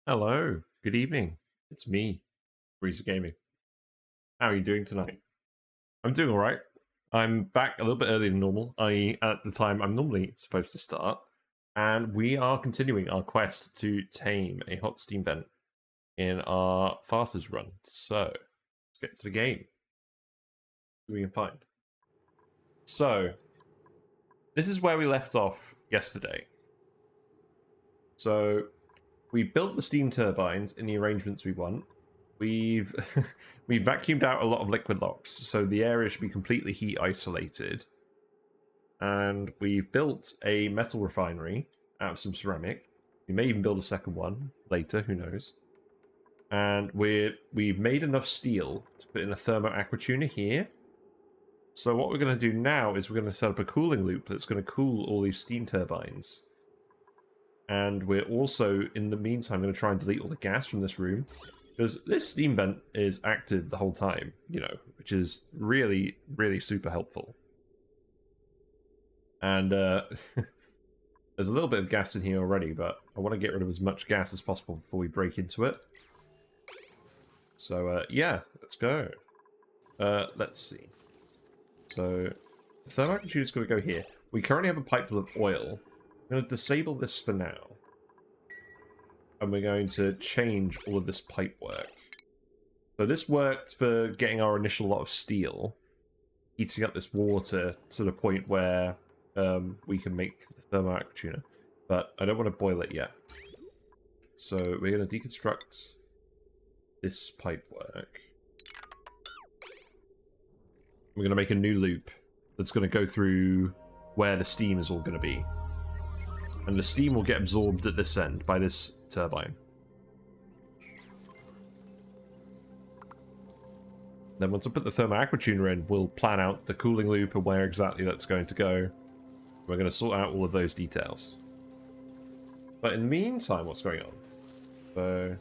Hello, good evening. It's me, Breezer Gaming. How are you doing tonight? I'm doing all right. I'm back a little bit earlier than normal. At the time I'm normally supposed to start, and we are continuing our quest to tame a hot steam vent in our fastest run. So let's get to the game. See what we can find. So this is where we left off yesterday. So we built the steam turbines in the arrangements we want. We've we've vacuumed out a lot of liquid locks, so the area should be completely heat isolated. And we've built a metal refinery out of some ceramic. We may even build a second one later, who knows. And we've made enough steel to put in a thermo aquatuner here. So what we're going to do now is we're going to set up a cooling loop that's going to cool all these steam turbines. And we're also, in the meantime, going to try and delete all the gas from this room. Because this steam vent is active the whole time, you know, which is really, really super helpful. And there's a little bit of gas in here already, but I want to get rid of as much gas as possible before we break into it. So, yeah, let's go. Let's see. So, the thermoactuator is going to go here. We currently have a pipe full of oil. I'm going to disable this for now. And we're going to change all of this pipe work. So this worked for getting our initial lot of steel, heating up this water to the point where we can make the thermo aquatuner. But I don't want to boil it yet. So we're going to deconstruct this pipe work. We're going to make a new loop that's going to go through where the steam is all going to be. And the steam will get absorbed at this end by this turbine. Then once I put the thermo aquatuner in, we'll plan out the cooling loop and where exactly that's going to go. We're going to sort out all of those details. But in the meantime, what's going on? So,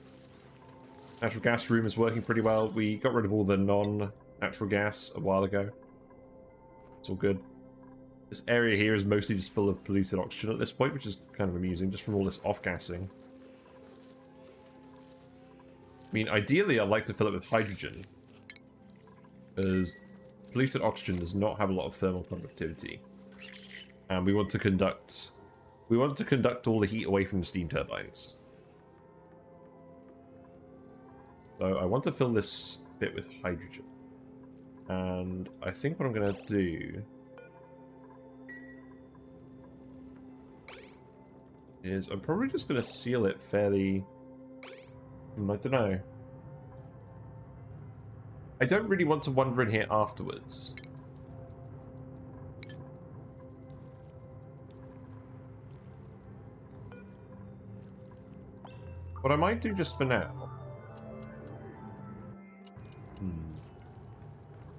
natural gas room is working pretty well. We got rid of all the non-natural gas a while ago. It's all good. This area here is mostly just full of polluted oxygen at this point, which is kind of amusing, just from all this off-gassing. I mean, ideally, I'd like to fill it with hydrogen, because polluted oxygen does not have a lot of thermal conductivity, and we want to conduct all the heat away from the steam turbines. So I want to fill this bit with hydrogen, and I think what I'm going to do is I'm probably just going to seal it fairly... I don't know. I don't really want to wander in here afterwards. What I might do just for now...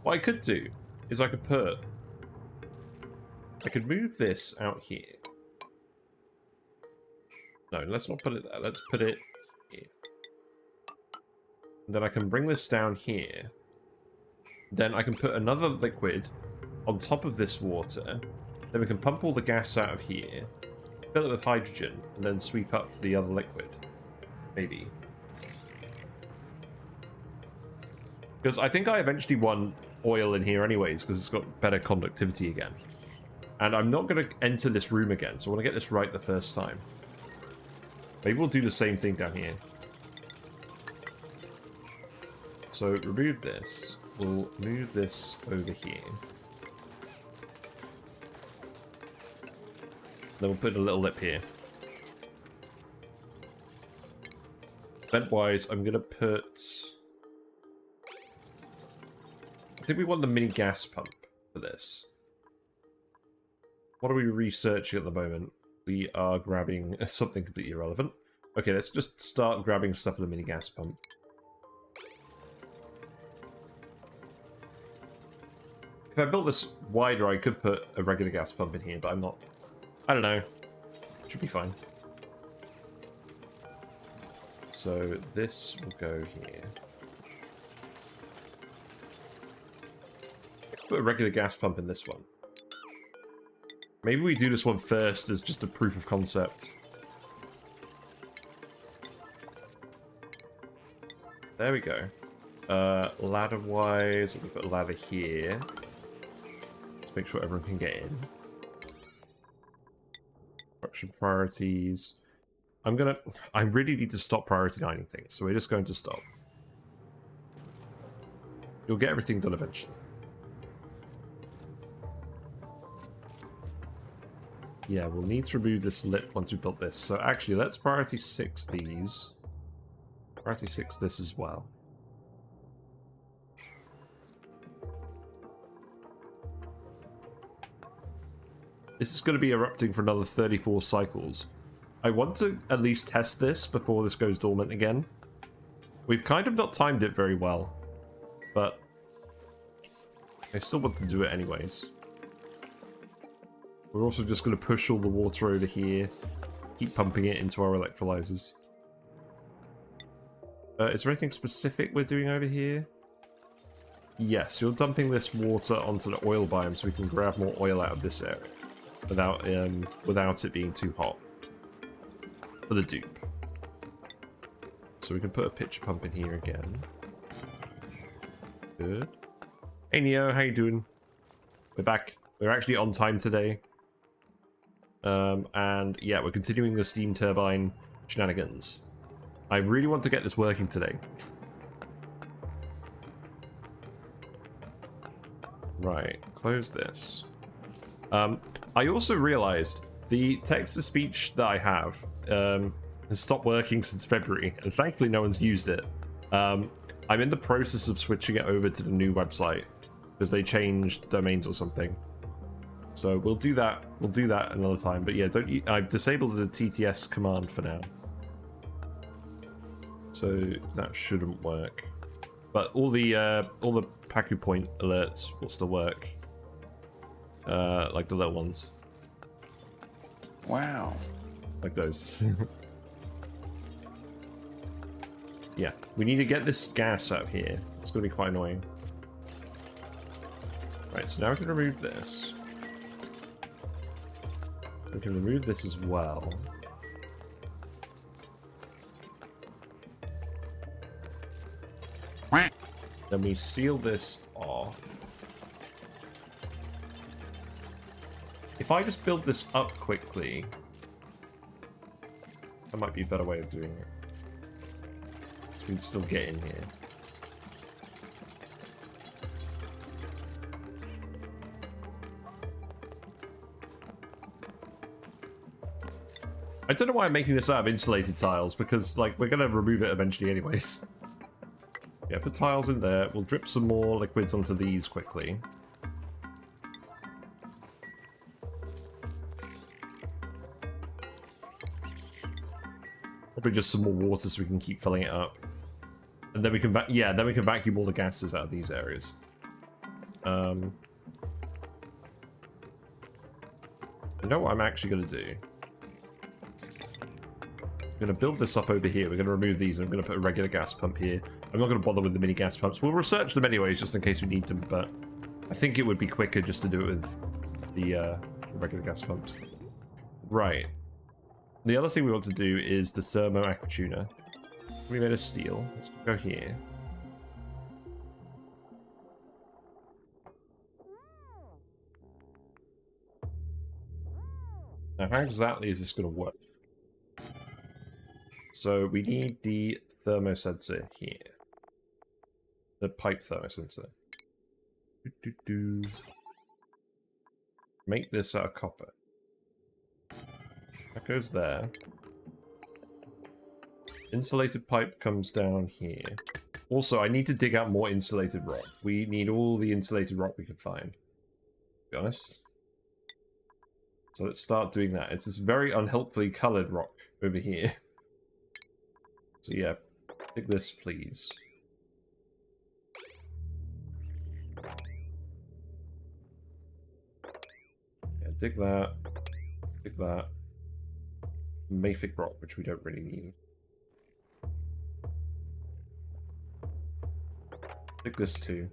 What I could do is I could move this out here. No, let's not put it there. Let's put it here. And then I can bring this down here. Then I can put another liquid on top of this water. Then we can pump all the gas out of here, fill it with hydrogen, and then sweep up the other liquid. Maybe. Because I think I eventually want oil in here anyways, because it's got better conductivity again. And I'm not going to enter this room again, so I want to get this right the first time. Maybe we'll do the same thing down here. So remove this. We'll move this over here. Then we'll put a little lip here. Vent-wise, I'm going to put... I think we want the mini gas pump for this. What are we researching at the moment? We are grabbing something completely irrelevant. Okay, let's just start grabbing stuff with the mini gas pump. If I built this wider, I could put a regular gas pump in here, but I'm not... I don't know. Should be fine. So this will go here. Put a regular gas pump in this one. Maybe we do this one first as just a proof of concept. There we go. Ladder-wise, we'll put a ladder here. Let's make sure everyone can get in. Construction priorities. I really need to stop prioritizing things, so we're just going to stop. You'll get everything done eventually. Yeah, we'll need to remove this lip once we've built this. So actually, let's priority 6 these. Priority 6 this as well. This is going to be erupting for another 34 cycles. I want to at least test this before this goes dormant again. We've kind of not timed it very well, but I still want to do it anyways. We're also just going to push all the water over here, keep pumping it into our electrolyzers. Is there anything specific we're doing over here? Yes, you're dumping this water onto the oil biome so we can grab more oil out of this area without it being too hot for the dupe. So we can put a pitch pump in here again. Good. Hey Neo, how you doing? We're back. We're actually on time today. And yeah, we're continuing the steam turbine shenanigans. I really want to get this working today. Right, close this. I also realized the text-to-speech that I have has stopped working since February, and thankfully no one's used it. I'm in the process of switching it over to the new website because they changed domains or something. So we'll do that. We'll do that another time. But yeah, I've disabled the TTS command for now, so that shouldn't work. But all the Paku point alerts will still work, like the little ones. Wow. Like those. Yeah, we need to get this gas out of here. It's going to be quite annoying. Right, so now we can remove this. We can remove this as well. Then we seal this off. If I just build this up quickly, that might be a better way of doing it. So we can still get in here. I don't know why I'm making this out of insulated tiles, because like we're gonna remove it eventually anyways. Yeah, put tiles in there. We'll drip some more liquids onto these quickly. Probably just some more water so we can keep filling it up. And then we can then we can vacuum all the gases out of these areas. You know what I'm actually gonna do? I'm going to build this up over here. We're going to remove these, and I'm going to put a regular gas pump here. I'm not going to bother with the mini gas pumps. We'll research them anyways, just in case we need them, but I think it would be quicker just to do it with the regular gas pumps. Right. The other thing we want to do is the thermo aqua tuner. We made of steel. Let's go here. Now, how exactly is this going to work? So we need the thermosensor here. The pipe thermosensor. Make this out of copper. That goes there. Insulated pipe comes down here. Also, I need to dig out more insulated rock. We need all the insulated rock we can find, to be honest. So let's start doing that. It's this very unhelpfully colored rock over here. So yeah, dig this, please. Yeah, dig that. Dig that. Mafic rock, which we don't really need. Dig this too.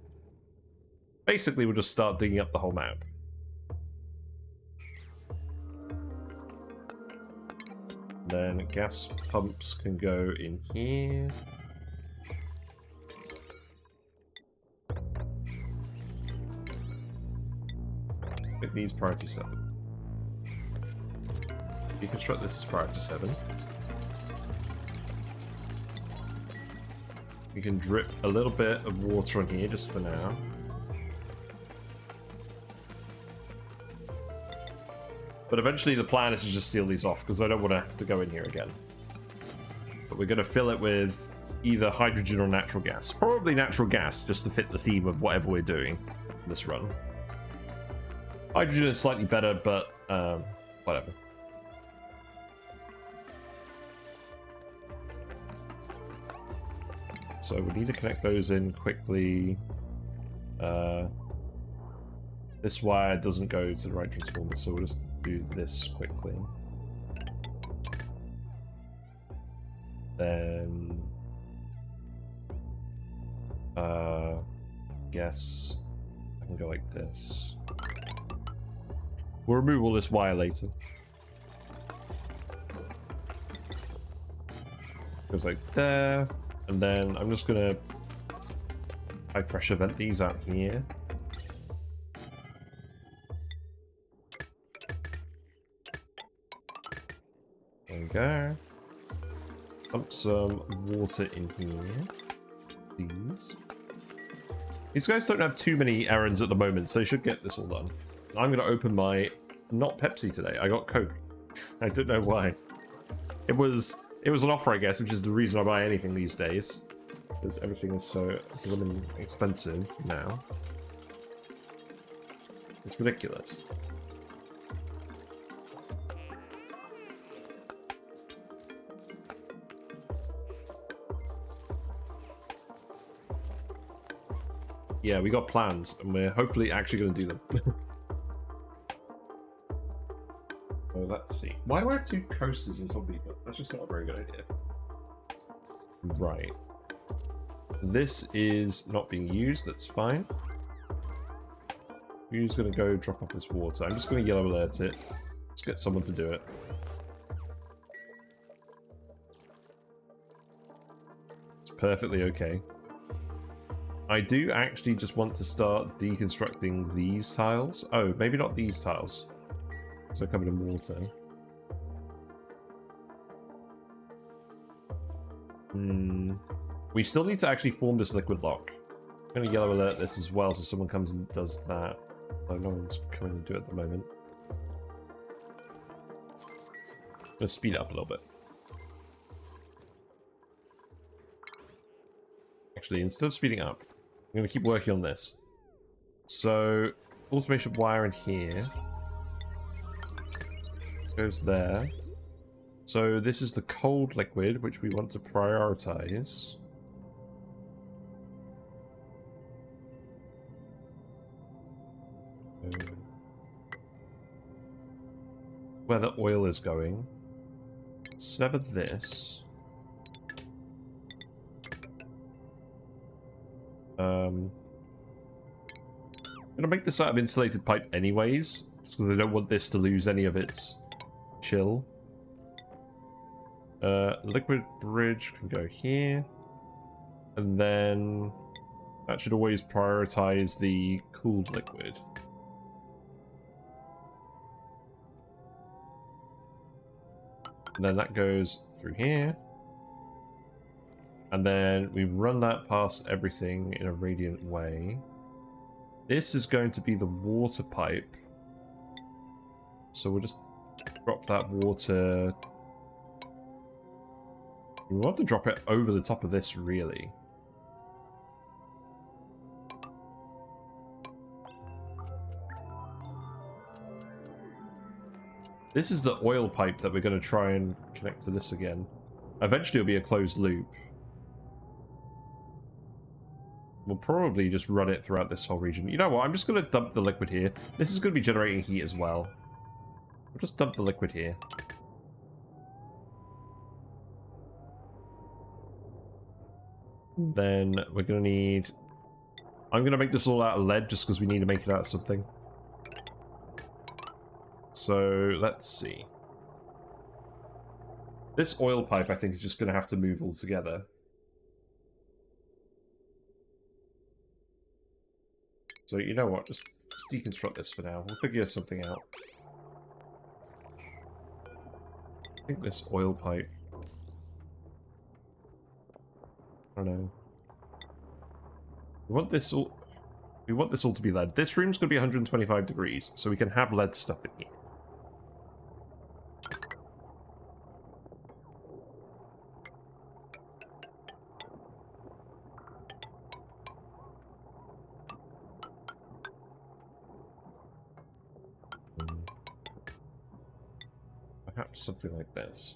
Basically, we'll just start digging up the whole map. Then gas pumps can go in here. make these priority 7. Deconstruct this as priority 7. We can drip a little bit of water on here just for now. But eventually the plan is to just seal these off because I don't want to have to go in here again. But we're going to fill it with either hydrogen or natural gas. Probably natural gas, just to fit the theme of whatever we're doing this run. Hydrogen is slightly better, but whatever. So we need to connect those in quickly. This wire doesn't go to the right transformer, so we'll just do this quickly. Then guess I can go like this. We'll remove all this wire later. Goes like there, and then I'm just gonna high pressure vent these out here. There we go. Pump some water in here, please. These guys don't have too many errands at the moment, so they should get this all done. I'm going to open my... Not Pepsi today, I got Coke. I don't know why. It was an offer, I guess, which is the reason I buy anything these days. Because everything is so blooming expensive now. It's ridiculous. Yeah, we got plans, and we're hopefully actually going to do them. Oh, let's see. Why do I have 2 coasters on top of each other? That's just not a very good idea. Right. This is not being used, that's fine. Who's going to go drop off this water? I'm just going to yellow alert it. Let's get someone to do it. It's perfectly okay. I do actually just want to start deconstructing these tiles. Oh, maybe not these tiles. Because they're covered in water. We still need to actually form this liquid lock. I'm going to yellow alert this as well so someone comes and does that. Though no one's coming to do it at the moment. Let's speed it up a little bit. Actually, instead of speeding up, I'm going to keep working on this. So, automation wire in here. Goes there. So this is the cold liquid, which we want to prioritize. Where the oil is going. Sever this. I'm gonna make this out of insulated pipe anyways, because I don't want this to lose any of its chill. Liquid bridge can go here, and then that should always prioritize the cooled liquid. And then that goes through here. And then we run that past everything in a radiant way. This is going to be the water pipe. So we'll just drop that water. We want to drop it over the top of this, really. This is the oil pipe that we're going to try and connect to this again. Eventually it'll be a closed loop. We'll probably just run it throughout this whole region. You know what? I'm just going to dump the liquid here. This is going to be generating heat as well. We'll just dump the liquid here. Then we're going to need... I'm going to make this all out of lead just because we need to make it out of something. So, let's see. This oil pipe, I think, is just going to have to move all together. So, you know what? Just deconstruct this for now. We'll figure something out. I think this oil pipe. I don't know. We want this all. We want this all to be lead. This room's going to be 125 degrees, so we can have lead stuff in here. Perhaps something like this.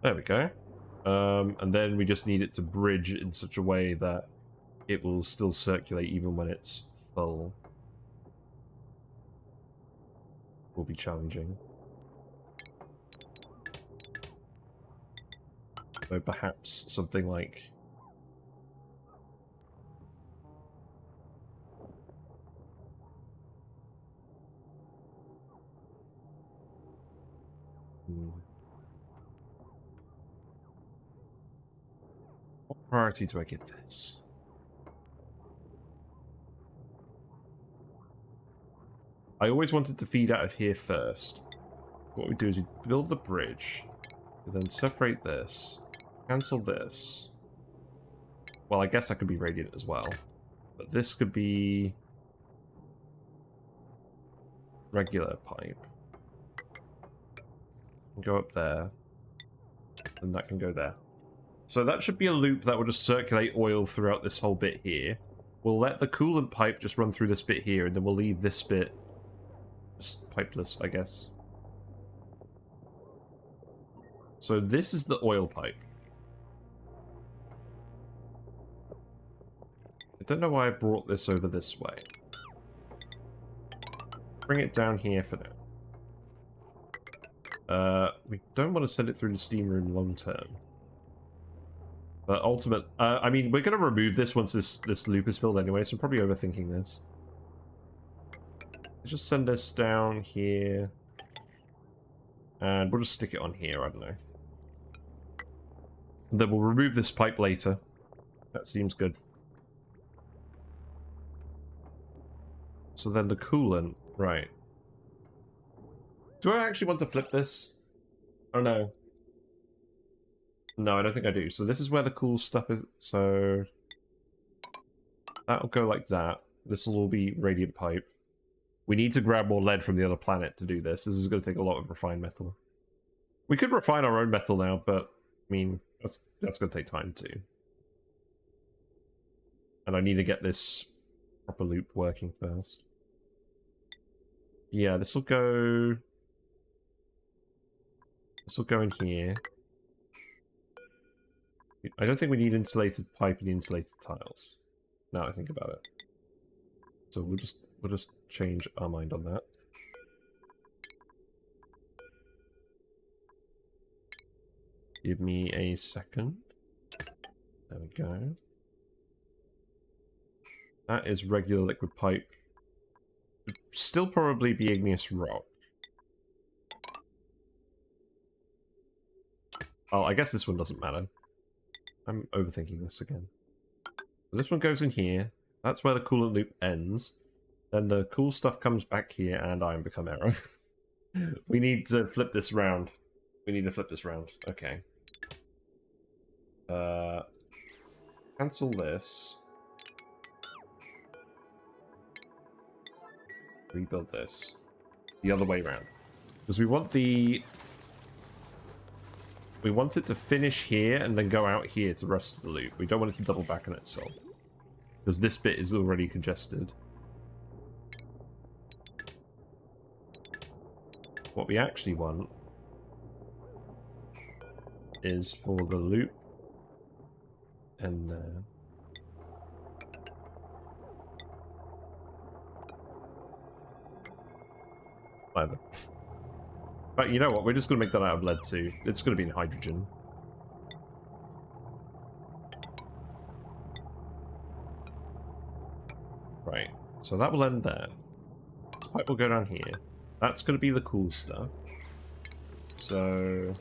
There we go. And then we just need it to bridge in such a way that it will still circulate even when it's full. Will be challenging. So perhaps something like... What priority do I give this? I always wanted to feed out of here first. What we do is we build the bridge, we then separate this, cancel this. Well, I guess that could be radiant as well, but this could be regular pipe. Go up there, and that can go there. So that should be a loop that will just circulate oil throughout this whole bit here. We'll let the coolant pipe just run through this bit here, and then we'll leave this bit just pipeless, I guess. So this is the oil pipe. I don't know why I brought this over this way. Bring it down here for now. We don't want to send it through the steam room long term. But I mean, we're going to remove this once this loop is filled anyway, so I'm probably overthinking this. Let's just send this down here. And we'll just stick it on here, I don't know. And then we'll remove this pipe later. That seems good. So then the coolant, right. Do I actually want to flip this? Oh no. No, I don't think I do. So this is where the cool stuff is. So that'll go like that. This will all be radiant pipe. We need to grab more lead from the other planet to do this. This is going to take a lot of refined metal. We could refine our own metal now, but I mean, that's going to take time too. And I need to get this proper loop working first. Yeah, this will go... This will go in here. I don't think we need insulated pipe and insulated tiles. Now I think about it. So we'll just change our mind on that. Give me a second. There we go. That is regular liquid pipe. Still probably be igneous rock. Oh, I guess this one doesn't matter. I'm overthinking this again. So this one goes in here. That's where the coolant loop ends. Then the cool stuff comes back here, and I become arrow. We need to flip this round. We need to flip this round. Okay. Cancel this. Rebuild this. The other way around. Because we want the... We want it to finish here and then go out here to the rest of the loop. We don't want it to double back on itself. Because this bit is already congested. What we actually want is for the loop and there. Whatever. But you know what? We're just going to make that out of lead too. It's going to be in hydrogen. Right. So that will end there. This pipe will go down here. That's going to be the cool stuff. So,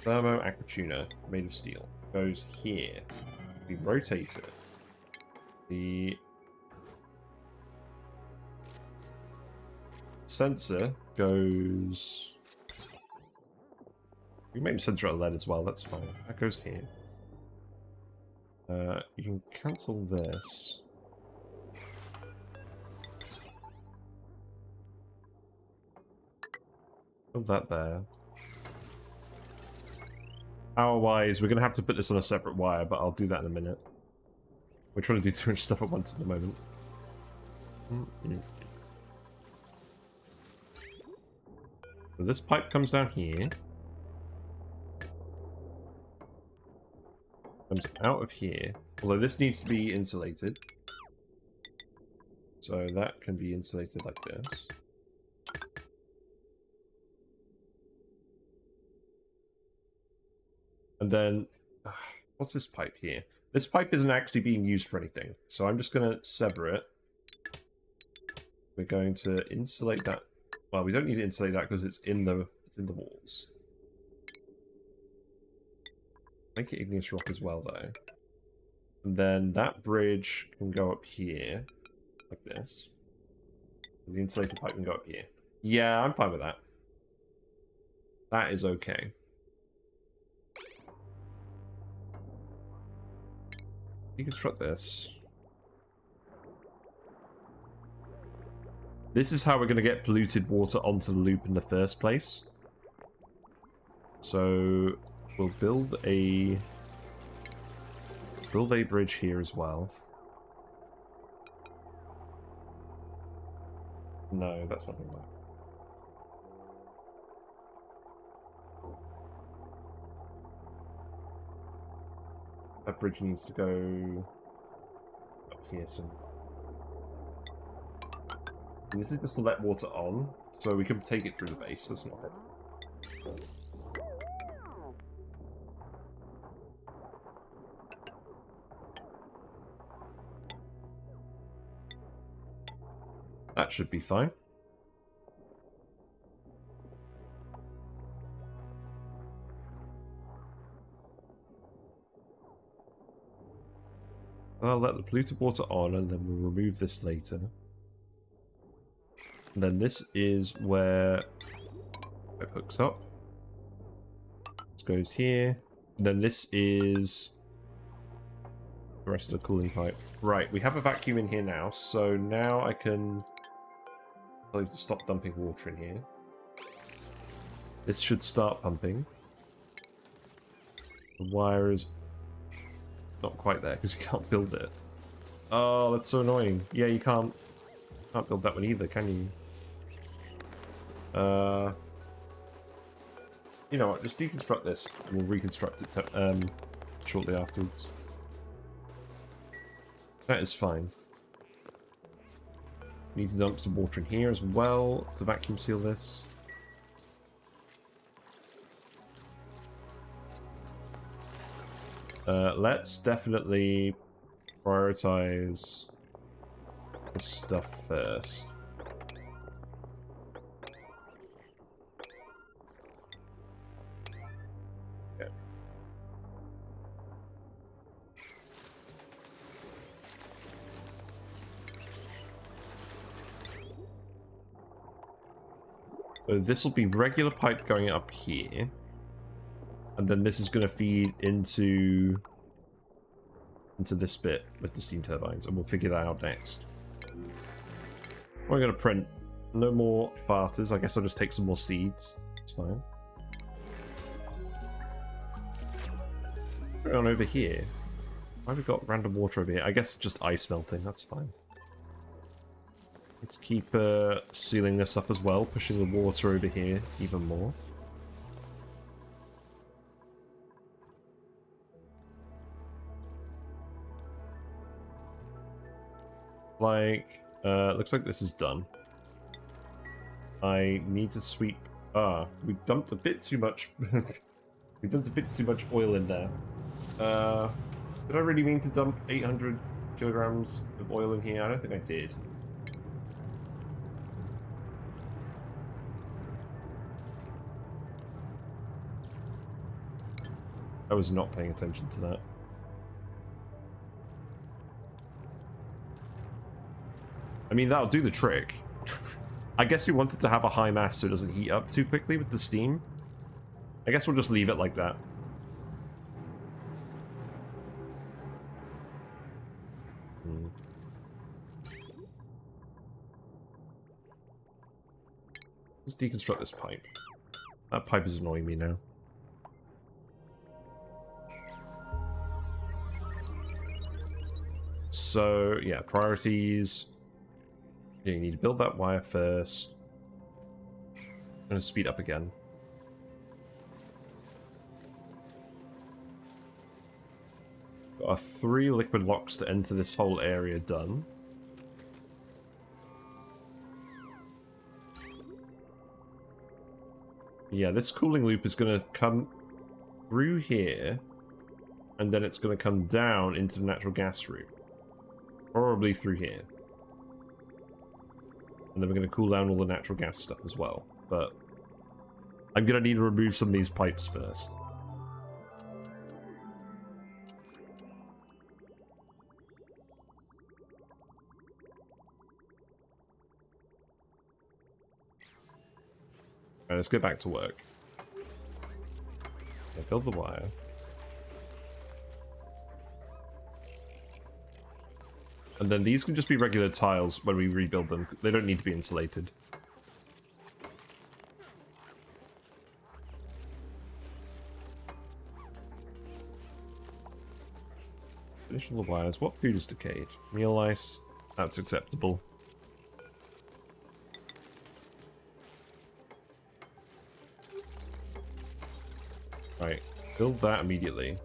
thermo aquatuner made of steel goes here. We rotate it. The sensor goes. We made a sensor out of lead as well. That's fine. That goes here. You can cancel this. Put that there. Power-wise, we're going to have to put this on a separate wire, but I'll do that in a minute. We're trying to do too much stuff at once at the moment. So this pipe comes down here. Comes out of here. Although this needs to be insulated. So that can be insulated like this. And then, what's this pipe here? This pipe isn't actually being used for anything. So I'm just going to sever it. We're going to insulate that. Well, we don't need to insulate that because it's in the walls. Make it igneous rock as well, though. And then that bridge can go up here, like this. And the insulated pipe can go up here. Yeah, I'm fine with that. That is okay. Deconstruct this. This is how we're going to get polluted water onto the loop in the first place. So we'll build a bridge here as well. No, that's not going to work. That bridge needs to go up here some. And this is just to let water on, so we can take it through the base. That's not it. That should be fine. I'll let the polluted water on, and then we'll remove this later. And then this is where it hooks up. This goes here. And then this is the rest of the cooling pipe. Right, we have a vacuum in here now, so now I can tell you to stop dumping water in here. This should start pumping. The wire is not quite there because you can't build it. Oh, that's so annoying. Yeah, you can't build that one either, can you? You know what? Just deconstruct this, and we'll reconstruct it shortly afterwards. That is fine. Need to dump some water in here as well to vacuum seal this. Let's definitely prioritize this stuff first. Okay. So this will be regular pipe going up here. And then this is going to feed into this bit with the steam turbines, and we'll figure that out next. We're going to print no more farters. I guess I'll just take some more seeds. It's fine. Put it on over here. Why have we got random water over here? I guess just ice melting. That's fine. Let's keep sealing this up as well, pushing the water over here even more. Looks like this is done. I need to sweep. We dumped a bit too much. We dumped a bit too much oil in there. Did I really mean to dump 800 kilograms of oil in here? I don't think I did. I was not paying attention to that. I mean, that'll do the trick. I guess we wanted to have a high mass so it doesn't heat up too quickly with the steam. I guess we'll just leave it like that. Let's deconstruct this pipe. That pipe is annoying me now. So, yeah, priorities. Yeah, you need to build that wire first. I'm going to speed up again. Got our 3 liquid locks to enter this whole area done. Yeah, this cooling loop is going to come through here, and then it's going to come down into the natural gas route. Probably through here. And then we're going to cool down all the natural gas stuff as well. But I'm going to need to remove some of these pipes first. Alright, let's get back to work. Yeah, build the wire. And then these can just be regular tiles when we rebuild them. They don't need to be insulated. Finish all the wires. What food is decayed? Meal ice. That's acceptable. Right, build that immediately.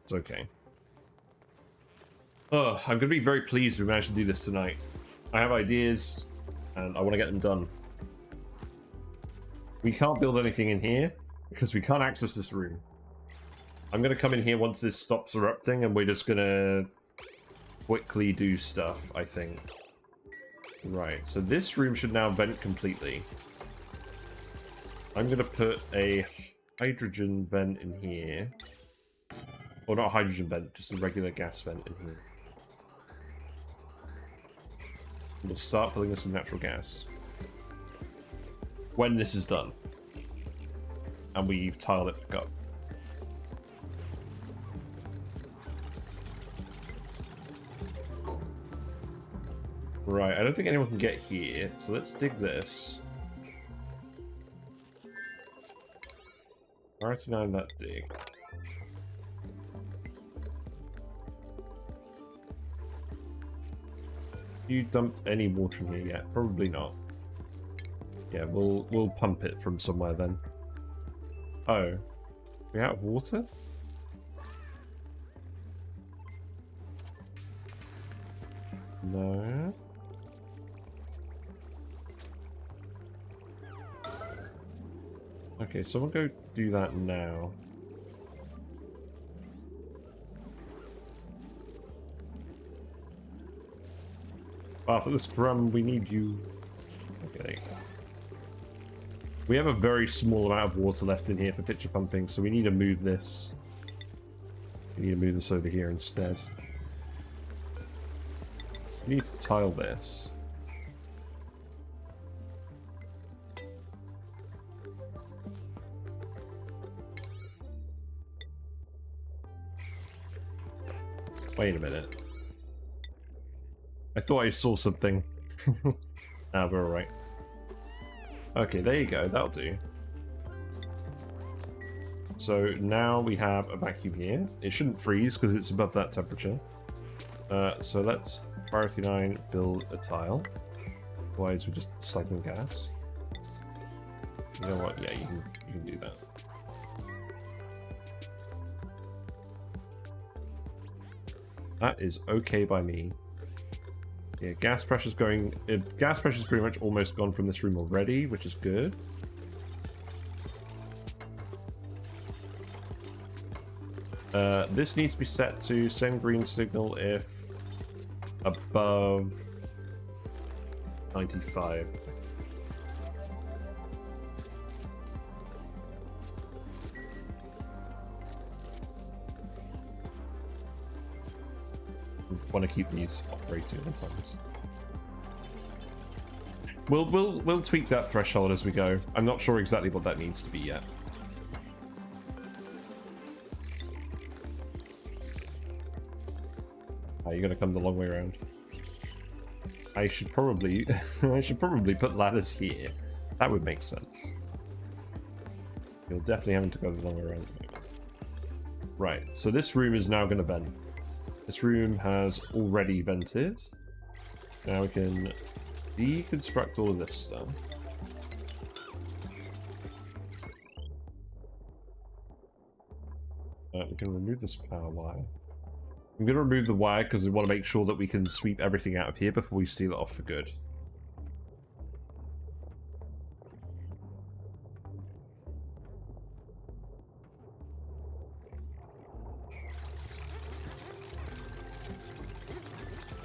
It's okay. Oh, I'm going to be very pleased we managed to do this tonight. I have ideas, and I want to get them done. We can't build anything in here, because we can't access this room. I'm going to come in here once this stops erupting, and we're just going to quickly do stuff, I think. Right, so this room should now vent completely. I'm going to put a hydrogen vent in here. Or not a hydrogen vent, just a regular gas vent in here. We'll start filling with some natural gas. When this is done. And we've tiled it back up. Right, I don't think anyone can get here, so let's dig this. Priority 9, that dig. You dumped any water in here yet? Probably not. Yeah, we'll pump it from somewhere then. Oh, we out of water? No. Okay, someone go do that now. After this drum, we need you. Okay. We have a very small amount of water left in here for pitcher pumping, so we need to move this. We need to move this over here instead. We need to tile this. Wait a minute. I thought I saw something. Ah, we're alright. Okay, there you go. That'll do. So now we have a vacuum here. It shouldn't freeze because it's above that temperature. So let's priority 9 build a tile. Otherwise we're just cycling gas. You know what? Yeah, you can do that. That is okay by me. Yeah, gas pressure's going. Gas pressure's pretty much almost gone from this room already, which is good. This needs to be set to send green signal if above 95. Want to keep these operating at the times. We'll tweak that threshold as we go. I'm not sure exactly what that needs to be yet. Oh, you're gonna come the long way around. I should probably I should probably put ladders here. That would make sense. You're definitely having to go the long way around. Right, so this room is now gonna vent. This room has already vented. Now we can deconstruct all of this stuff. We can remove this power wire. I'm going to remove the wire because we want to make sure that we can sweep everything out of here before we seal it off for good.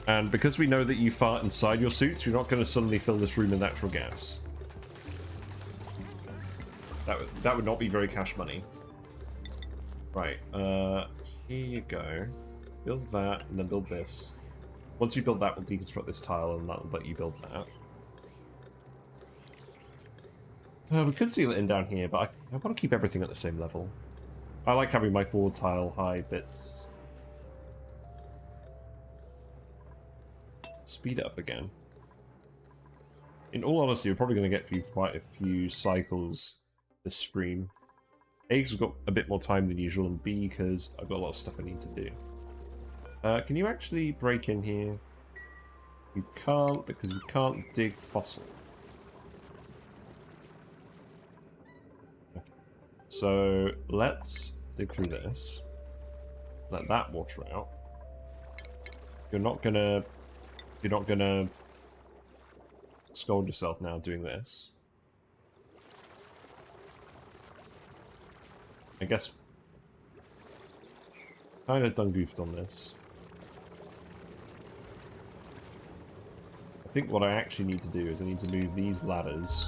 And because we know that you fart inside your suits, you're not going to suddenly fill this room with natural gas. That would not be very cash money. Right, here you go. Build that, and then build this. Once you build that, we'll deconstruct this tile, and that'll let you build that. We could seal it in down here, but I want to keep everything at the same level. I like having my 4 tile high bits. Speed it up again. In all honesty, we're probably going to get through quite a few cycles this stream. A, because we've got a bit more time than usual, and B, because I've got a lot of stuff I need to do. Can you actually break in here? You can't, because you can't dig fossil. Okay. So let's dig through this. Let that water out. You're not gonna scold yourself now doing this. I guess kind of done goofed on this. I think what I actually need to do is I need to move these ladders.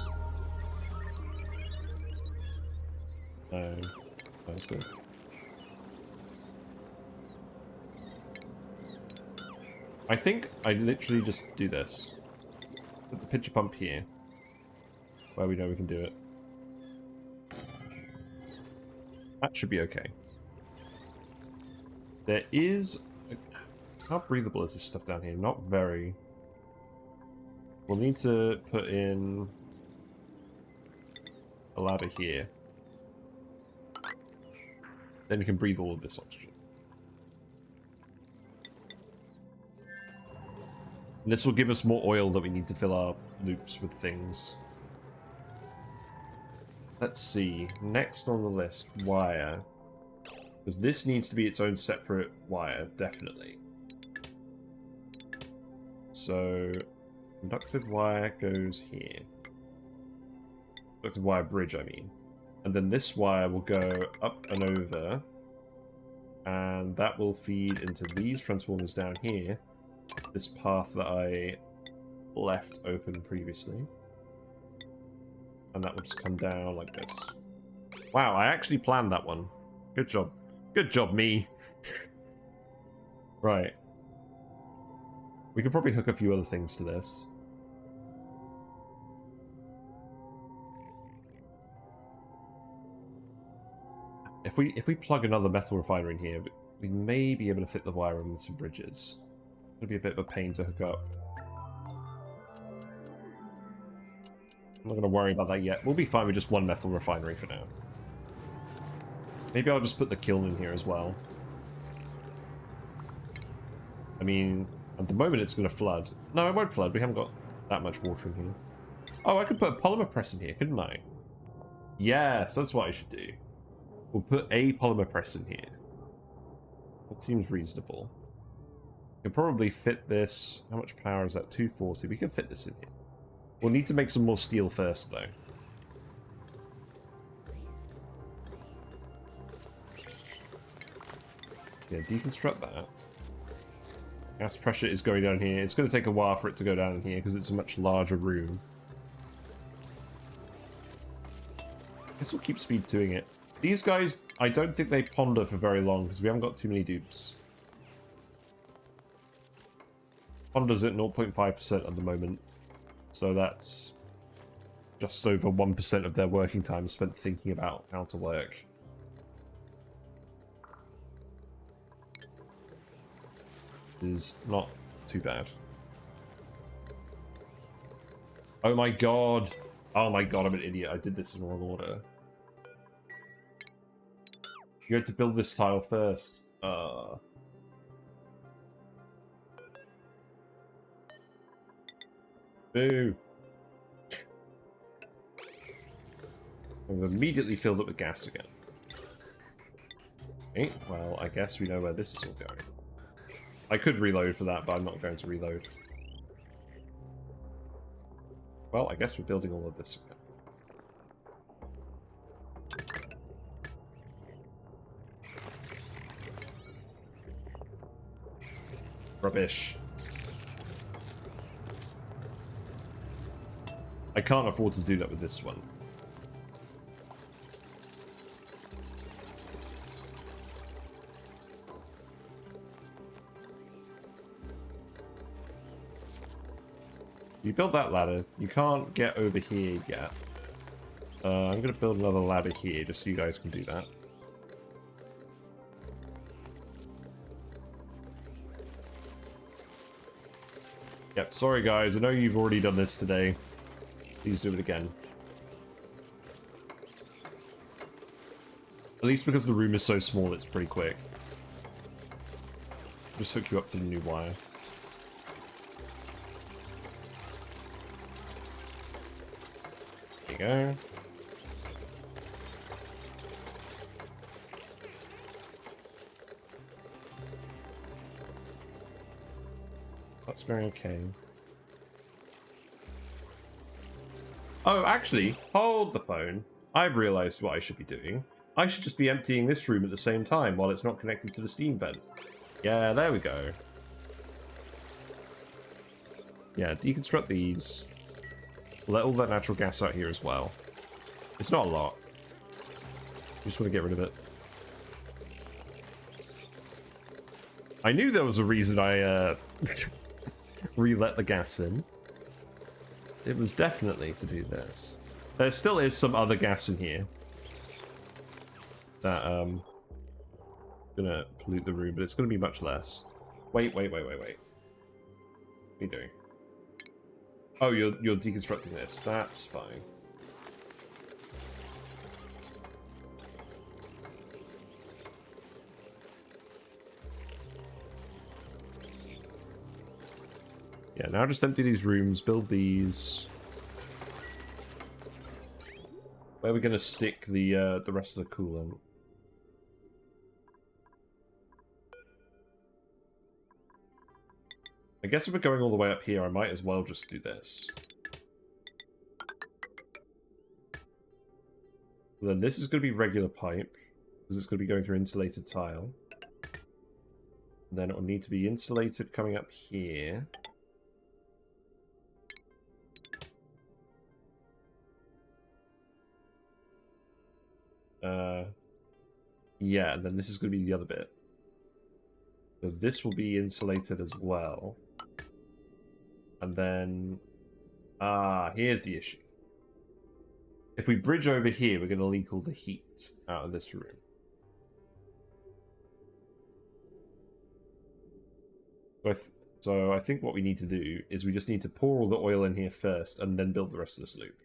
That's good. I think I literally just do this. Put the pitcher pump here, where we know we can do it. That should be okay. There is... How breathable is this stuff down here? Not very. We'll need to put in a ladder here. Then you can breathe all of this oxygen. And this will give us more oil that we need to fill our loops with things. Let's see. Next on the list, wire. Because this needs to be its own separate wire, definitely. So, conductive wire goes here. Conductive wire bridge, I mean. And then this wire will go up and over. And that will feed into these transformers down here. This path that I left open previously. And that will just come down like this. Wow, I actually planned that one. Good job. Good job, me. Right. We could probably hook a few other things to this. If we plug another metal refiner in here, we may be able to fit the wire in with some bridges. It'll be a bit of a pain to hook up. I'm not going to worry about that yet. We'll be fine with just one metal refinery for now. Maybe I'll just put the kiln in here as well. I mean, at the moment it's going to flood. No, it won't flood. We haven't got that much water in here. Oh, I could put a polymer press in here, couldn't I? Yes, that's what I should do. We'll put a polymer press in here. That seems reasonable. We can probably fit this... How much power is that? 240. We can fit this in here. We'll need to make some more steel first, though. Yeah, deconstruct that. Gas pressure is going down here. It's going to take a while for it to go down here because it's a much larger room. I guess we'll keep speed doing it. These guys, I don't think they ponder for very long because we haven't got too many dupes. Ponder's at 0.5% at the moment. So that's just over 1% of their working time spent thinking about how to work. Is not too bad. Oh my god. Oh my god, I'm an idiot. I did this in the wrong order. You had to build this tile first. Boo. I've immediately filled up with gas again. Okay, well, I guess we know where this is all going. I could reload for that, but I'm not going to reload. Well, I guess we're building all of this again. Rubbish. I can't afford to do that with this one. You build that ladder. You can't get over here yet. I'm going to build another ladder here just so you guys can do that. Yep, sorry guys. I know you've already done this today. Please do it again. At least because the room is so small, it's pretty quick. Just hook you up to the new wire. There you go. That's going okay. Oh, actually, hold the phone. I've realized what I should be doing. I should just be emptying this room at the same time while it's not connected to the steam vent. Yeah, there we go. Yeah, deconstruct these. Let all that natural gas out here as well. It's not a lot. Just want to get rid of it. I knew there was a reason I re-let the gas in. It was definitely to do this. There still is some other gas in here that gonna pollute the room, but it's gonna be much less. Wait. What are you doing? Oh, you're deconstructing this. That's fine. Yeah, now just empty these rooms, build these. Where are we gonna stick the rest of the coolant? I guess if we're going all the way up here, I might as well just do this. Then this is going to be regular pipe, because it's going to be going through insulated tile. Then it will need to be insulated coming up here. Yeah, and then this is going to be the other bit. So this will be insulated as well. And then... here's the issue. If we bridge over here, we're going to leak all the heat out of this room. So I think what we need to do is we just need to pour all the oil in here first and then build the rest of this loop.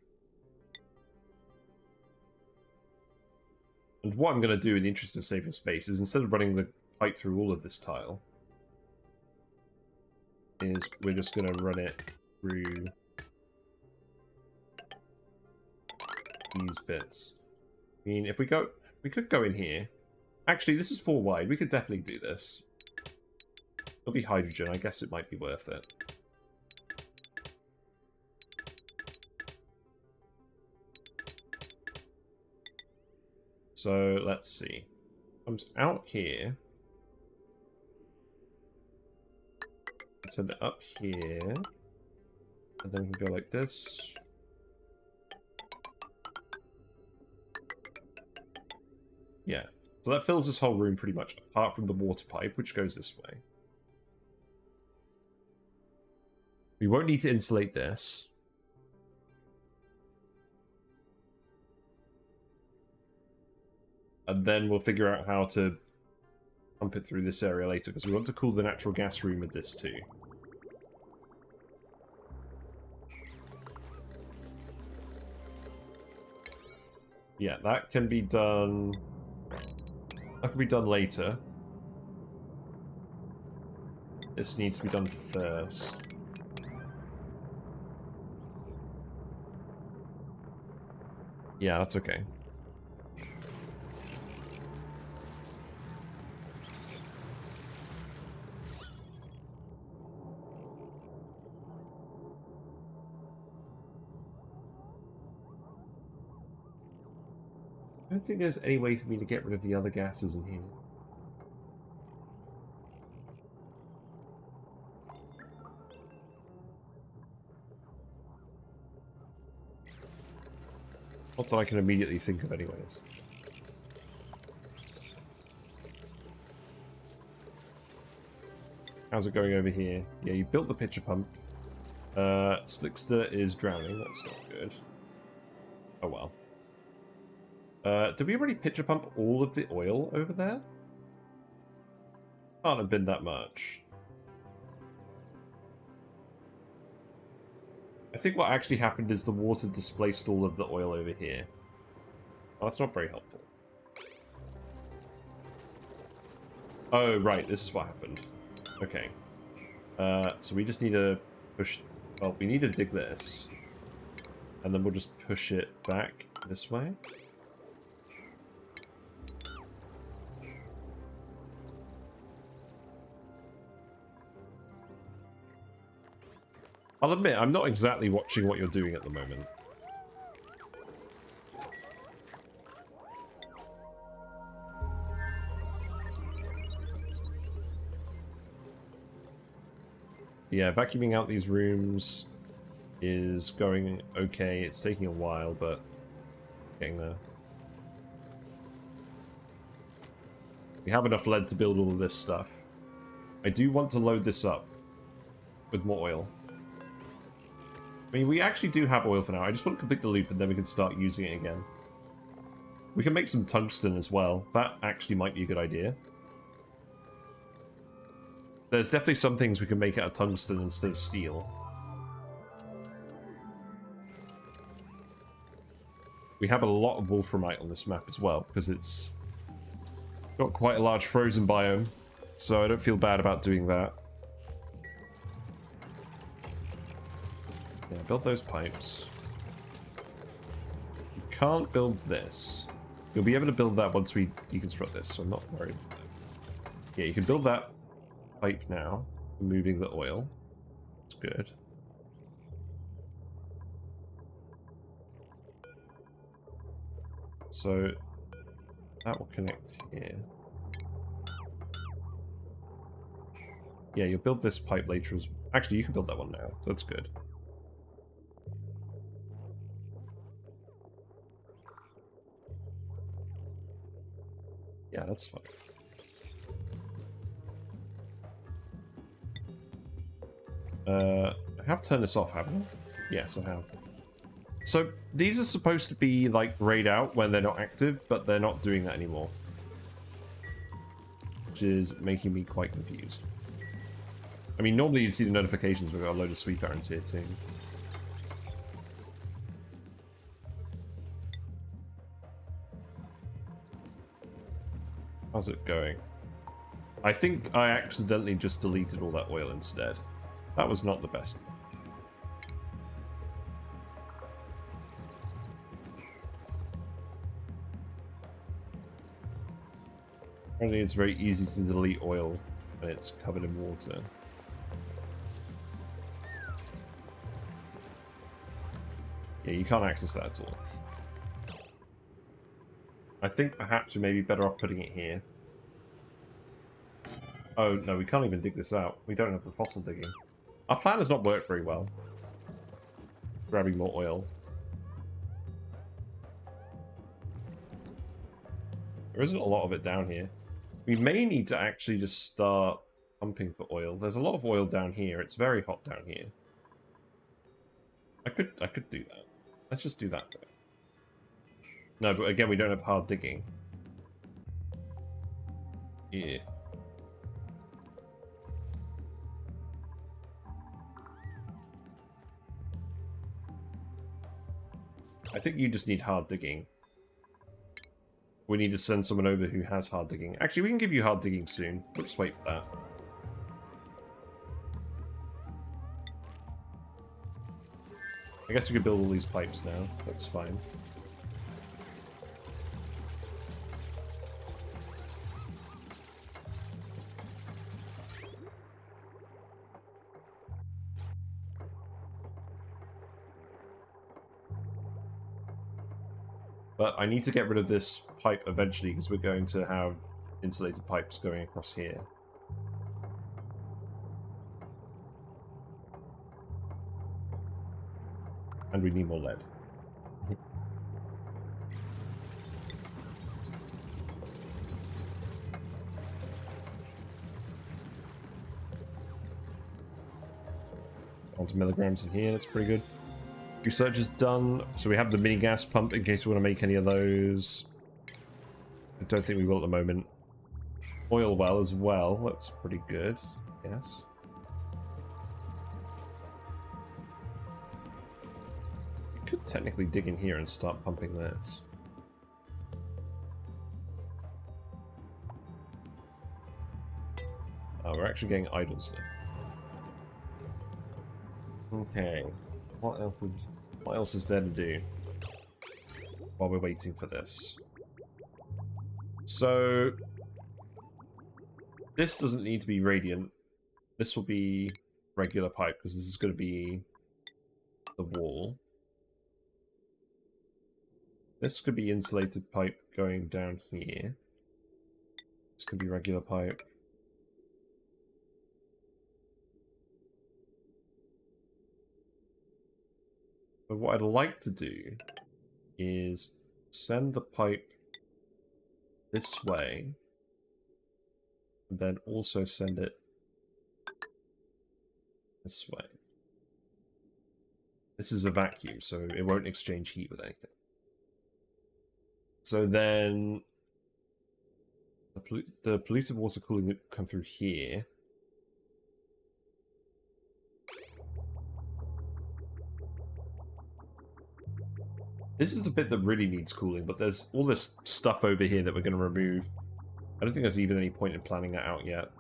And what I'm going to do in the interest of saving space is instead of running the pipe through all of this tile, is we're just going to run it through these bits. I mean, if we could go in here. Actually, this is 4 wide. We could definitely do this. It'll be hydrogen. I guess it might be worth it. So, let's see. Comes out here. send it up here. And then we can go like this. Yeah. So that fills this whole room pretty much, apart from the water pipe, which goes this way. We won't need to insulate this. And then we'll figure out how to pump it through this area later, because we want to cool the natural gas room with this too. Yeah, that can be done... That can be done later. This needs to be done first. Yeah, that's okay. I don't think there's any way for me to get rid of the other gases in here. Not that I can immediately think of anyways. How's it going over here? Yeah, you built the pitcher pump. Slickster is drowning, that's not good. Oh well. Did we already pitcher pump all of the oil over there? Can't have been that much. I think what actually happened is the water displaced all of the oil over here. Oh, that's not very helpful. Oh, right, this is what happened. Okay. So we just need to push... Well, we need to dig this. And then we'll just push it back this way. I'll admit, I'm not exactly watching what you're doing at the moment. Yeah, vacuuming out these rooms is going okay. It's taking a while, but getting there. We have enough lead to build all of this stuff. I do want to load this up with more oil. I mean, we actually do have oil for now. I just want to complete the loop and then we can start using it again. We can make some tungsten as well. That actually might be a good idea. There's definitely some things we can make out of tungsten instead of steel. We have a lot of wolframite on this map as well, because it's got quite a large frozen biome, so I don't feel bad about doing that. Yeah, build those pipes. You can't build this. You'll be able to build that once we deconstruct this, so I'm not worried about that. Yeah, you can build that pipe now, removing the oil. That's good. So that will connect here. Yeah, you'll build this pipe later as... Actually, you can build that one now. So that's good. Yeah, that's fine. I have turned this off, haven't I? Yes, I have. So, these are supposed to be, like, grayed out when they're not active, but they're not doing that anymore. Which is making me quite confused. I mean, normally you see the notifications, we've got a load of sweep errands here too. How's it going? I think I accidentally just deleted all that oil instead. That was not the best. Apparently it's very easy to delete oil when it's covered in water. Yeah, you can't access that at all. I think perhaps we may be better off putting it here. Oh, no, we can't even dig this out. We don't have the fossil digging. Our plan has not worked very well. Grabbing more oil. There isn't a lot of it down here. We may need to actually just start pumping for oil. There's a lot of oil down here. It's very hot down here. I could do that. Let's just do that though. No, but again, we don't have hard digging. Yeah. I think you just need hard digging. We need to send someone over who has hard digging. Actually, we can give you hard digging soon. We'll just wait for that. I guess we could build all these pipes now. That's fine. But I need to get rid of this pipe eventually because we're going to have insulated pipes going across here. And we need more lead. Onto milligrams in here, that's pretty good. Research is done, so we have the mini gas pump in case we want to make any of those. I don't think we will at the moment. Oil well as well, that's pretty good, yes. We could technically dig in here and start pumping this. Oh, we're actually getting idles now. Okay, what else is there to do while we're waiting for this? So this doesn't need to be radiant. This will be regular pipe because this is going to be the wall. This could be insulated pipe going down here. This could be regular pipe. But what I'd like to do is send the pipe this way, and then also send it this way. This is a vacuum, so it won't exchange heat with anything. So then the polluted water cooling would come through here. This is the bit that really needs cooling, but there's all this stuff over here that we're going to remove. I don't think there's even any point in planning that out yet.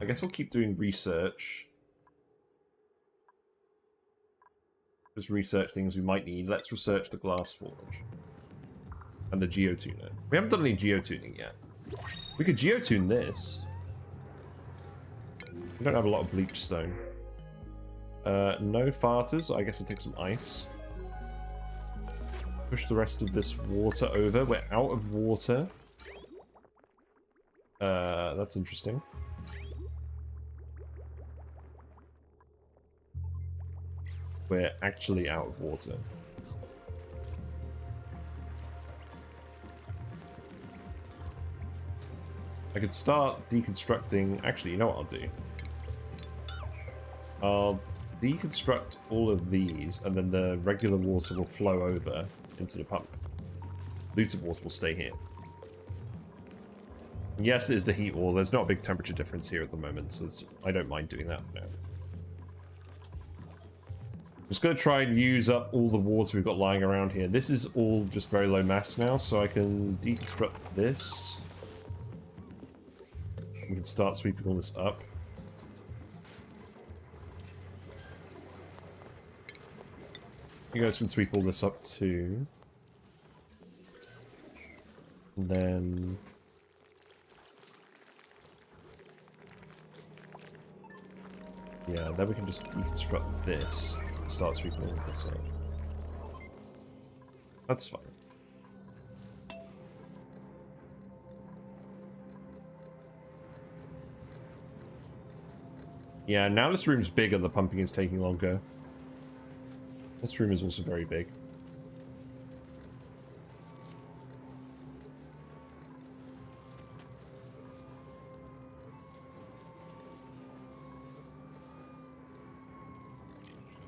I guess we'll keep doing research. Just research things we might need. Let's research the glass forge. And the geotuner. We haven't done any geotuning yet. We could geotune this. We don't have a lot of bleach stone. No farters. I guess we'll take some ice. Push the rest of this water over. We're out of water. That's interesting. We're actually out of water. I could start deconstructing... Actually, you know what I'll do? I'll deconstruct all of these, and then the regular water will flow over into the pump. Polluted water will stay here. Yes, it is the heat wall. There's not a big temperature difference here at the moment, so I don't mind doing that now. I'm just going to try and use up all the water we've got lying around here. This is all just very low mass now, so I can deconstruct this. We can start sweeping all this up. You guys can sweep all this up too. And then... yeah, then we can just deconstruct this and start sweeping all of this up. That's fine. Yeah, now this room's bigger, the pumping is taking longer. This room is also very big.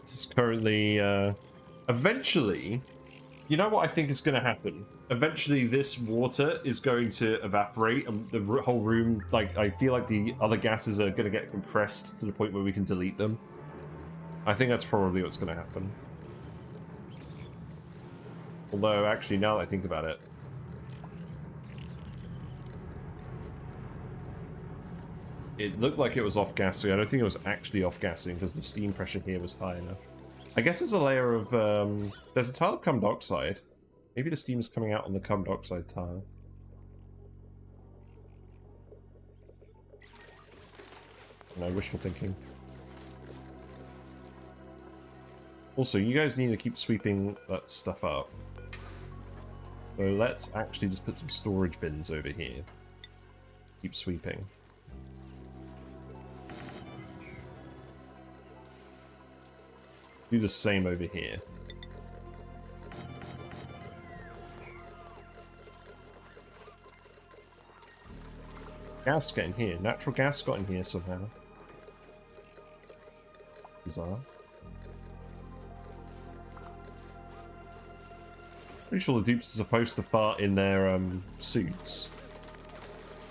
This is currently, eventually, you know what I think is going to happen? Eventually this water is going to evaporate and the whole room, like, I feel like the other gases are going to get compressed to the point where we can delete them. I think that's probably what's going to happen. Although, actually, now that I think about it, it looked like it was off-gassing. I don't think it was actually off-gassing because the steam pressure here was high enough. I guess there's a layer of, there's a tile of carbon dioxide. Maybe the steam is coming out on the carbon dioxide tile. No, wishful thinking. Also, you guys need to keep sweeping that stuff up. So let's actually just put some storage bins over here. Keep sweeping. Do the same over here. Gas got in here. Natural gas got in here somehow. Bizarre. Pretty sure the dupes are supposed to fart in their suits.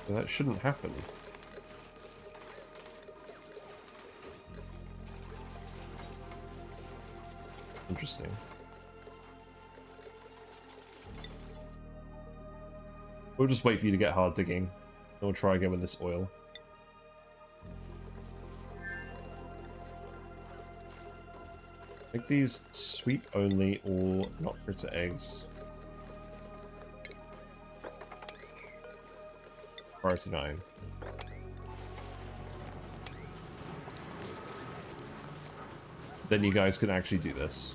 So that shouldn't happen. Interesting. We'll just wait for you to get hard digging. And we'll try again with this oil. Make these sweep only or not critter eggs. Priority 9. Then you guys can actually do this.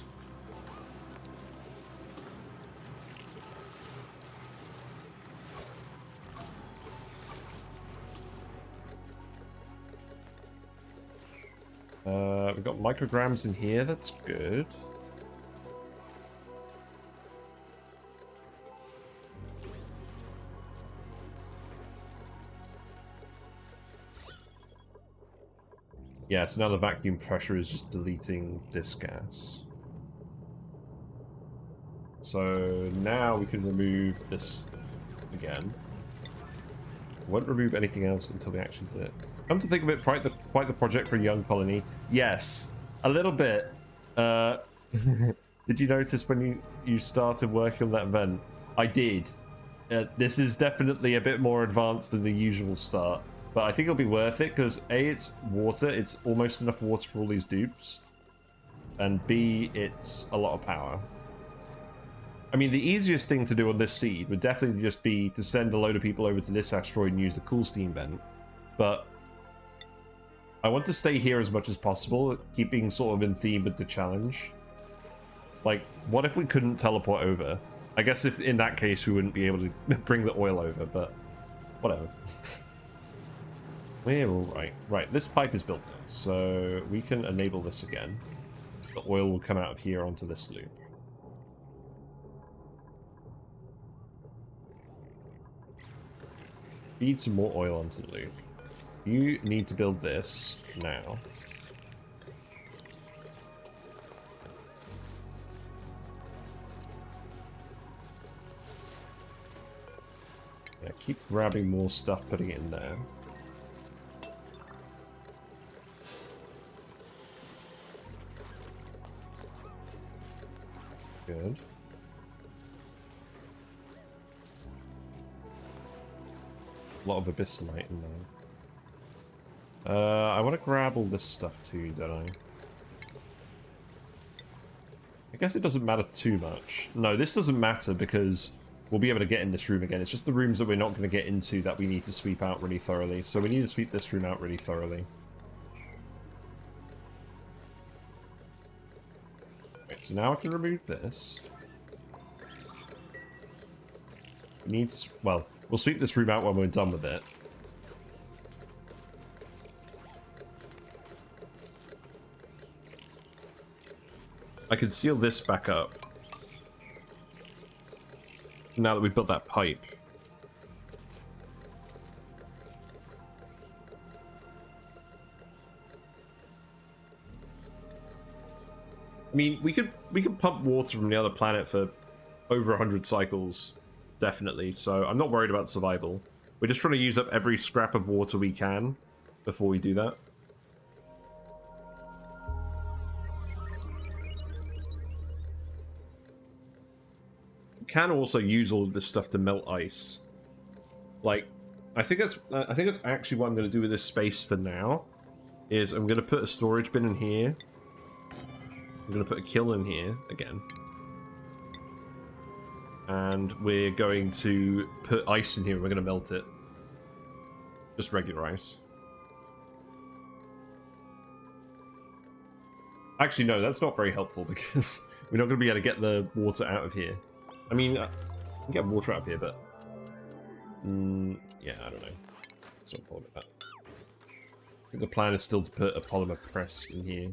We've got micrograms in here, that's good. Yeah, so now the vacuum pressure is just deleting this gas. So now we can remove this again. Won't remove anything else until we actually do it. Come to think of it, quite the project for a young colony. Yes, a little bit. Did you notice when you started working on that event? I did. This is definitely a bit more advanced than the usual start. But I think it'll be worth it because A, it's water. It's almost enough water for all these dupes. And B, it's a lot of power. I mean, the easiest thing to do on this seed would definitely just be to send a load of people over to this asteroid and use the cool steam vent. But I want to stay here as much as possible, keeping sort of in theme with the challenge. Like, what if we couldn't teleport over? I guess if in that case we wouldn't be able to bring the oil over, but whatever. We're alright. Right, this pipe is built now, so we can enable this again. The oil will come out of here onto this loop. Feed some more oil onto the loop. You need to build this now. Yeah, keep grabbing more stuff, putting it in there. Good. A lot of abyssalite in there. I want to grab all this stuff too, don't I? I guess it doesn't matter too much. No, this doesn't matter because we'll be able to get in this room again. It's just the rooms that we're not going to get into that we need to sweep out really thoroughly. So we need to sweep this room out really thoroughly. Right, so now I can remove this. We need to, well, we'll sweep this room out when we're done with it. I could seal this back up. Now that we've built that pipe. I mean, we could pump water from the other planet for over 100 cycles, definitely. So I'm not worried about survival. We're just trying to use up every scrap of water we can before we do that. We can also use all of this stuff to melt ice. Like, I think that's actually what I'm going to do with this space for now. Is I'm going to put a storage bin in here. I'm going to put a kiln in here again. And we're going to put ice in here and we're going to melt it. Just regular ice. Actually, no, that's not very helpful because we're not going to be able to get the water out of here. I mean, I can get water out of here, but... yeah, I don't know. That's not important about that. I think the plan is still to put a polymer press in here.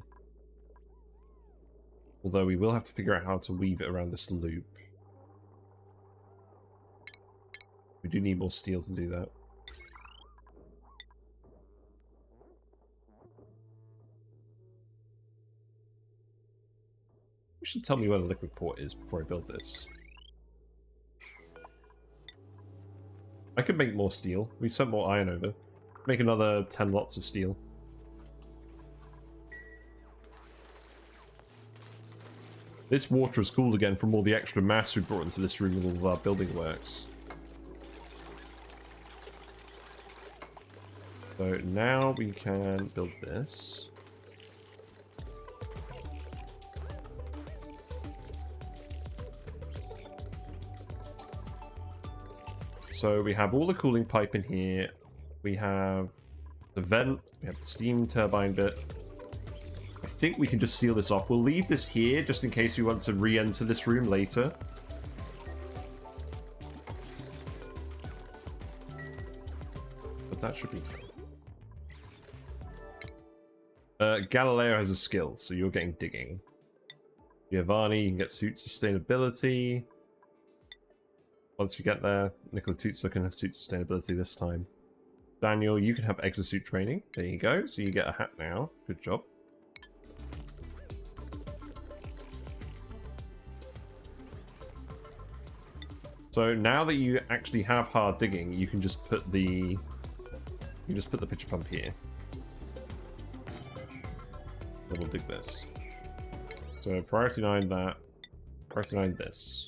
Although we will have to figure out how to weave it around this loop. We do need more steel to do that. You should tell me where the liquid port is before I build this. I could make more steel. We sent more iron over. Make another 10 lots of steel. This water is cooled again from all the extra mass we brought into this room with all of our building works. So now we can build this. So we have all the cooling pipe in here. We have the vent. We have the steam turbine bit. I think we can just seal this off. We'll leave this here just in case we want to re-enter this room later. But that should be fine. Galileo has a skill, so you're getting digging. Giovanni, you can get suit sustainability. Once we get there, Nicola Tutso can have suit sustainability this time. Daniel, you can have exosuit training. There you go. So you get a hat now. Good job. So now that you actually have hard digging, you can just put the pitcher pump here. And we'll dig this. So priority 9 that. Priority 9 this.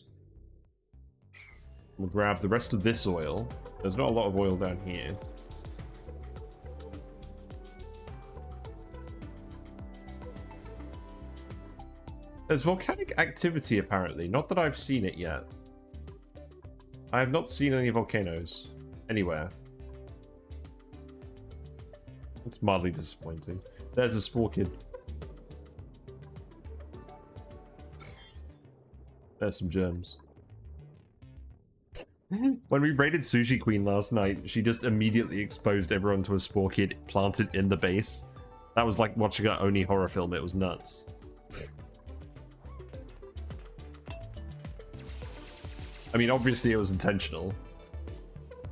We'll grab the rest of this oil. There's not a lot of oil down here. There's volcanic activity apparently. Not that I've seen it yet. I have not seen any volcanoes anywhere. It's mildly disappointing. There's a spore kid. There's some germs. When we raided Sushi Queen last night, she just immediately exposed everyone to a spore kid planted in the base. That was like watching an Oni horror film. It was nuts. I mean, obviously it was intentional.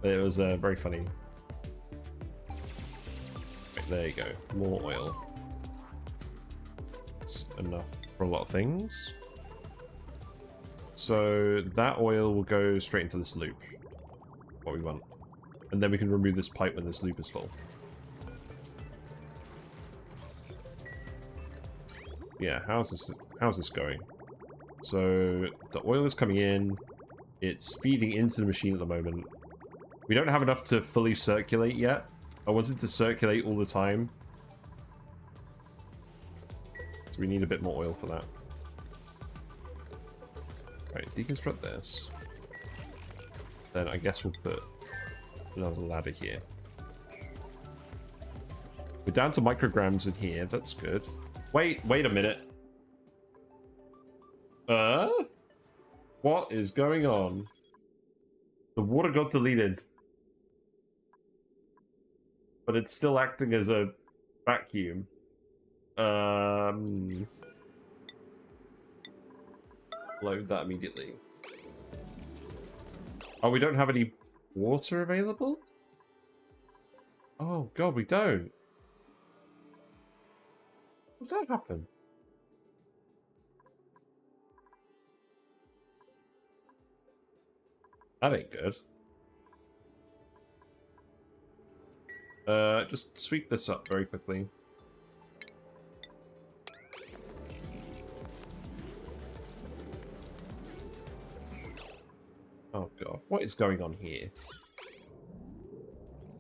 But it was very funny. Right, there you go. More oil. That's enough for a lot of things. So that oil will go straight into this loop. What we want. And then we can remove this pipe when this loop is full. Yeah, how's this going? So the oil is coming in. It's feeding into the machine at the moment. We don't have enough to fully circulate yet. I want it to circulate all the time. So we need a bit more oil for that. Right, deconstruct this. Then I guess we'll put another ladder here. We're down to micrograms in here. That's good. Wait a minute. What is going on? The water got deleted. But it's still acting as a vacuum. load that immediately. Oh, we don't have any water available? Oh god, we don't. How did that happen? That ain't good. Just sweep this up very quickly. Oh god, what is going on here?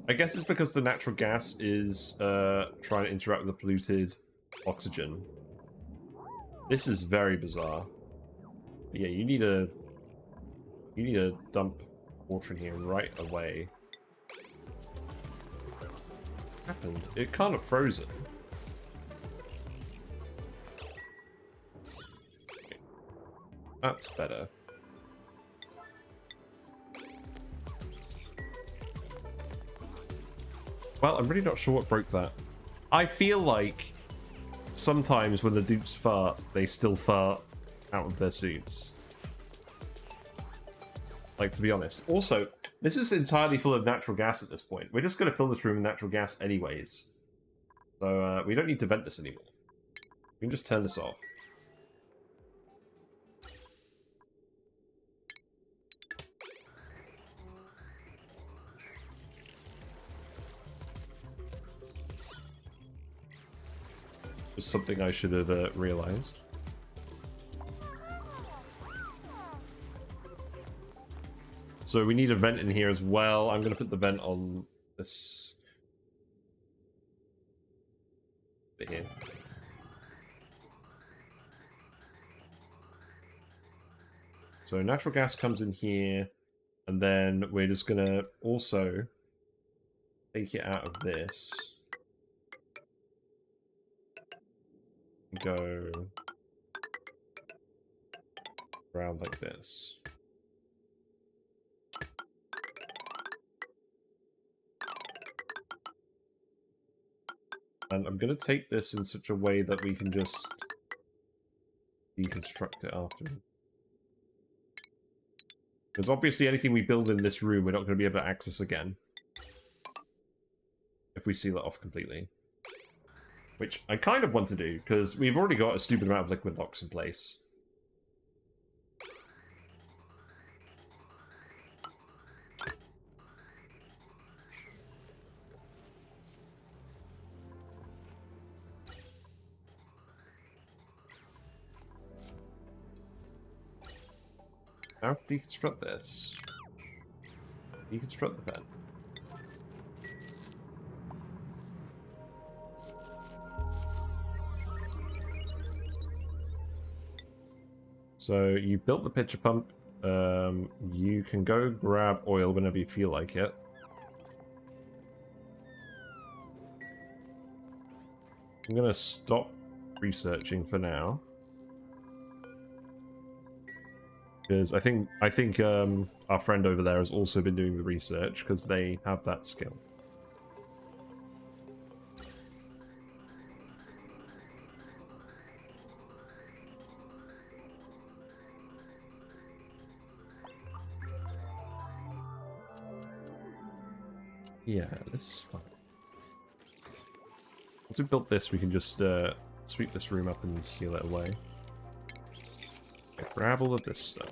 I guess it's because the natural gas is trying to interact with the polluted oxygen. This is very bizarre. But yeah, you need to dump water in here right away. What happened? It kind of frozen. Okay. That's better. Well, I'm really not sure what broke that. I feel like sometimes when the dupes fart, they still fart out of their suits. Like, to be honest. Also, this is entirely full of natural gas at this point. We're just going to fill this room with natural gas anyways. So, we don't need to vent this anymore. We can just turn this off. Was something I should have realized. So we need a vent in here as well. I'm going to put the vent on this bit here. So natural gas comes in here, and then we're just going to also take it out of this. Go around like this. And I'm going to take this in such a way that we can just deconstruct it after. Because obviously anything we build in this room we're not going to be able to access again. If we seal it off completely. Which I kind of want to do, because we've already got a stupid amount of liquid locks in place. Now deconstruct this. Deconstruct the vent. So you built the pitcher pump. You can go grab oil whenever you feel like it. I'm gonna stop researching for now. Because I think our friend over there has also been doing the research because they have that skill. Yeah, this is fine. Once we've built this, we can just sweep this room up and seal it away. Okay, grab all of this stuff.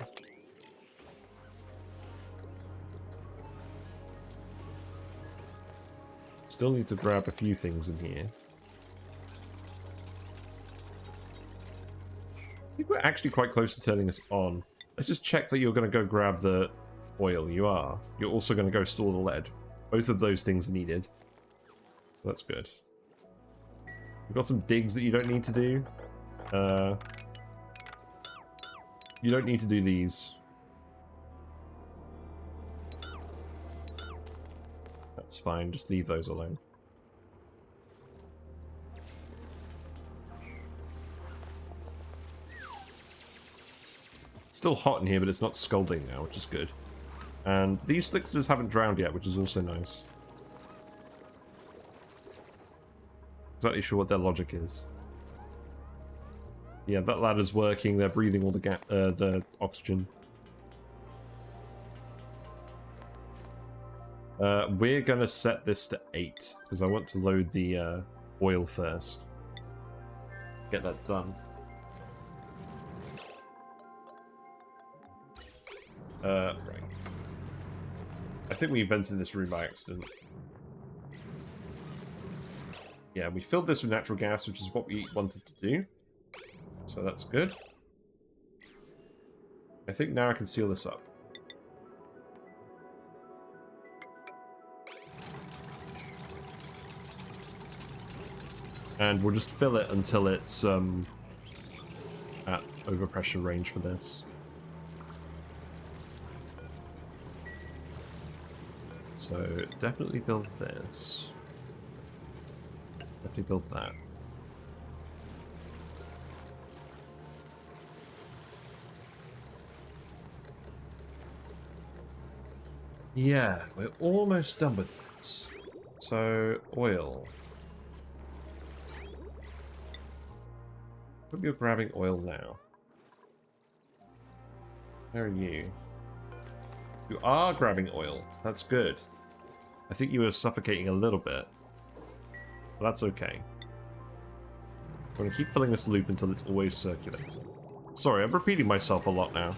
Still need to grab a few things in here. I think we're actually quite close to turning this on. Let's just check that you're going to go grab the oil. You are. You're also going to go store the lead. Both of those things are needed. That's good. We've got some digs that you don't need to do. You don't need to do these. That's fine, just leave those alone. It's still hot in here, but it's not scalding now, which is good. And these slicksters haven't drowned yet, which is also nice. Exactly sure what their logic is. Yeah, that ladder's working. They're breathing all the oxygen. We're gonna set this to 8 because I want to load the oil first. Get that done. Right. I think we invented this room by accident. Yeah, we filled this with natural gas, which is what we wanted to do. So that's good. I think now I can seal this up. And we'll just fill it until it's at overpressure range for this. So definitely build this. Definitely build that. Yeah, we're almost done with this. So, oil. Hope you're grabbing oil now. Where are you? You are grabbing oil. That's good. I think you were suffocating a little bit. But that's okay. I'm going to keep filling this loop until it's always circulating. Sorry, I'm repeating myself a lot now.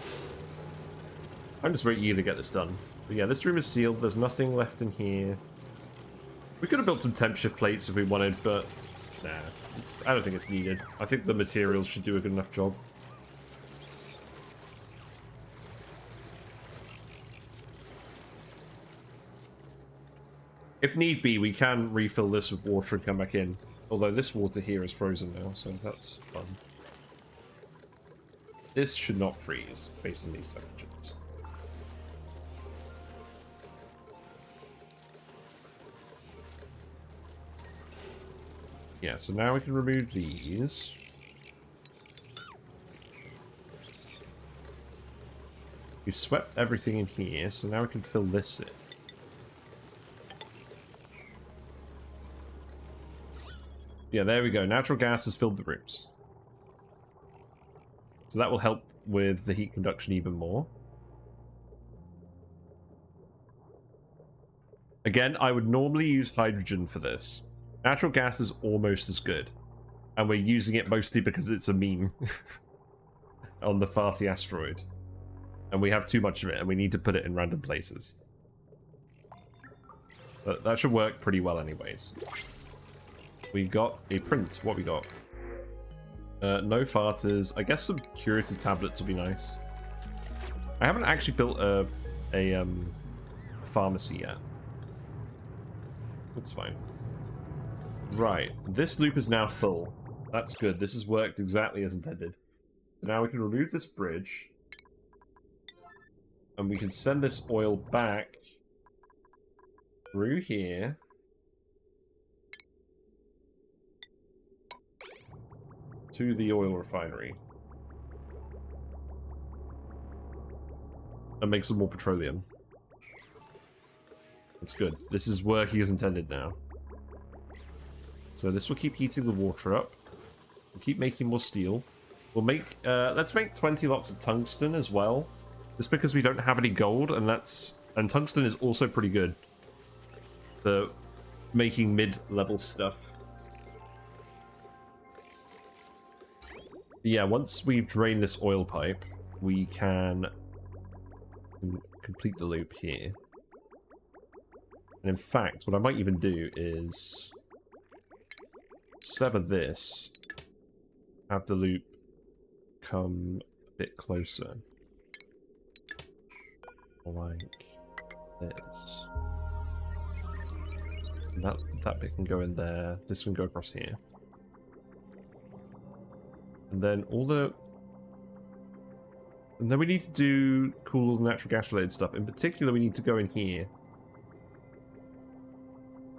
I'm just very eager to get this done. But yeah, this room is sealed. There's nothing left in here. We could have built some temp shift plates if we wanted, but nah. I don't think it's needed. I think the materials should do a good enough job. If need be, we can refill this with water and come back in. Although this water here is frozen now, so that's fun. This should not freeze based on these temperatures. Yeah, so now we can remove these. We've swept everything in here, so now we can fill this in. Yeah, there we go. Natural gas has filled the rooms. So that will help with the heat conduction even more. Again, I would normally use hydrogen for this. Natural gas is almost as good. And we're using it mostly because it's a meme on the farty asteroid. And we have too much of it, and we need to put it in random places. But that should work pretty well anyways. We got a print. What we got? No farters. I guess some curative tablets would be nice. I haven't actually built a pharmacy yet. That's fine. Right. This loop is now full. That's good. This has worked exactly as intended. Now we can remove this bridge. And we can send this oil back through here. To the oil refinery. And make some more petroleum. That's good. This is working as intended now. So this will keep heating the water up. We'll keep making more steel. We'll make, let's make 20 lots of tungsten as well. Just because we don't have any gold, and tungsten is also pretty good for making mid-level stuff. Yeah, once we've drained this oil pipe, we can complete the loop here. And in fact, what I might even do is sever this, have the loop come a bit closer. Like this. And that bit can go in there, this can go across here. And then and then we need to do cool natural gas related stuff. In particular, we need to go in here.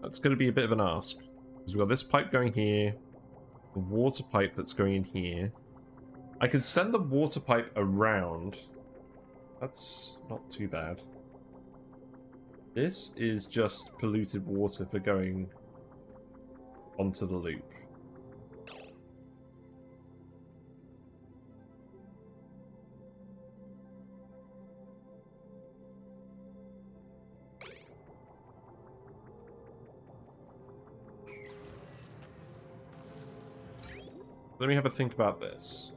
That's going to be a bit of an ask. Because we've got this pipe going here. The water pipe that's going in here. I can send the water pipe around. That's not too bad. This is just polluted water for going onto the loop. let me have a think about this.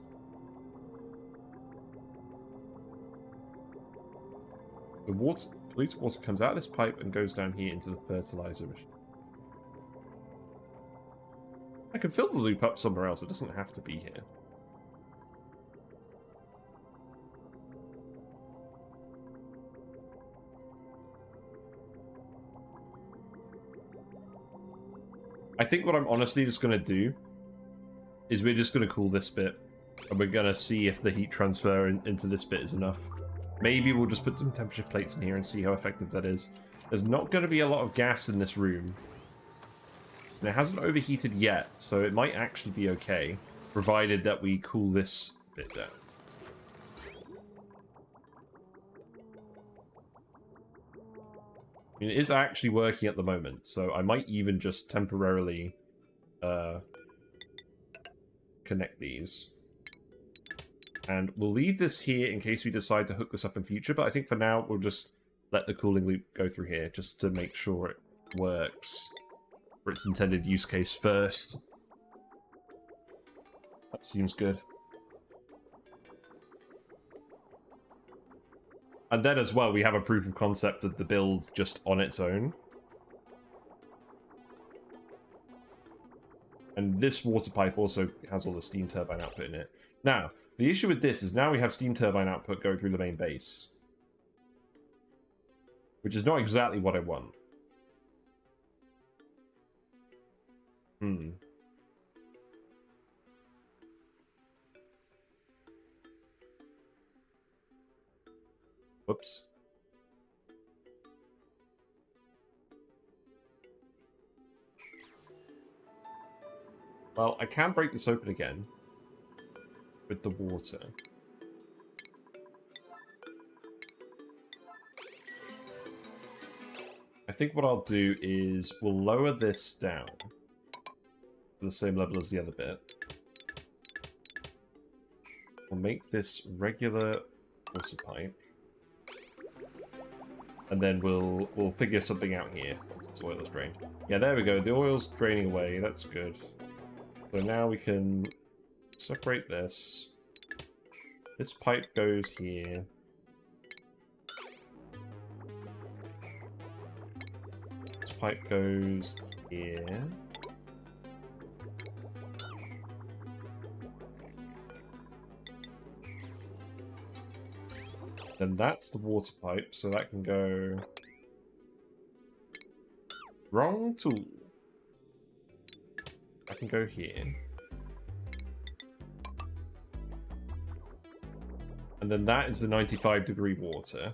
The water, polluted water comes out of this pipe and goes down here into the fertilizer machine. I can fill the loop up somewhere else. It doesn't have to be here. I think what I'm honestly just going to do is we're just going to cool this bit. And we're going to see if the heat transfer into this bit is enough. Maybe we'll just put some temperature plates in here and see how effective that is. There's not going to be a lot of gas in this room. And it hasn't overheated yet, so it might actually be okay, provided that we cool this bit down. I mean, it is actually working at the moment, so I might even just temporarily connect these. And we'll leave this here in case we decide to hook this up in future, but I think for now we'll just let the cooling loop go through here, just to make sure it works for its intended use case first. That seems good. And then as well, we have a proof of concept of the build just on its own. And this water pipe also has all the steam turbine output in it. Now, the issue with this is now we have steam turbine output going through the main base. Which is not exactly what I want. Whoops. Well, I can break this open again with the water. I think what I'll do is we'll lower this down to the same level as the other bit. We'll make this regular water pipe. And then we'll figure something out here once this oil is drained. Yeah, there we go. The oil's draining away. That's good. So now we can separate this. This pipe goes here. This pipe goes here. Then that's the water pipe, so that can go... Wrong tool. That can go here. And then that is the 95-degree water.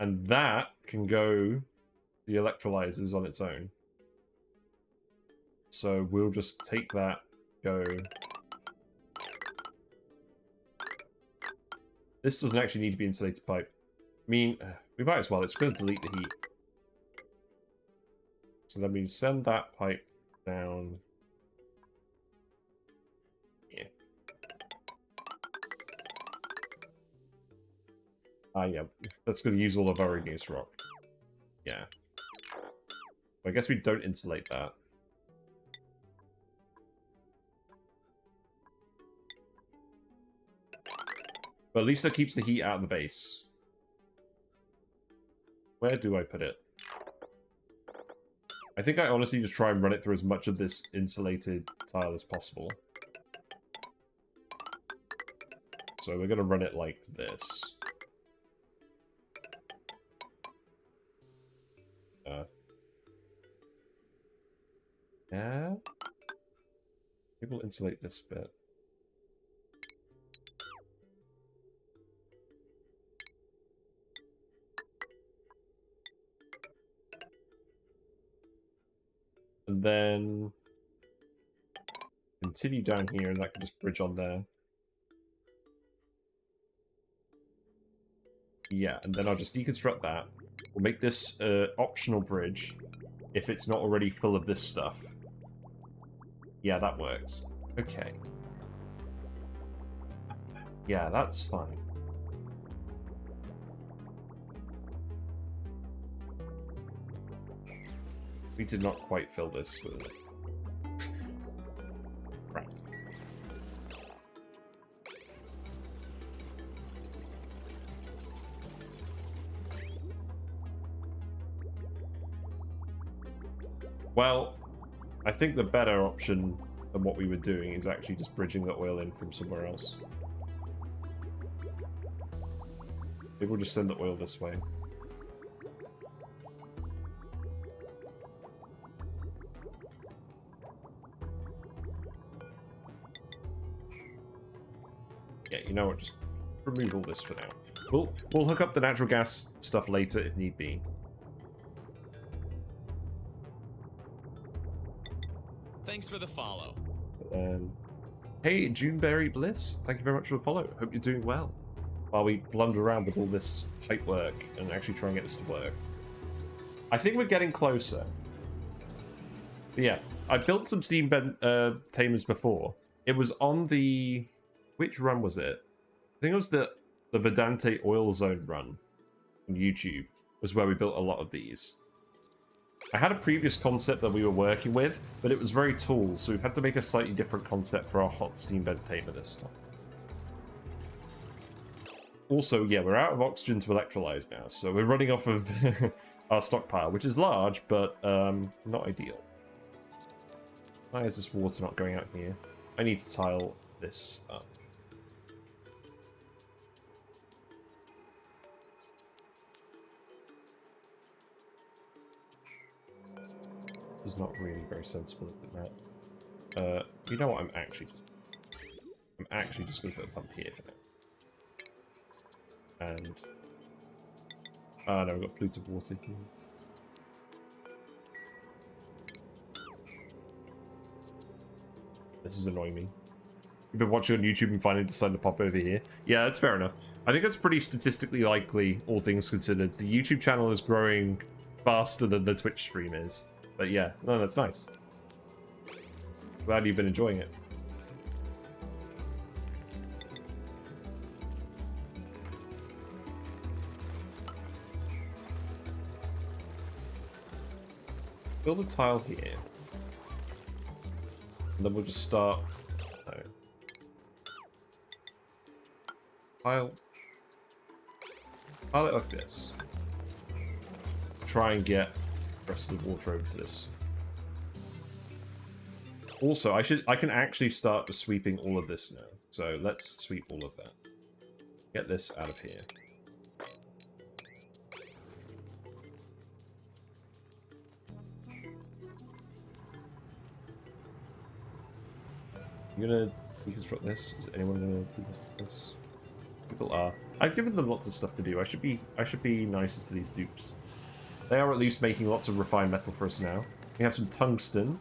And that can go to the electrolyzers on its own. So we'll just take that, go... This doesn't actually need to be insulated pipe. I mean, we might as well. It's going to delete the heat. So then we send that pipe down here. Ah, yeah. That's going to use all of our igneous rock. Yeah. I guess we don't insulate that. But at least that keeps the heat out of the base. Where do I put it? I think I honestly just try and run it through as much of this insulated tile as possible. So we're going to run it like this. Yeah. Maybe we'll insulate this bit. And then continue down here, and that can just bridge on there. Yeah, and then I'll just deconstruct that. We'll make this optional bridge if it's not already full of this stuff. Yeah, that works. Okay. Yeah, that's fine. We did not quite fill this with it. Right. Well, I think the better option than what we were doing is actually just bridging the oil in from somewhere else. Maybe we'll just send the oil this way. Yeah, you know what? Just remove all this for now. We'll hook up the natural gas stuff later if need be. Thanks for the follow. Hey, Juneberry Bliss, thank you very much for the follow. Hope you're doing well. While we blunder around with all this pipe work and actually try and get this to work. I think we're getting closer. But yeah, I built some steam tamers before. It was on the... Which run was it? I think it was the Vedante Oil Zone run on YouTube was where we built a lot of these. I had a previous concept that we were working with, but it was very tall, so we've had to make a slightly different concept for our hot steam vent tamer this time. Also, yeah, we're out of oxygen to electrolyze now, so we're running off of our stockpile, which is large, but not ideal. Why is this water not going out here? I need to tile this up. This is not really very sensible at that. You know what? I'm actually just going to put a pump here for now. And no, we've got polluted water here. This is annoying me. You've been watching on YouTube and finally decided to pop over here. Yeah, that's fair enough. I think that's pretty statistically likely, all things considered. The YouTube channel is growing faster than the Twitch stream is. But yeah, no, that's nice. Glad you've been enjoying it. Build a tile here. And then we'll just start... No. Tile it like this. Try and get the rest of the water over to this. Also, I can actually start sweeping all of this now. So let's sweep all of that. Get this out of here. You gonna deconstruct this? Is anyone gonna deconstruct this? People are. I've given them lots of stuff to do. I should be nicer to these dupes. They are at least making lots of refined metal for us now. We have some tungsten.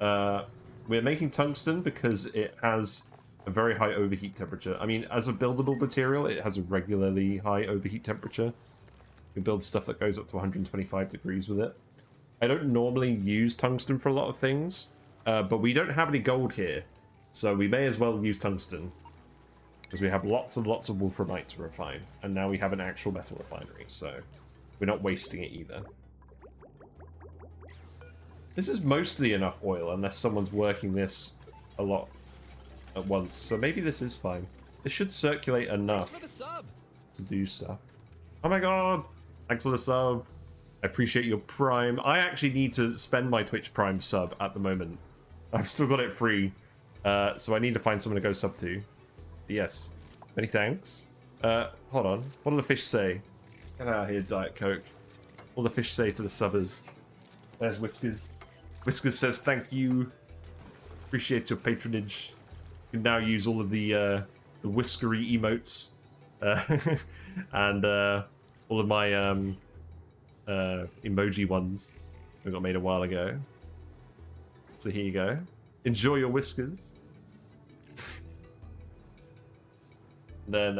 We're making tungsten because it has a very high overheat temperature. I mean, as a buildable material, it has a regularly high overheat temperature. We build stuff that goes up to 125 degrees with it. I don't normally use tungsten for a lot of things, but we don't have any gold here. So we may as well use tungsten, because we have lots and lots of wolframite to refine, and now we have an actual metal refinery, so we're not wasting it either. This is mostly enough oil, unless someone's working this a lot at once, so maybe this is fine. This should circulate enough to do stuff. Oh my god! Thanks for the sub. I appreciate your Prime. I actually need to spend my Twitch Prime sub at the moment. I've still got it free. So I need to find someone to go sub to. Yes. Many thanks. Hold on. What do the fish say? Get out of here, Diet Coke. What do the fish say to the subbers? There's Whiskers. Whiskers says, thank you. Appreciate your patronage. You can now use all of the whiskery emotes. And all of my emoji ones I got made a while ago. So here you go. Enjoy your whiskers. Then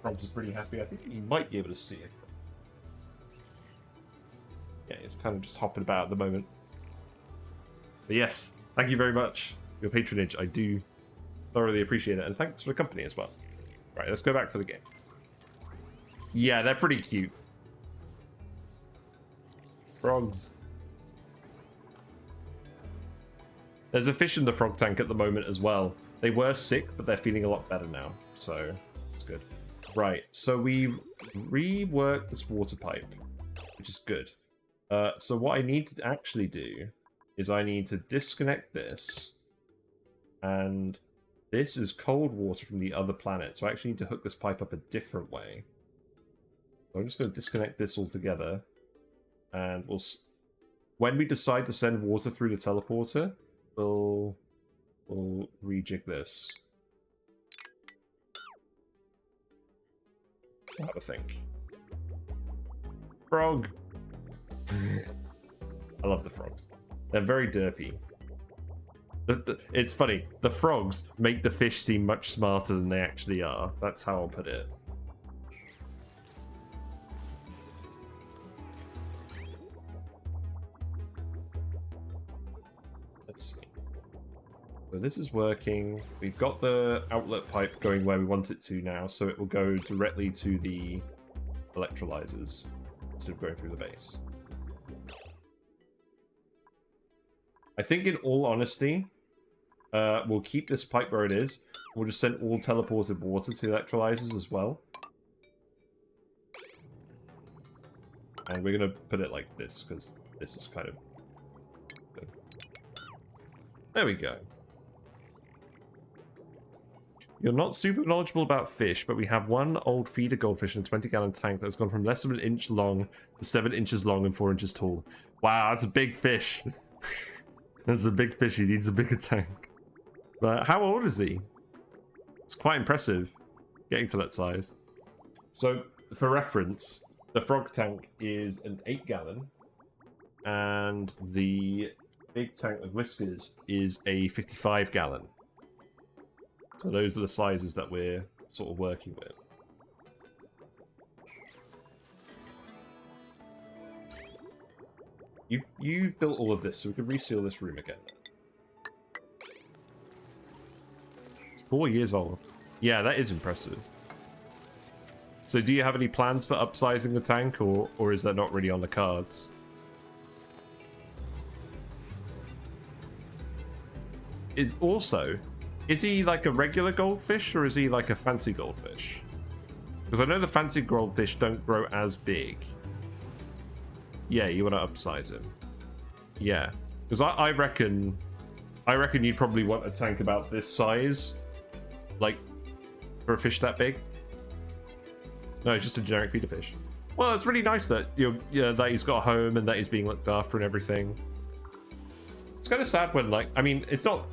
Probs is pretty happy. I think you might be able to see it. Yeah, it's kind of just hopping about at the moment. But yes, thank you very much for your patronage. I do thoroughly appreciate it. And thanks for the company as well. Right, let's go back to the game. Yeah, they're pretty cute. Frogs. There's a fish in the frog tank at the moment as well. They were sick, but they're feeling a lot better now. So, it's good. Right, so we've reworked this water pipe, which is good. So what I need to actually do is I need to disconnect this, and this is cold water from the other planet, so I actually need to hook this pipe up a different way. So I'm just going to disconnect this altogether, and when we decide to send water through the teleporter, we'll rejig this. I'll have a think. Frog! I love the frogs. They're very derpy. It's funny. The frogs make the fish seem much smarter than they actually are. That's how I'll put it. Let's see. So this is working. We've got the outlet pipe going where we want it to now, so it will go directly to the electrolyzers instead of going through the base. I think, in all honesty, we'll keep this pipe where it is. We'll just send all teleported water to the electrolyzers as well. And we're going to put it like this, because this is kind of good. There we go. You're not super knowledgeable about fish, but we have one old feeder goldfish in a 20-gallon tank that's gone from less than an inch long to 7 inches long and 4 inches tall. Wow, that's a big fish. That's a big fish. He needs a bigger tank. But how old is he? It's quite impressive getting to that size. So, for reference, the frog tank is an 8-gallon, and the big tank with whiskers is a 55-gallon. So those are the sizes that we're sort of working with. You've built all of this, so we can reseal this room again. It's 4 years old. Yeah, that is impressive. So do you have any plans for upsizing the tank, or is that not really on the cards? Is he like a regular goldfish, or is he like a fancy goldfish? Because I know the fancy goldfish don't grow as big. Yeah, you want to upsize him. Yeah, because I reckon you'd probably want a tank about this size, like for a fish that big. No, it's just a generic feeder fish. Well, it's really nice that that he's got a home and that he's being looked after and everything. It's kind of sad when, like, I mean, it's not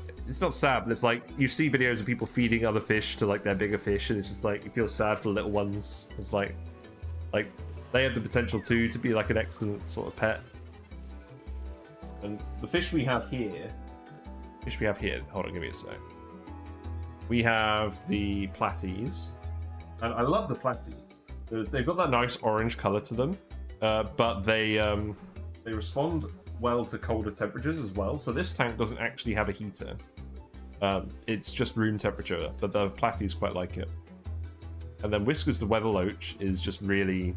sad, but it's like you see videos of people feeding other fish to like their bigger fish, and it's just like you feel sad for the little ones. It's like they have the potential to be like an excellent sort of pet. And the fish we have here, hold on, give me a sec. We have the platies, and I love the platies because they've got that nice orange color to them, but they respond well to colder temperatures as well. So this tank doesn't actually have a heater. It's just room temperature, but the platies quite like it. And then Whiskers the weather loach is just really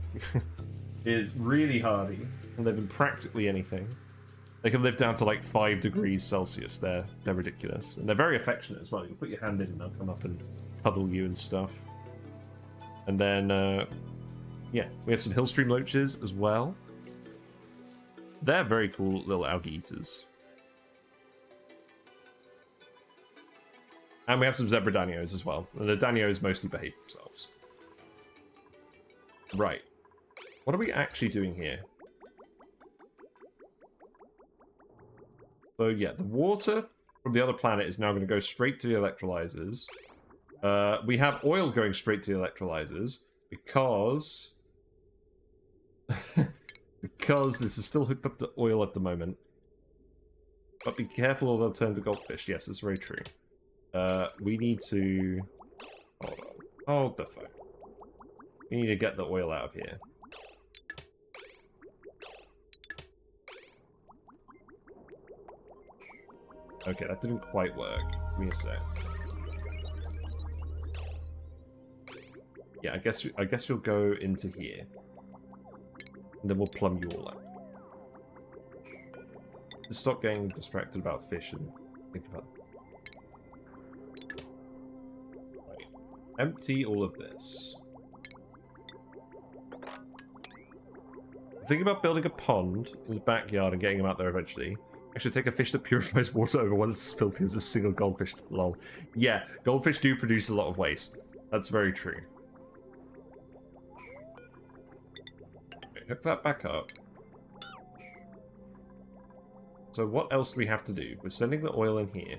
hardy, and live in practically anything. They can live down to like 5 degrees Celsius. They're ridiculous, and they're very affectionate as well. You can put your hand in and they'll come up and cuddle you and stuff. And then yeah, we have some hillstream loaches as well. They're very cool little algae eaters. And we have some zebra danios as well. And the danios mostly behave themselves. Right. What are we actually doing here? So yeah, the water from the other planet is now going to go straight to the electrolyzers. We have oil going straight to the electrolyzers because... because this is still hooked up to oil at the moment. But be careful or they'll turn to goldfish. Yes, that's very true. We need to... Hold on. Hold the phone. We need to get the oil out of here. Okay, that didn't quite work. Give me a sec. Yeah, I guess you'll go into here. And then we'll plumb you all out. Just stop getting distracted about fish and think about... Right. Empty all of this. Think about building a pond in the backyard and getting them out there eventually. I should take a fish that purifies water over one that's as filthy as a single goldfish. Lol. Yeah, goldfish do produce a lot of waste. That's very true. Okay, hook that back up. So what else do we have to do? We're sending the oil in here.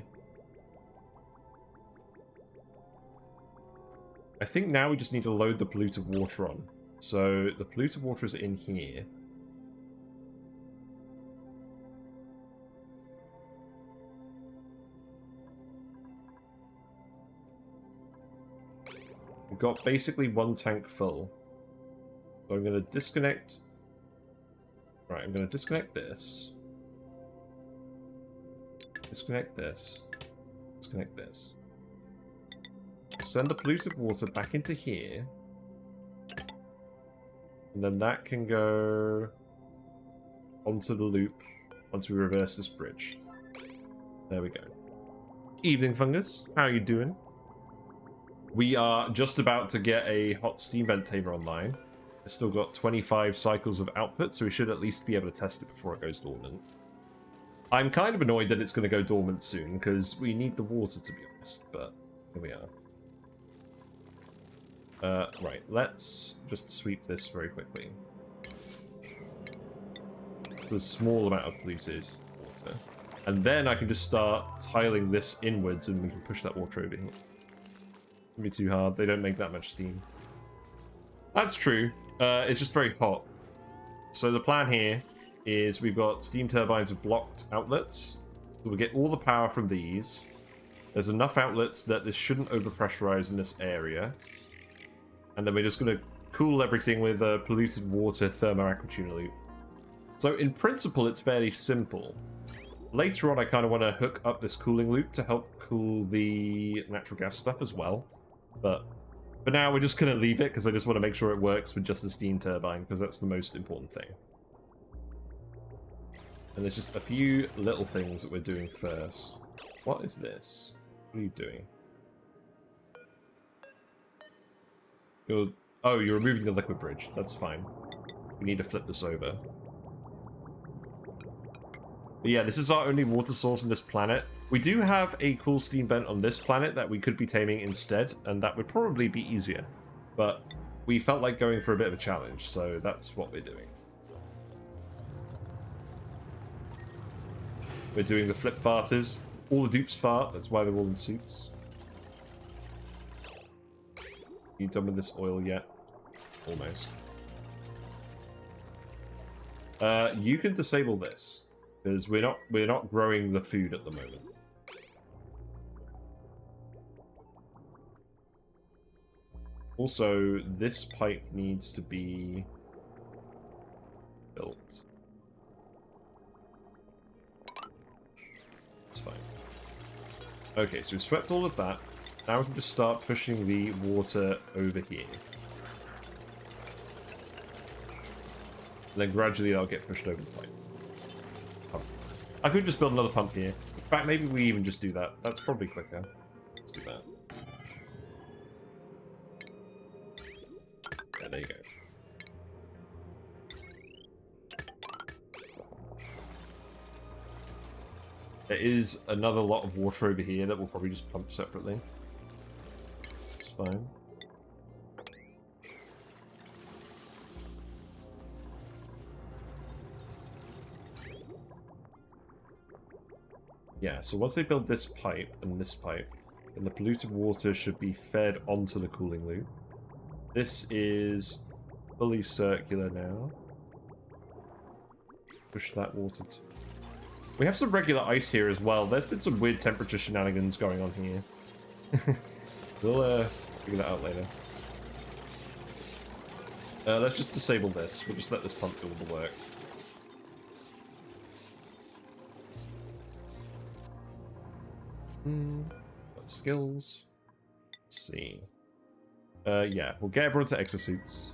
I think now we just need to load the polluted water on. So the polluted water is in here. We've got basically one tank full. So I'm going to disconnect... Right, I'm going to disconnect this. Disconnect this. Disconnect this. Send the polluted water back into here. And then that can go onto the loop once we reverse this bridge. There we go. Evening, Fungus. How are you doing? We are just about to get a hot steam vent tamer online. It's still got 25 cycles of output, so we should at least be able to test it before it goes dormant. I'm kind of annoyed that it's going to go dormant soon, because we need the water, to be honest, but here we are. Right, let's just sweep this very quickly. It's a small amount of polluted water. And then I can just start tiling this inwards and we can push that water over here. Wouldn't be too hard, they don't make that much steam. That's true, it's just very hot. So the plan here is we've got steam turbines with blocked outlets. So we'll get all the power from these. There's enough outlets that this shouldn't overpressurize in this area. And then we're just going to cool everything with polluted water thermoaquatuner loop. So in principle, it's fairly simple. Later on, I kind of want to hook up this cooling loop to help cool the natural gas stuff as well. But for now, we're just going to leave it because I just want to make sure it works with just the steam turbine, because that's the most important thing. And there's just a few little things that we're doing first. What is this? What are you doing? Oh, you're removing the liquid bridge. That's fine. We need to flip this over. But yeah, this is our only water source on this planet. We do have a cool steam vent on this planet that we could be taming instead, and that would probably be easier. But we felt like going for a bit of a challenge, so that's what we're doing. We're doing the flip farters. All the dupes fart, that's why they're all in suits. You done with this oil yet? Almost. You can disable this because we're not growing the food at the moment. Also, this pipe needs to be built. It's fine. Okay, so we've swept all of that. Now we can just start pushing the water over here. And then gradually that'll get pushed over the pipe. I could just build another pump here. In fact, maybe we even just do that. That's probably quicker. Let's do that. Yeah, there you go. There is another lot of water over here that we'll probably just pump separately. It's fine. Yeah, so once they build this pipe and this pipe, then the polluted water should be fed onto the cooling loop. This is fully circular now. Push that water to... We have some regular ice here as well. There's been some weird temperature shenanigans going on here. We'll figure that out later. Let's just disable this. We'll just let this pump do all the work. Got skills. Let's see. Yeah, we'll get everyone to exosuits.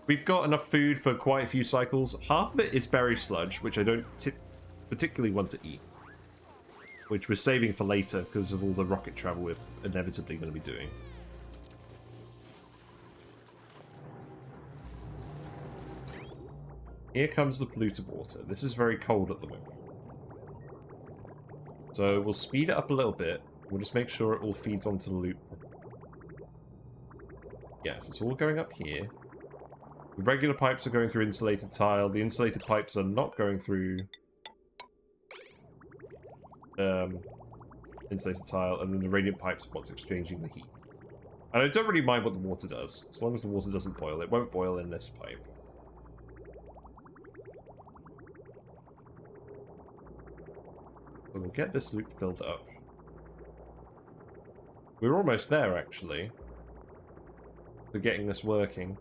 We've got enough food for quite a few cycles. Half of it is berry sludge, which I don't particularly want to eat. Which we're saving for later because of all the rocket travel we're inevitably going to be doing. Here comes the polluted water. This is very cold at the moment. So we'll speed it up a little bit. We'll just make sure it all feeds onto the loop. Yes, it's all going up here. The regular pipes are going through insulated tile. The insulated pipes are not going through insulated tile. And then the radiant pipes are what's exchanging the heat. And I don't really mind what the water does. As long as the water doesn't boil. It won't boil in this pipe. So we'll get this loop filled up. We're almost there, actually, to getting this working.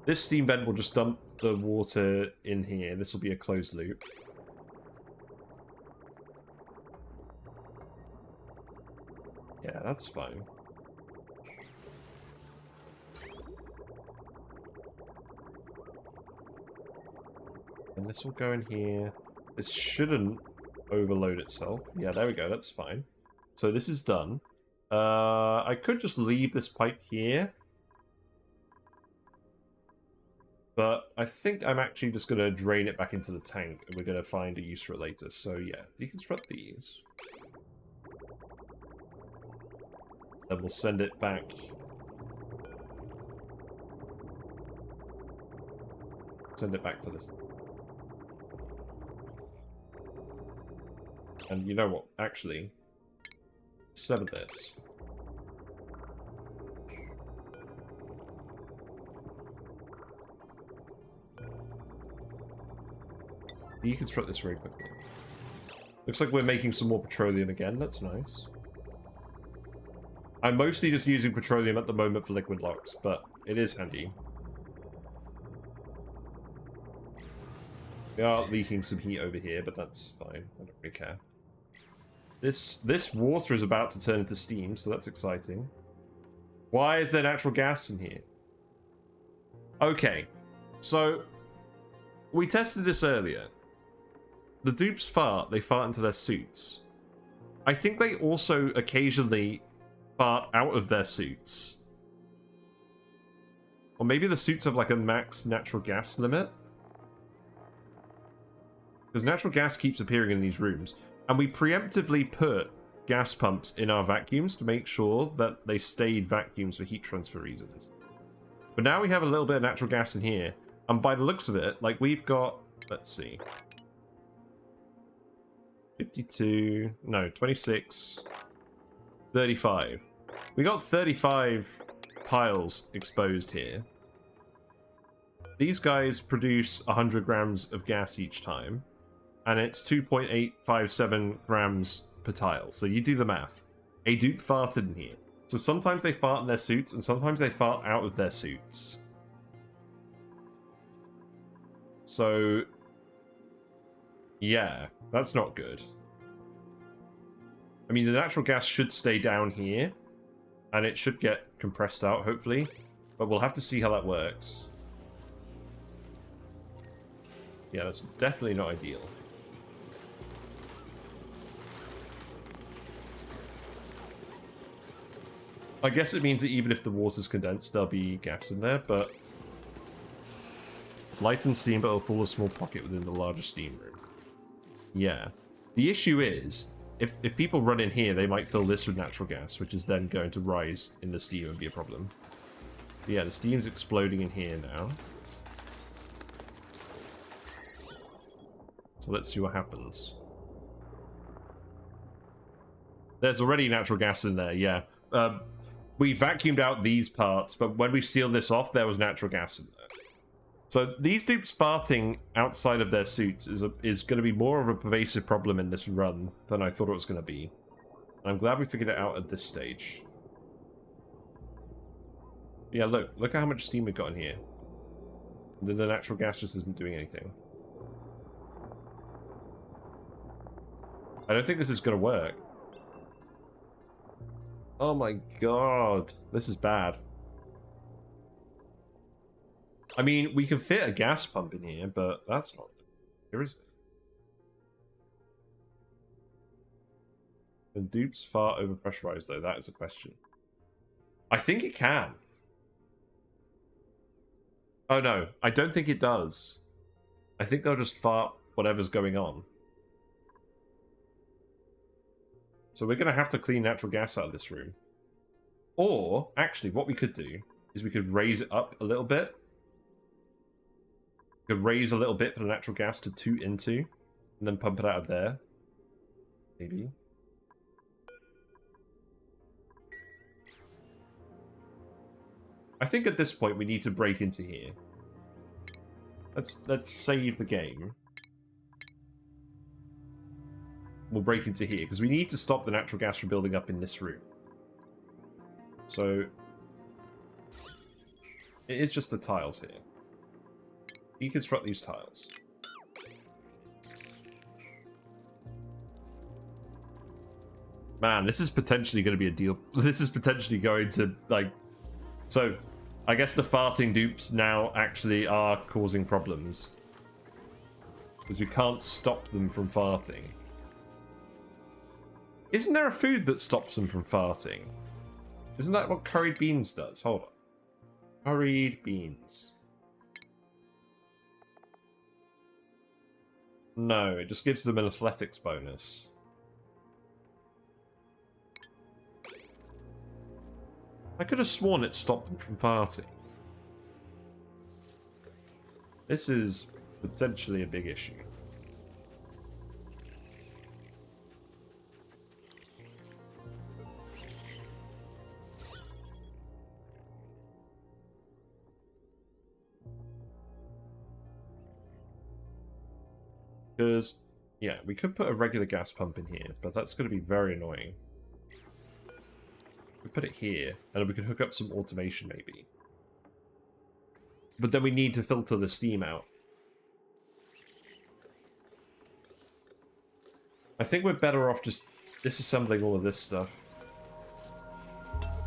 This steam vent will just dump the water in here. This will be a closed loop. Yeah, that's fine. And this will go in here. This shouldn't overload itself. Yeah, there we go. That's fine. So this is done. I could just leave this pipe here. But I think I'm actually just going to drain it back into the tank, and we're going to find a use for it later. So yeah, deconstruct these. Then we'll send it back. Send it back to this. And you know what? Actually, sever this. Deconstruct this very quickly. Looks like we're making some more petroleum again. That's nice. I'm mostly just using petroleum at the moment for liquid locks, but it is handy. We are leaking some heat over here, but that's fine. I don't really care. This water is about to turn into steam, so that's exciting. Why is there natural gas in here? Okay, so we tested this earlier. The dupes fart, they fart into their suits. I think they also occasionally fart out of their suits. Or maybe the suits have like a max natural gas limit. Because natural gas keeps appearing in these rooms. And we preemptively put gas pumps in our vacuums to make sure that they stayed vacuums for heat transfer reasons. But now we have a little bit of natural gas in here. And by the looks of it, like we've got, let's see. 52, no, 26, 35. We got 35 tiles exposed here. These guys produce 100 grams of gas each time. And it's 2.857 grams per tile. So you do the math. A dupe farted in here. So sometimes they fart in their suits, and sometimes they fart out of their suits. So yeah, that's not good. I mean, the natural gas should stay down here, and it should get compressed out, hopefully. But we'll have to see how that works. Yeah, that's definitely not ideal. I guess it means that even if the water's condensed, there'll be gas in there, but it's light and steam, but it'll fill a small pocket within the larger steam room. Yeah. The issue is, if people run in here, they might fill this with natural gas, which is then going to rise in the steam and be a problem. But yeah, the steam's exploding in here now. So let's see what happens. There's already natural gas in there, yeah. We vacuumed out these parts, but when we sealed this off, there was natural gas in there. So these dupes farting outside of their suits is going to be more of a pervasive problem in this run than I thought it was going to be. And I'm glad we figured it out at this stage. Yeah, look at how much steam we've got in here. And then the natural gas just isn't doing anything. I don't think this is going to work. Oh my god, this is bad. I mean, we can fit a gas pump in here, but that's not... Here is it. Can dupes fart overpressurized, though? That is a question. I think it can. Oh no, I don't think it does. I think they'll just fart whatever's going on. So we're going to have to clean natural gas out of this room. Or, actually, what we could do is we could raise it up a little bit. We could raise a little bit for the natural gas to toot into, and then pump it out of there. Maybe. I think at this point we need to break into here. Let's save the game. We'll break into here, because we need to stop the natural gas from building up in this room. So, it is just the tiles here. Deconstruct these tiles. Man, this is potentially going to be a deal. This is potentially going to, like... So, I guess the farting dupes now actually are causing problems. Because we can't stop them from farting. Isn't there a food that stops them from farting? Isn't that what curried beans does? Hold on. Curried beans. No, it just gives them an athletics bonus. I could have sworn it stopped them from farting. This is potentially a big issue. Because, yeah, we could put a regular gas pump in here, but that's going to be very annoying. We put it here, and we could hook up some automation, maybe. But then we need to filter the steam out. I think we're better off just disassembling all of this stuff.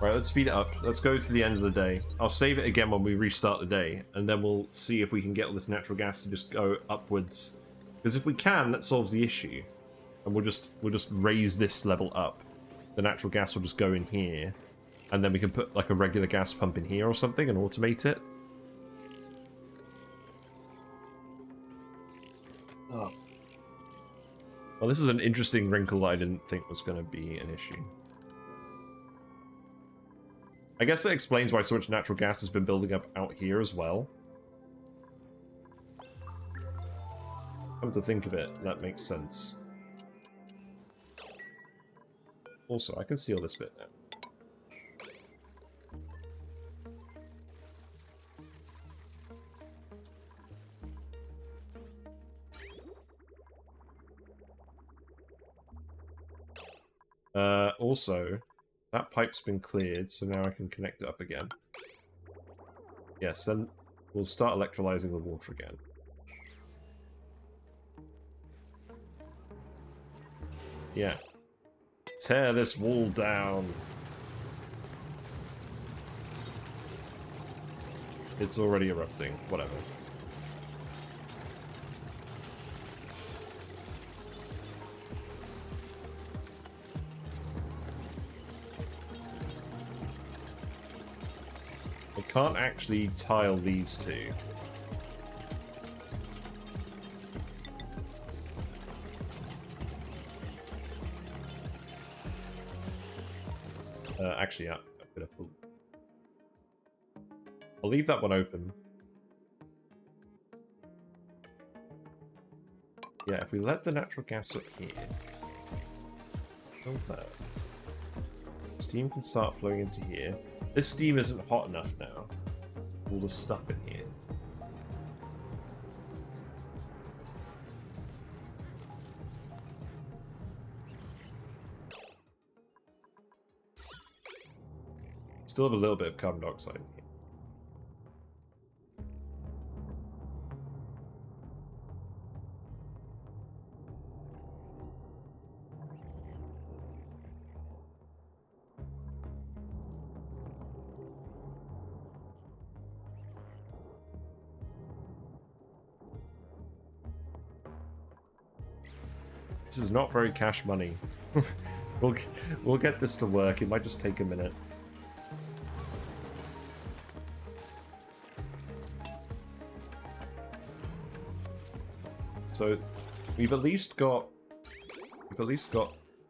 Right, let's speed it up. Let's go to the end of the day. I'll save it again when we restart the day, and then we'll see if we can get all this natural gas to just go upwards. Because if we can, that solves the issue. And we'll just raise this level up. The natural gas will just go in here. And then we can put like a regular gas pump in here or something and automate it. Oh. Well, this is an interesting wrinkle that I didn't think was going to be an issue. I guess that explains why so much natural gas has been building up out here as well. Come to think of it, that makes sense. Also, I can seal this bit now. Also, that pipe's been cleared, so now I can connect it up again. Yes, then we'll start electrolyzing the water again. Yeah. Tear this wall down. It's already erupting. Whatever. I can't actually tile these two. Actually, yeah, a bit of food. I'll leave that one open. Yeah, if we let the natural gas up here, that, steam can start flowing into here. This steam isn't hot enough now. All the stuff in here. Still have a little bit of carbon dioxide in here. This is not very cash money. We'll get this to work. It might just take a minute. So we've at least got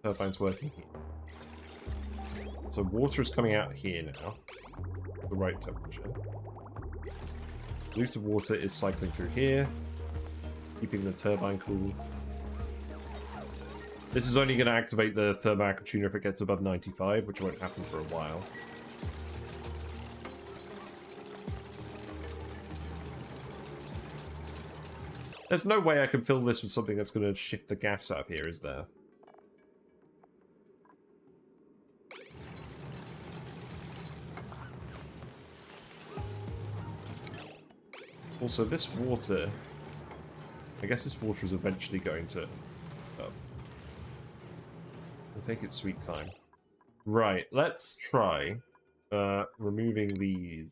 turbines working here. So water is coming out here now, the right temperature. Loot of water is cycling through here, keeping the turbine cool. This is only going to activate the thermoactive tuner if it gets above 95, which won't happen for a while. There's no way I can fill this with something that's going to shift the gas out of here, is there? Also, this water... I guess this water is eventually going to... It'll take its sweet time. Right, let's try removing these.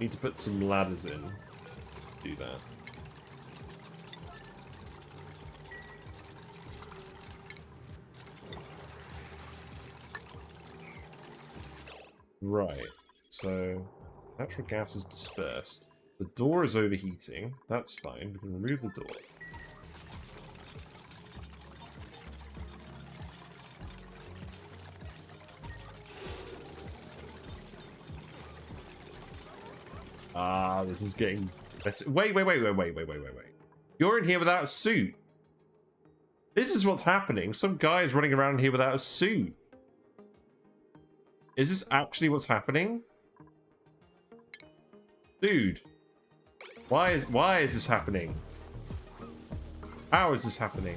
Need to put some ladders in. Do that. Right, so natural gas is dispersed. The door is overheating. That's fine. We can remove the door. Ah, this is getting... Wait. You're in here without a suit. This is what's happening. Some guy is running around here without a suit. Is this actually what's happening? Dude. Why is this happening? How is this happening?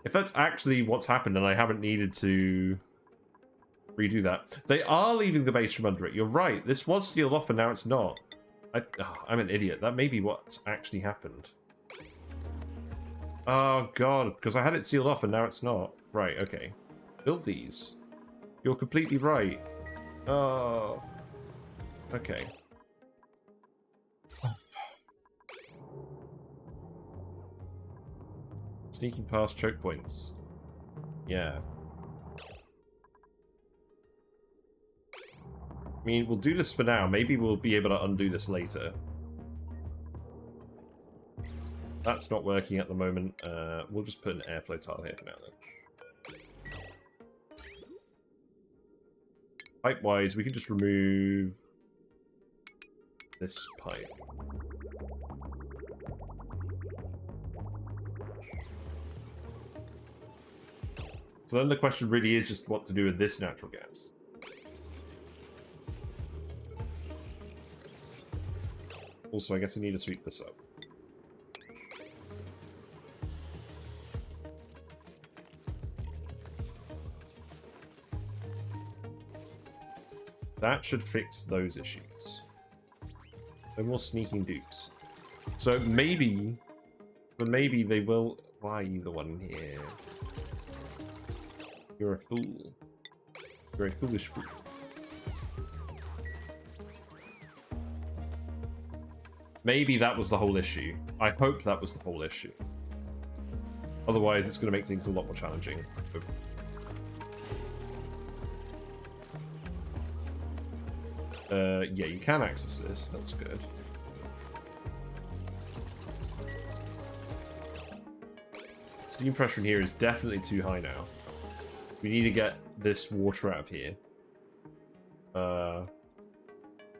If that's actually what's happened and I haven't needed to redo that. They are leaving the base from under it. You're right. This was sealed off and now it's not. I'm an idiot. That may be what's actually happened. Oh god, because I had it sealed off and now it's not. Right, okay. Build these. You're completely right. Oh. Okay. Sneaking past choke points. Yeah. I mean, we'll do this for now. Maybe we'll be able to undo this later. That's not working at the moment. We'll just put an airflow tile here for now then. Pipe-wise, we can just remove this pipe. So then the question really is just what to do with this natural gas. Also, I guess I need to sweep this up. That should fix those issues. No more sneaking dupes. So maybe they will... Why are you the one here? You're a fool. You're a foolish fool. Maybe that was the whole issue. I hope that was the whole issue. Otherwise, it's going to make things a lot more challenging. Yeah, you can access this. That's good. Steam pressure in here is definitely too high now. We need to get this water out of here. I'm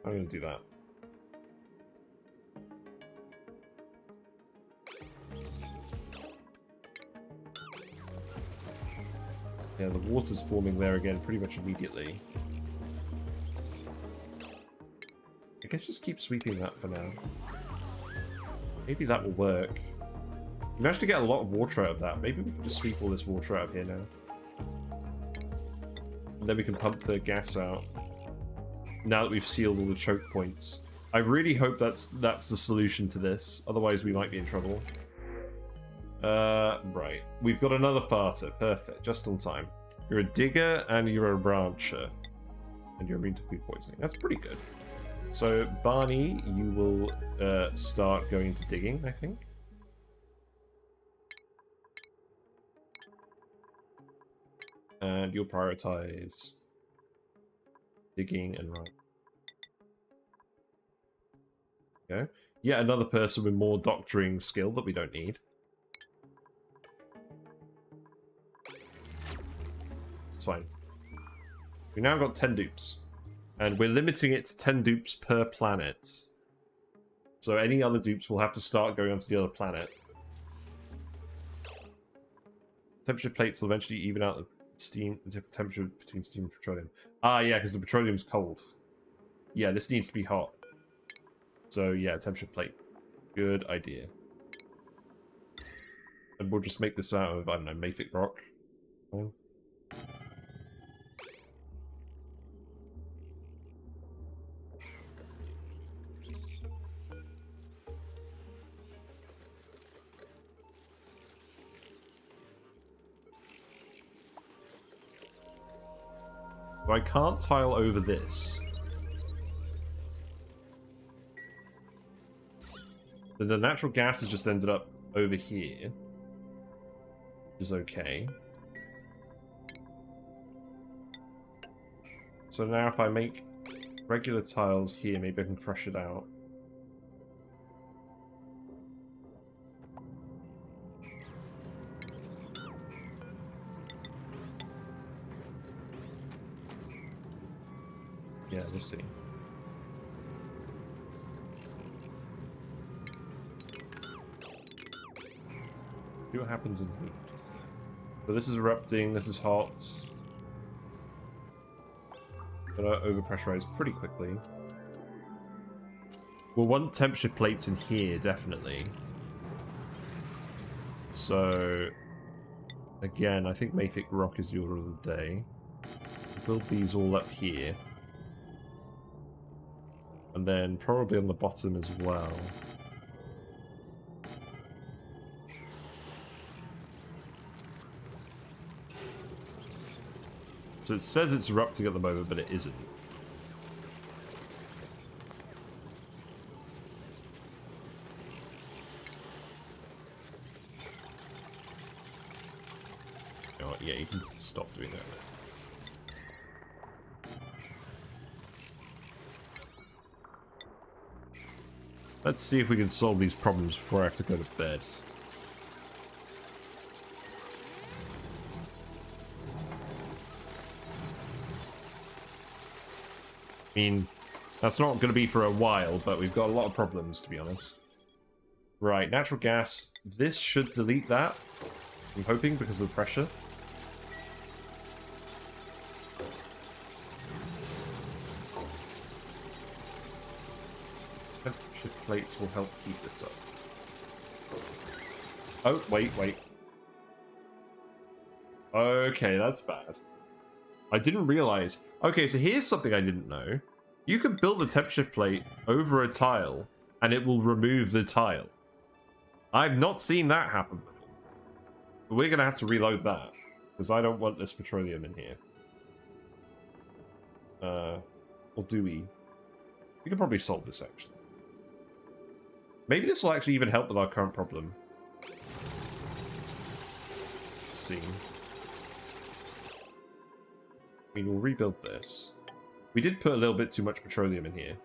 going to do that. Yeah, the water's forming there again pretty much immediately. I guess just keep sweeping that for now. Maybe that will work. We managed to get a lot of water out of that. Maybe we can just sweep all this water out of here now. And then we can pump the gas out. Now that we've sealed all the choke points. I really hope that's the solution to this. Otherwise we might be in trouble. Right. We've got another farter. Perfect. Just on time. You're a digger and you're a rancher. And you're immune to food poisoning. That's pretty good. So, Barney, you will start going into digging, I think. And you'll prioritize digging and right. Okay. Yet another person with more doctoring skill that we don't need. It's fine. We now got 10 dupes. And we're limiting it to 10 dupes per planet. So any other dupes will have to start going onto the other planet. Temperature plates will eventually even out the steam, the temperature between steam and petroleum. Ah, yeah, because the petroleum's cold. Yeah, this needs to be hot. So yeah, temperature plate. Good idea. And we'll just make this out of, I don't know, mafic rock. Oh. So I can't tile over this. The natural gas has just ended up over here. Which is okay. So now if I make regular tiles here, maybe I can crush it out. Yeah, we'll see. See what happens in heat. So this is erupting, this is hot. Gonna overpressurize pretty quickly. We'll want temperature plates in here, definitely. So, again, I think mafic rock is the order of the day. Build these all up here. And then probably on the bottom as well. So it says it's erupting at the moment, but it isn't. You know what? Yeah, you can stop doing that now. Let's see if we can solve these problems before I have to go to bed. I mean, that's not going to be for a while, but we've got a lot of problems, to be honest. Right, natural gas. This should delete that. I'm hoping, because of the pressure. Temperature plates will help keep this up. Oh, wait. Okay, that's bad. I didn't realize. Okay, so here's something I didn't know. You can build a temperature plate over a tile, and it will remove the tile. I've not seen that happen before. But we're going to have to reload that, because I don't want this petroleum in here. Or do we? We can probably solve this, actually. Maybe this will actually even help with our current problem. Let's see. I mean, we'll rebuild this. We did put a little bit too much petroleum in here.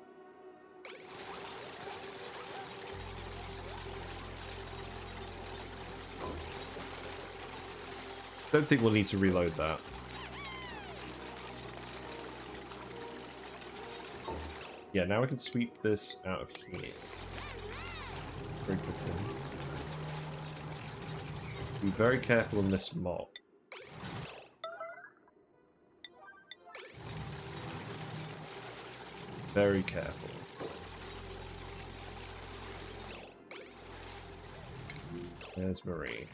Don't think we'll need to reload that. Yeah, now we can sweep this out of here. Very quickly. Be very careful on this mob. Very careful. There's Marie.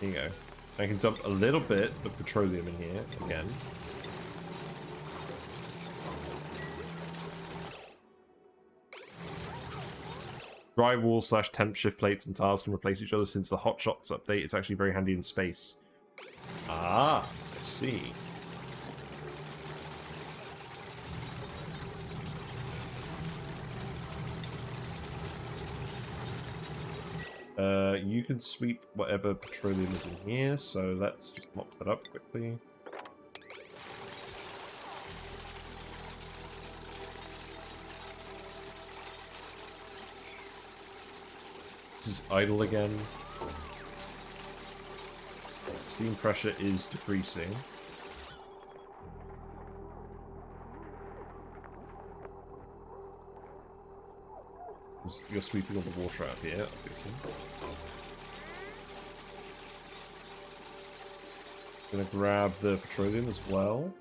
Here you go. I can dump a little bit of petroleum in here again. Drywall / temp shift plates and tiles can replace each other since the Hot Shots update. It's actually very handy in space. Ah, I see. You can sweep whatever petroleum is in here, so let's just mop that up quickly. This is idle again. Steam pressure is decreasing. You're sweeping all the water out of here, obviously. Gonna grab the petroleum as well.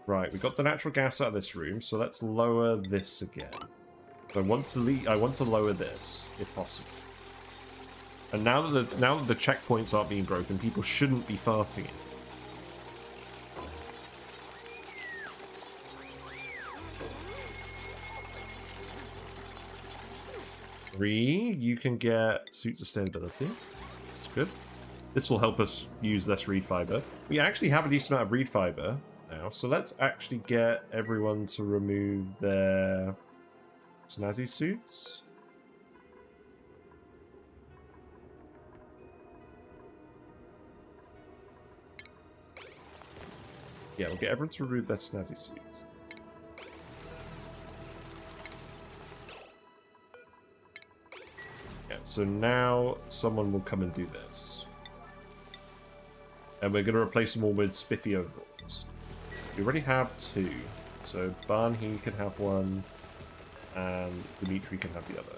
Right, we got the natural gas out of this room, so let's lower this again. So I want to lower this if possible. And now that the checkpoints aren't being broken, people shouldn't be farting it. You can get suit sustainability. That's good. This will help us use less reed fiber. We actually have a decent amount of reed fiber now, so let's actually get everyone to remove their snazzy suits. Yeah, we'll get everyone to remove their snazzy suits. Yeah, so now someone will come and do this. And we're going to replace them all with spiffy overalls. We already have 2. So Barney can have one, and Dimitri can have the other.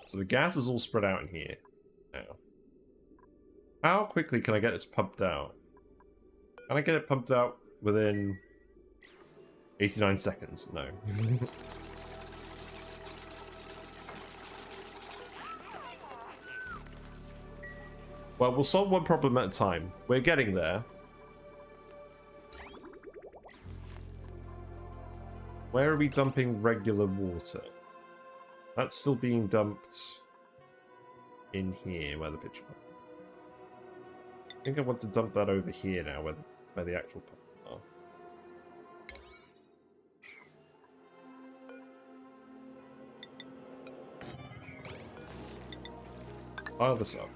So the gas is all spread out in here now. How quickly can I get this pumped out? Can I get it pumped out within 89 seconds? No. Well, we'll solve one problem at a time. We're getting there. Where are we dumping regular water? That's still being dumped in here, where the pitcher pump. I think I want to dump that over here now, where the actual pump are. Pile this up.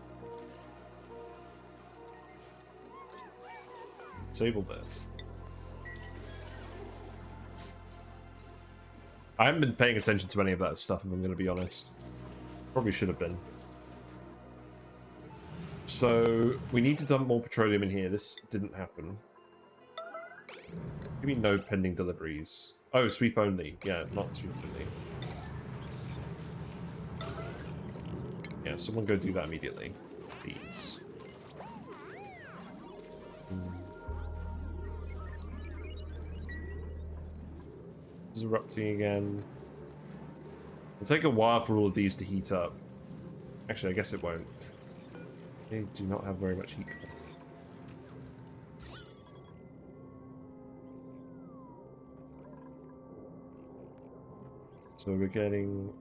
Disable this. I haven't been paying attention to any of that stuff, if I'm going to be honest. Probably should have been. So, we need to dump more petroleum in here. This didn't happen. Give me no pending deliveries. Oh, sweep only. Yeah, not sweep only. Yeah, someone go do that immediately. Please. It's erupting again. It'll take a while for all of these to heat up. Actually, I guess it won't. They do not have very much heat. So we're getting...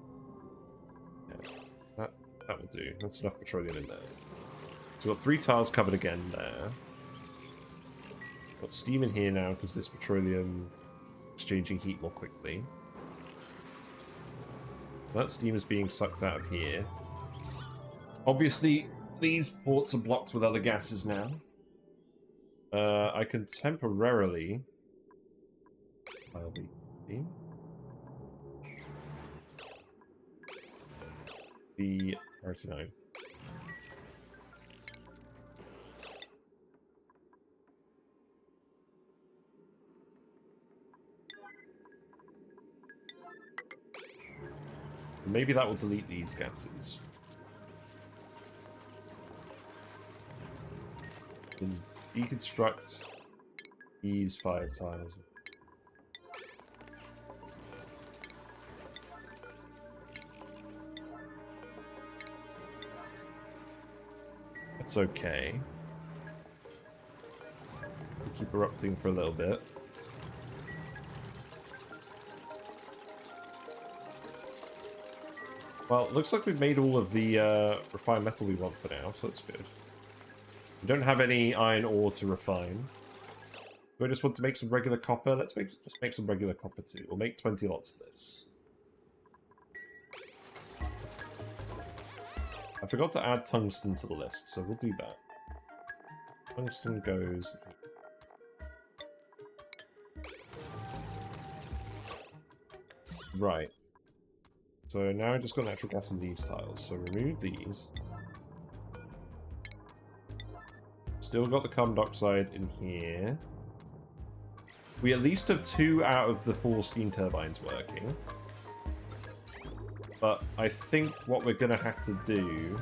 Yeah, that will do. That's enough petroleum in there. So we've got 3 tiles covered again there. Got steam in here now because this petroleum exchanging heat more quickly. That steam is being sucked out of here. Obviously, these ports are blocked with other gases now. I can temporarily... I'll be... The RT9. Maybe that will delete these gases. Can deconstruct these 5 tiles. It's okay. We'll keep erupting for a little bit. Well, it looks like we've made all of the refined metal we want for now, so that's good. We don't have any iron ore to refine. Do I just want to make some regular copper? Let's just make some regular copper too. We'll make 20 lots of this. I forgot to add tungsten to the list, so we'll do that. Tungsten goes... Right. So now I just got natural gas in these tiles, so remove these. Still got the carbon dioxide in here. We at least have 2 out of the 4 steam turbines working. But I think what we're going to have to do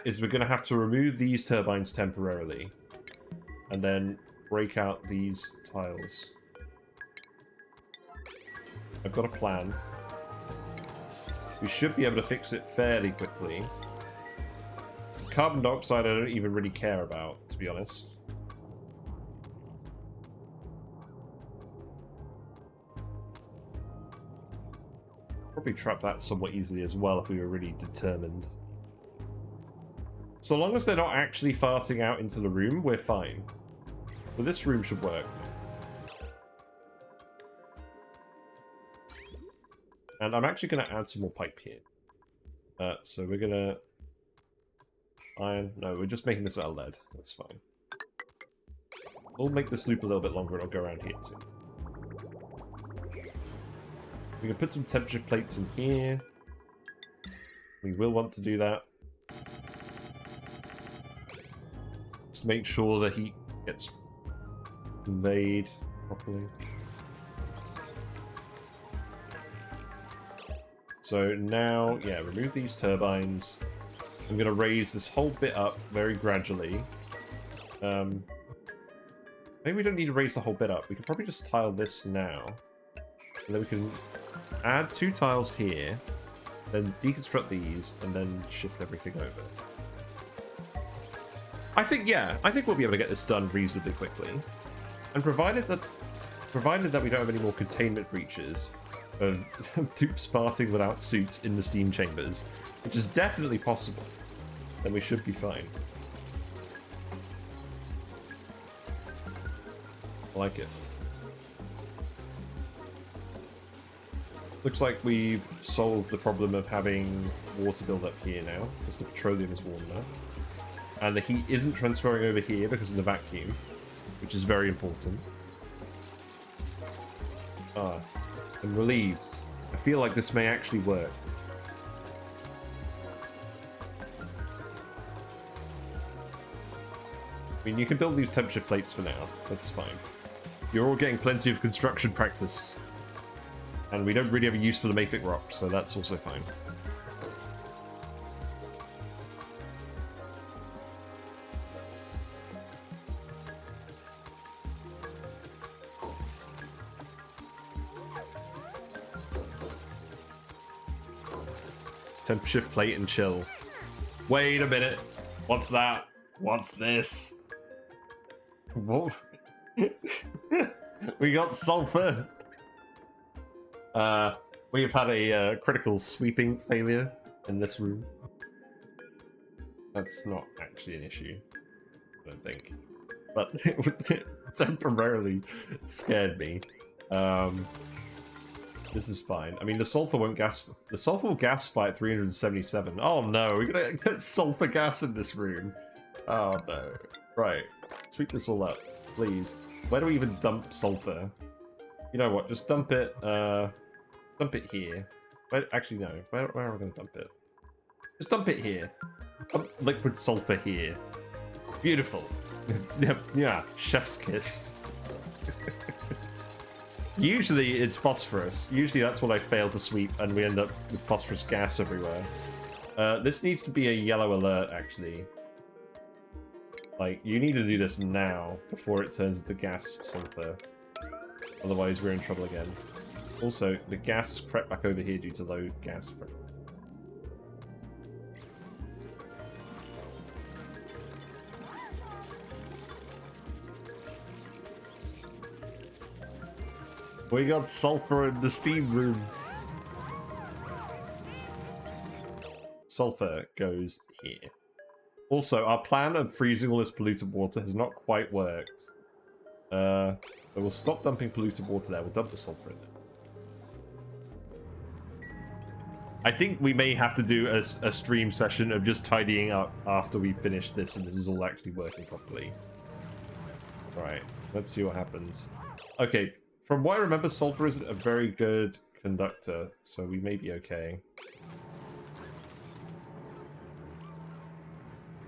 is we're going to have to remove these turbines temporarily and then break out these tiles. I've got a plan. We should be able to fix it fairly quickly. Carbon dioxide I don't even really care about, to be honest. Probably trap that somewhat easily as well if we were really determined. So long as they're not actually farting out into the room, we're fine. But this room should work. And I'm actually going to add some more pipe here. So we're going to... Iron? No, we're just making this out of lead. That's fine. We'll make this loop a little bit longer and I'll go around here too. We can put some temperature plates in here. We will want to do that. Just make sure the heat gets conveyed properly. So now, yeah, remove these turbines. I'm going to raise this whole bit up very gradually. Maybe we don't need to raise the whole bit up. We can probably just tile this now. And then we can add 2 tiles here, then deconstruct these, and then shift everything over. I think, yeah, I think we'll be able to get this done reasonably quickly. And provided that we don't have any more containment breaches of dupes farting without suits in the steam chambers, which is definitely possible, then we should be fine. I like it. Looks like we've solved the problem of having water build up here now, because the petroleum is warm enough. And the heat isn't transferring over here because of the vacuum, which is very important. Ah, I'm relieved. I feel like this may actually work. I mean, you can build these temperature plates for now. That's fine. You're all getting plenty of construction practice. And we don't really have a use for the mafic rock, so that's also fine. Temperature plate and chill. Wait a minute. What's that? What's this? What? We got sulfur. We've had a critical sweeping failure in this room. That's not actually an issue, I don't think. But it temporarily scared me. This is fine. I mean, the sulfur won't gas. The sulfur will gas at 377. Oh no, we're gonna get sulfur gas in this room. Oh no. Right. Sweep this all up, please. Where do we even dump sulfur? You know what? Just dump it. Dump it here. Actually, no. Where are we going to dump it? Just dump it here. Dump liquid sulfur here. Beautiful. Yeah, chef's kiss. Usually it's phosphorus. Usually that's what I fail to sweep, and we end up with phosphorus gas everywhere. This needs to be a yellow alert, actually. Like, you need to do this now before it turns into gas sulfur. Otherwise, we're in trouble again. Also, the gas crept back over here due to low gas pressure. We got sulfur in the steam room. sulfur goes here. Also, our plan of freezing all this polluted water has not quite worked. So we'll stop dumping polluted water there. We'll dump the sulfur in there. I think we may have to do a stream session of just tidying up after we finish this and this is all actually working properly. Right, let's see what happens. Okay, from what I remember, sulfur isn't a very good conductor, so we may be okay.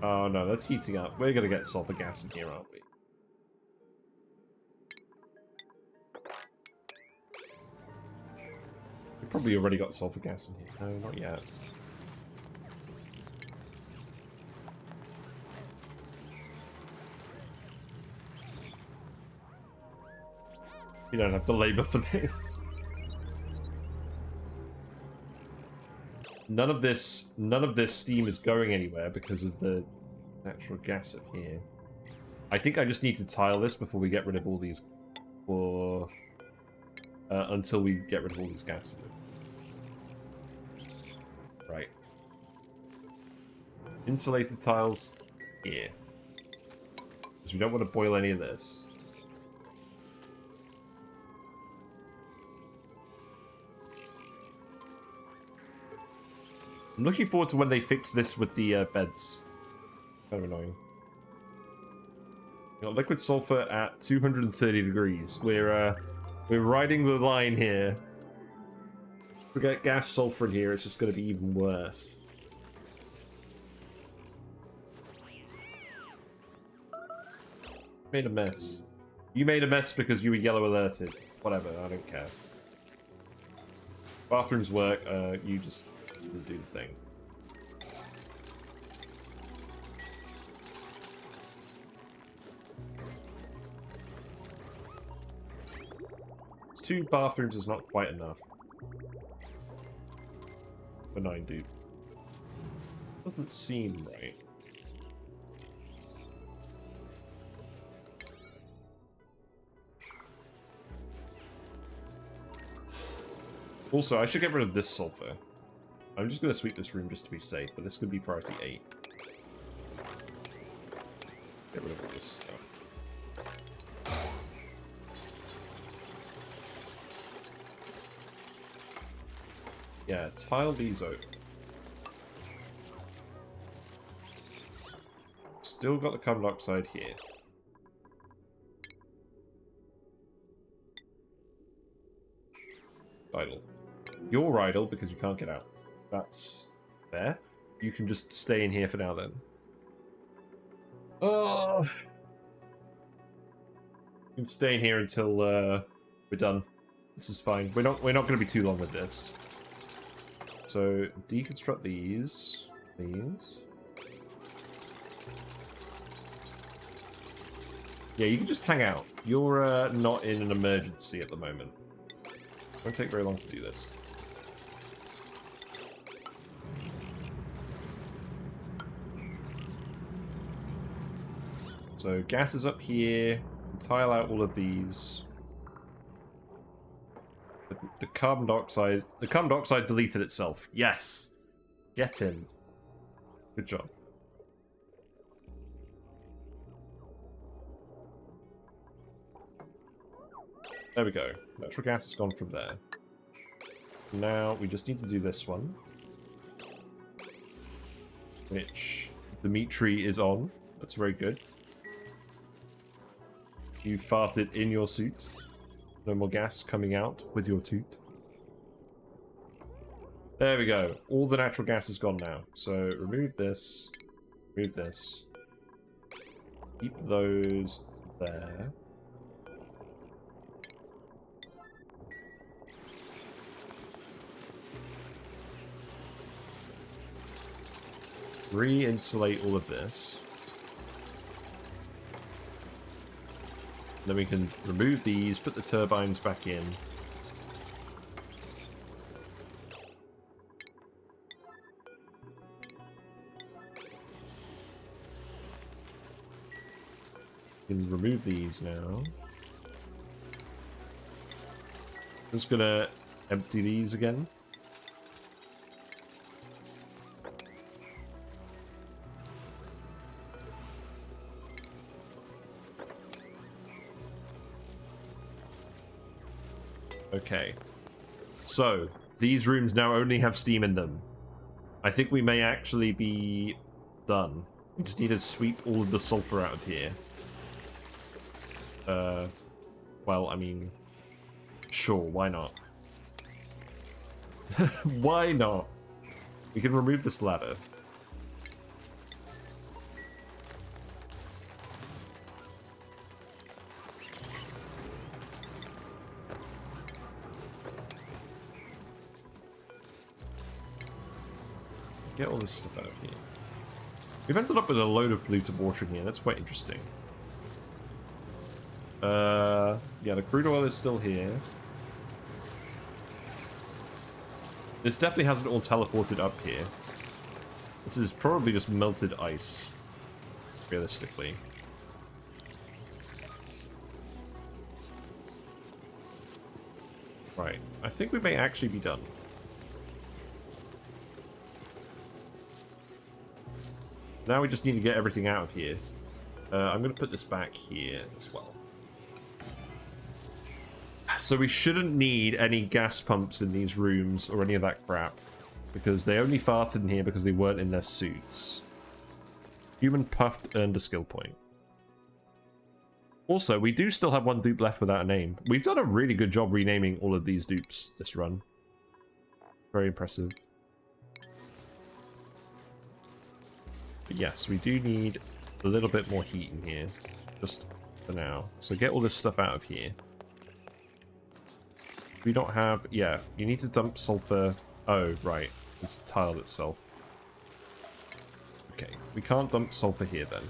Oh no, that's heating up. We're gonna get sulfur gas in here, aren't we? We probably already got sulfur gas in here. No, not yet. We don't have the labor for this. None of this steam is going anywhere because of the natural gas up here. I think I just need to tile this before we get rid of all these, or until we get rid of all these gases. Right. Insulated tiles here. Because we don't want to boil any of this. I'm looking forward to when they fix this with the beds. Kind of annoying. We got liquid sulfur at 230 degrees. We're riding the line here. If we get gas sulfur in here, it's just going to be even worse. Made a mess. You made a mess because you were yellow alerted. Whatever, I don't care. Bathrooms work, you just do the thing. It's 2 bathrooms is not quite enough. For 9 dupe. Doesn't seem right. Also, I should get rid of this sulfur. I'm just going to sweep this room just to be safe, but this could be priority 8. Get rid of all this stuff. Yeah, tile these out. Still got the carbon dioxide here. Idle. You're idle because you can't get out. That's fair. You can just stay in here for now then. Oh, you can stay in here until we're done. This is fine. We're not going to be too long with this. So deconstruct these, please. Yeah, you can just hang out. You're not in an emergency at the moment. It won't take very long to do this. So gas is up here. Tile out all of these. The carbon dioxide. The carbon dioxide deleted itself. Yes. Get in. Good job. There we go. Natural gas has gone from there. Now we just need to do this one, which the meat tree is on. That's very good. You farted in your suit. No more gas coming out with your suit. There we go. All the natural gas is gone now. So remove this. Remove this. Keep those there. Re-insulate all of this. Then we can remove these, put the turbines back in. We can remove these now. I'm just gonna empty these again. Okay. So, these rooms now only have steam in them. I think we may actually be done. We just need to sweep all of the sulfur out of here. Well, I mean... Sure, why not? Why not? We can remove this ladder. Get all this stuff out of here. We've ended up with a load of polluted water in here. That's quite interesting. Yeah, the crude oil is still here. This definitely hasn't all teleported up here. This is probably just melted ice, realistically. Right, I think we may actually be done. Now we just need to get everything out of here. I'm going to put this back here as well. So we shouldn't need any gas pumps in these rooms or any of that crap. Because they only farted in here because they weren't in their suits. Human puffed earned a skill point. Also, we do still have one dupe left without a name. We've done a really good job renaming all of these dupes this run. Very impressive. But yes, we do need a little bit more heat in here. Just for now. So get all this stuff out of here. We don't have... Yeah, you need to dump sulfur... Oh, right. It's tiled itself. Okay, we can't dump sulfur here then.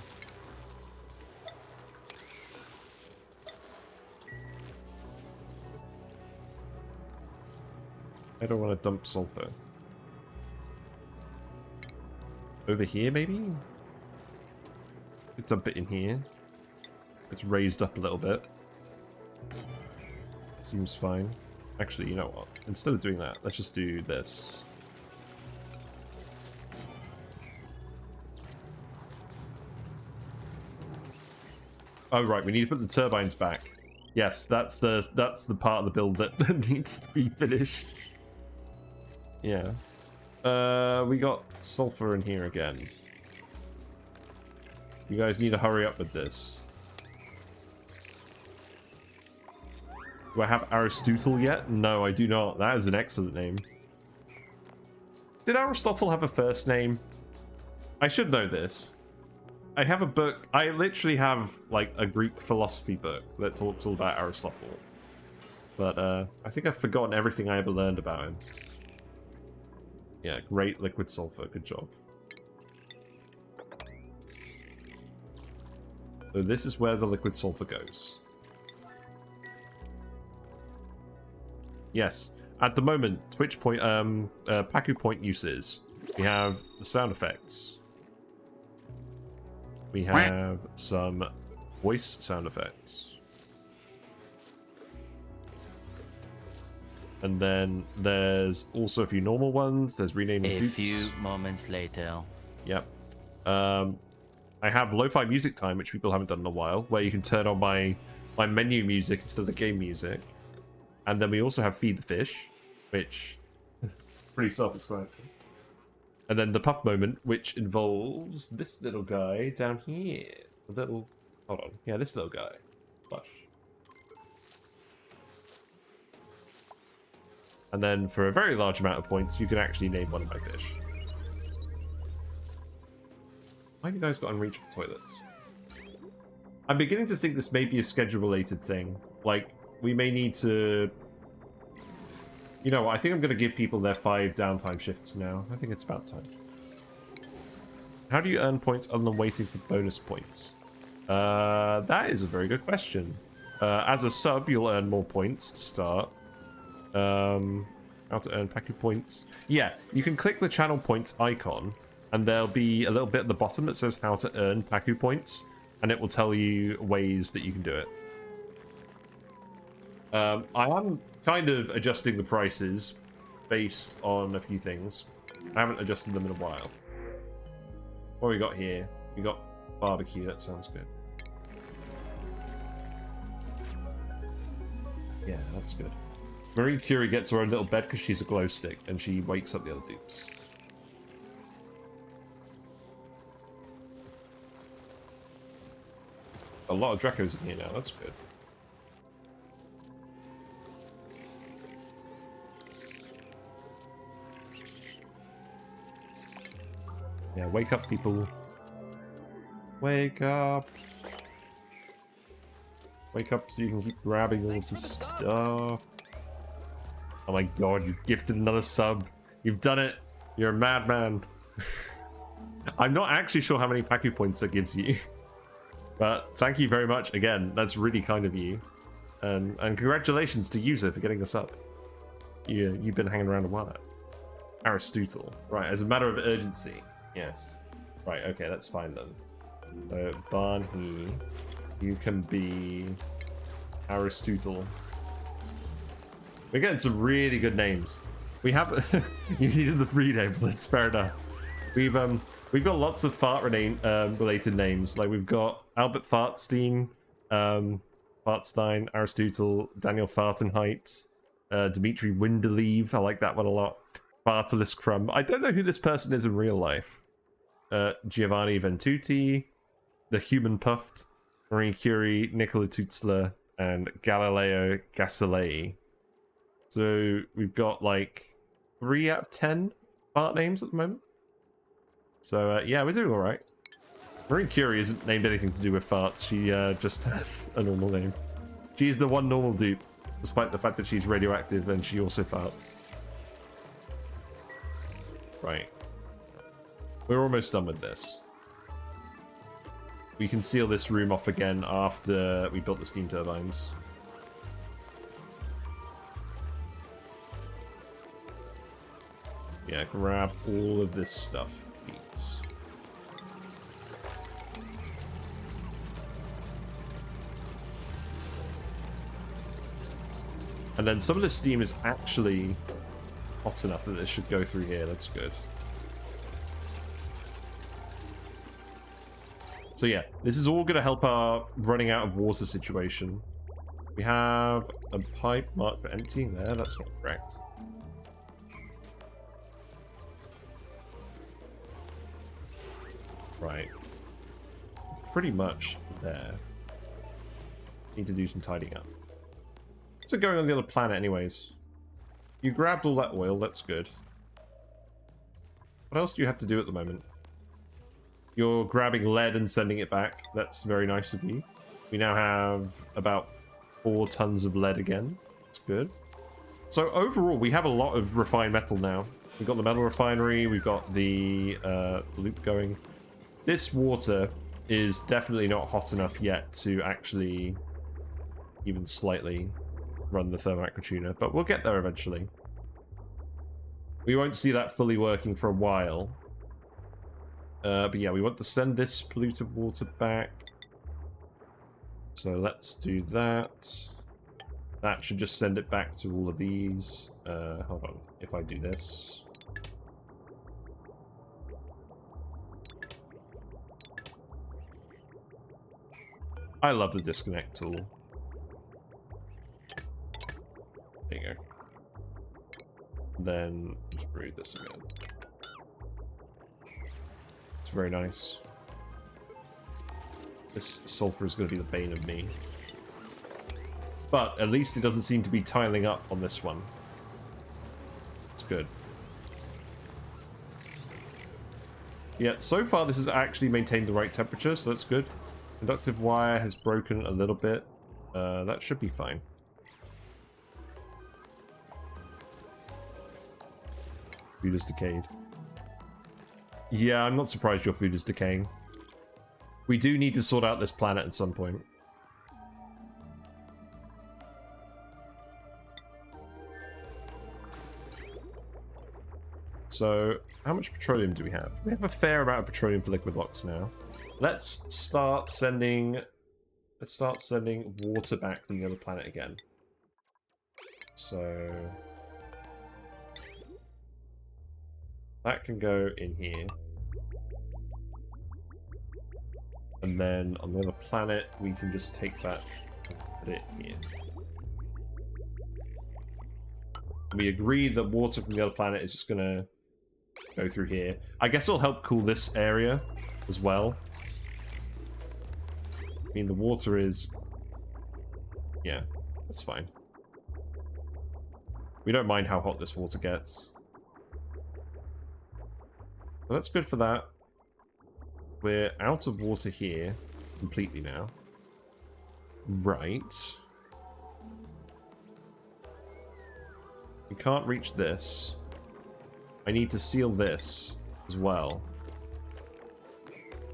I don't want to dump sulfur. Over here, maybe? Could dump it in here. It's raised up a little bit. Seems fine. Actually, you know what? Instead of doing that, let's just do this. Oh right, we need to put the turbines back. Yes, that's the part of the build that needs to be finished. Yeah. We got sulfur in here again. You guys need to hurry up with this. Do I have Aristotle yet? No, I do not. That is an excellent name. Did Aristotle have a first name? I should know this. I have a book. I literally have, like, a Greek philosophy book that talks all about Aristotle. But, I think I've forgotten everything I ever learned about him. Yeah, great liquid sulfur. Good job. So this is where the liquid sulfur goes. Yes. At the moment, Twitch point, Paku point uses. We have the sound effects. We have some voice sound effects. And then there's also a few normal ones. There's renaming dupes. A few moments later. Yep. I have lo-fi music time, which people haven't done in a while, where you can turn on my menu music instead of the game music. And then we also have Feed the Fish, which pretty self-explanatory. And then the puff moment, which involves this little guy down here. A little... Hold on. Yeah, this little guy. Flush. And then for a very large amount of points, you can actually name one of my fish. Why have you guys got unreachable toilets? I'm beginning to think this may be a schedule-related thing. Like, we may need to... You know what, I think I'm going to give people their 5 downtime shifts now. I think it's about time. How do you earn points other than waiting for bonus points? That is a very good question. As a sub, you'll earn more points to start. How to earn Paku points. Yeah, you can click the channel points icon, and there'll be a little bit at the bottom that says how to earn Paku points, and it will tell you ways that you can do it. I am kind of adjusting the prices based on a few things. I haven't adjusted them in a while. What we got here? We got barbecue, that sounds good. Yeah, that's good. Marie Curie gets her own little bed because she's a glow stick, and she wakes up the other dupes. A lot of Dracos in here now, that's good. Yeah, wake up, people. Wake up. Wake up so you can keep grabbing all this stuff. Oh my god, you gifted another sub. You've done it. You're a madman. I'm not actually sure how many Paku points that gives you. But thank you very much again. That's really kind of you. And congratulations to User for getting us up. You've been hanging around a while. Aristotle. Right, as a matter of urgency. Yes. Right, okay, that's fine then. So, Barney, you can be Aristotle. We're getting some really good names. We have you needed the free name, but that's fair enough. We've got lots of fart related names. Like we've got Albert Fartstein, Fartstein, Aristotle, Daniel Fartenheit, Dimitri Winderleave. I like that one a lot. Bartolis Crumb. I don't know who this person is in real life. Giovanni Ventuti, the Human Puffed, Marie Curie, Nikola Tutzler, and Galileo Galilei. So we've got like 3 out of 10 fart names at the moment. So yeah, we're doing all right. Marie Curie isn't named anything to do with farts. She just has a normal name. She's the one normal dupe, despite the fact that she's radioactive and she also farts. Right. We're almost done with this. We can seal this room off again after we built the steam turbines. Yeah, grab all of this stuff, please. And then some of the steam is actually hot enough that it should go through here. That's good. So yeah, this is all going to help our running out of water situation. We have a pipe marked for emptying there. That's not correct. Right. Pretty much there. Need to do some tidying up. What's it going on the other planet anyways? You grabbed all that oil, that's good. What else do you have to do at the moment? You're grabbing lead and sending it back. That's very nice of you. We now have about 4 tons of lead again. That's good. So overall, we have a lot of refined metal now. We've got the metal refinery. We've got the loop going. This water is definitely not hot enough yet to actually even slightly run the thermoacrotuner, but we'll get there eventually. We won't see that fully working for a while. But yeah, we want to send this polluted water back. So let's do that. That should just send it back to all of these. Hold on, if I do this. I love the disconnect tool. There you go. Then just read this again. It's very nice. This sulfur is going to be the bane of me. But at least it doesn't seem to be tiling up on this one. It's good. Yeah, so far this has actually maintained the right temperature, so that's good. Conductive wire has broken a little bit. That should be fine. Food is decayed. Yeah, I'm not surprised your food is decaying. We do need to sort out this planet at some point. So, how much petroleum do we have? We have a fair amount of petroleum for liquid locks now. Let's start sending water back from the other planet again. So that can go in here. And then on the other planet, we can just take that and put it here. We agreed that water from the other planet is just gonna go through here. I guess it'll help cool this area as well. I mean, the water is... Yeah, that's fine. We don't mind how hot this water gets. So that's good for that. We're out of water here completely now. Right. We can't reach this. I need to seal this as well.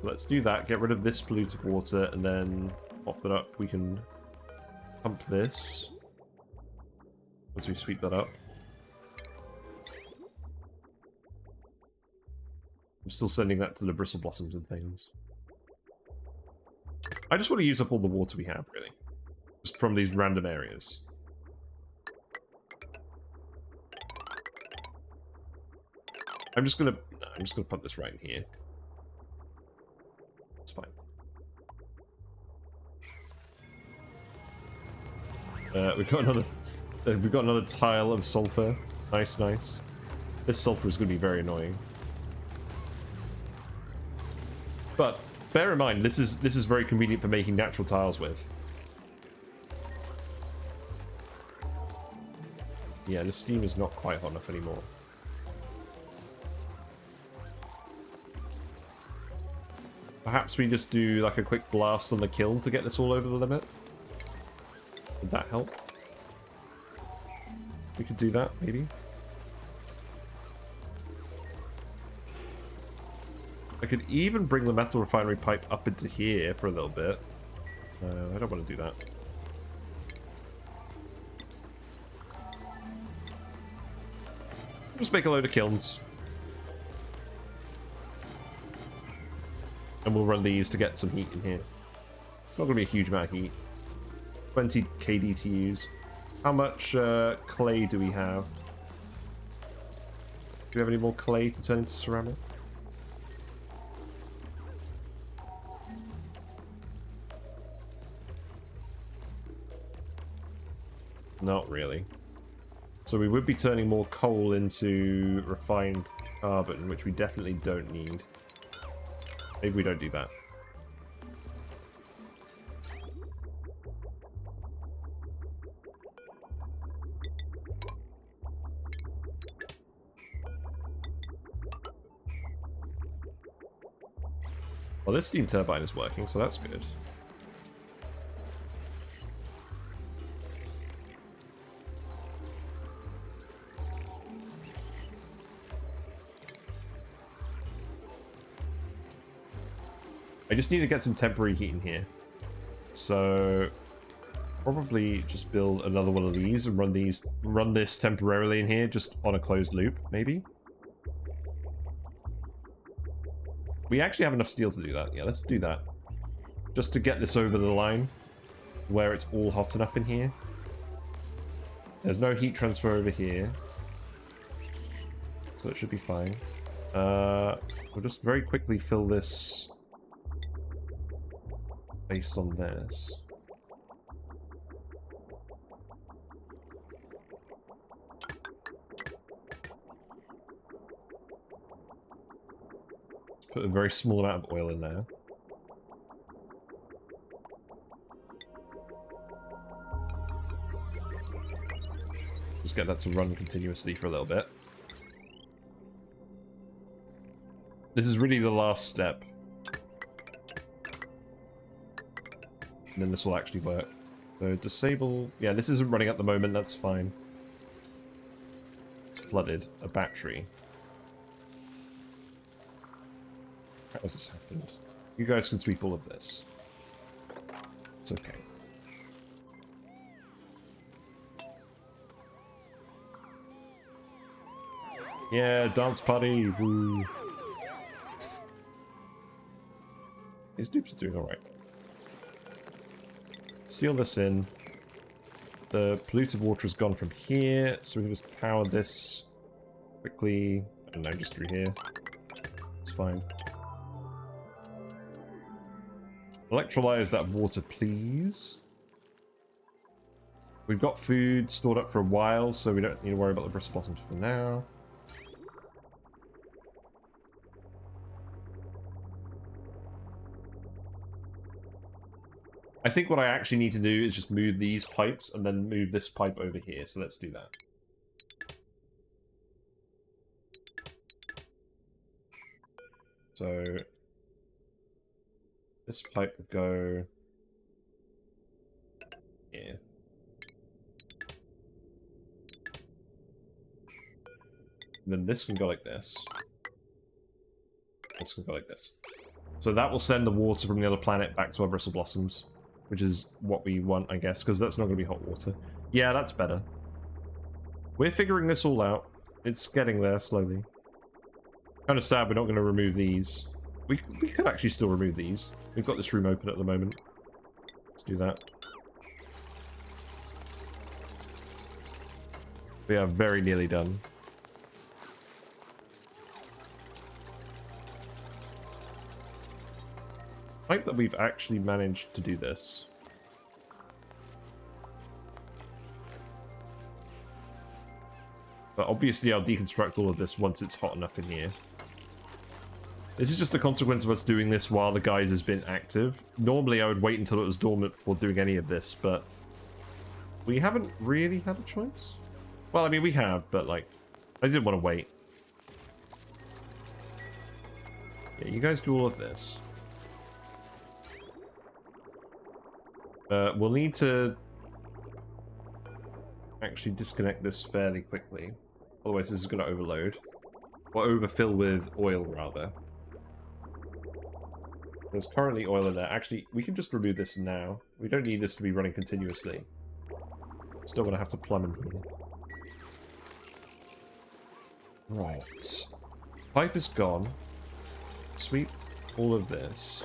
Let's do that. Get rid of this polluted water and then pop it up. We can pump this once we sweep that up. I'm still sending that to the bristle blossoms and things. I just want to use up all the water we have, really. Just from these random areas. I'm just gonna put this right in here. It's fine. We've got another tile of sulfur. Nice, nice. This sulfur is gonna be very annoying. But bear in mind, this is very convenient for making natural tiles with. Yeah, the steam is not quite hot enough anymore. Perhaps we just do like a quick blast on the kiln to get this all over the limit. Would that help? We could do that, maybe. I could even bring the metal refinery pipe up into here for a little bit. I don't want to do that. Just make a load of kilns. And we'll run these to get some heat in here. It's not going to be a huge amount of heat. 20 kDTUs. How much clay do we have? Do we have any more clay to turn into ceramic? Not really. So we would be turning more coal into refined carbon, which we definitely don't need. Maybe we don't do that. Well, this steam turbine is working, so that's good. I just need to get some temporary heat in here. So probably just build another one of these and run this temporarily in here, just on a closed loop, maybe. We actually have enough steel to do that. Yeah, let's do that. Just to get this over the line where it's all hot enough in here. There's no heat transfer over here. So it should be fine. We'll just very quickly fill this based on this. Put a very small amount of oil in there. Just get that to run continuously for a little bit. This is really the last step. And then this will actually work. So disable... Yeah, this isn't running at the moment, that's fine. It's flooded. A battery. How has this happened? You guys can sweep all of this. It's okay. Yeah, dance party! Woo! These dupes are doing alright. Seal this in. The polluted water has gone from here, so we can just power this quickly. I don't know, just through here. It's fine. Electrolyze that water, please. We've got food stored up for a while, so we don't need to worry about the bristle blossoms for now. I think what I actually need to do is just move these pipes and then move this pipe over here. So let's do that. So this pipe would go here. And then this can go like this. This can go like this. So that will send the water from the other planet back to our bristle blossoms, which is what we want, I guess, because that's not going to be hot water. Yeah, that's better. We're figuring this all out. It's getting there slowly. Kind of sad we're not going to remove these. We could actually still remove these. We've got this room open at the moment. Let's do that. We are very nearly done. I like that we've actually managed to do this. But obviously I'll deconstruct all of this once it's hot enough in here. This is just the consequence of us doing this while the geyser has been active. Normally I would wait until it was dormant before doing any of this, but we haven't really had a choice. Well, I mean, we have, but like, I didn't want to wait. Yeah, you guys do all of this. We'll need to actually disconnect this fairly quickly. Otherwise this is going to overload. Or overfill with oil, rather. There's currently oil in there. Actually, we can just remove this now. We don't need this to be running continuously. Still going to have to plumb in here. Right. Pipe is gone. Sweep all of this.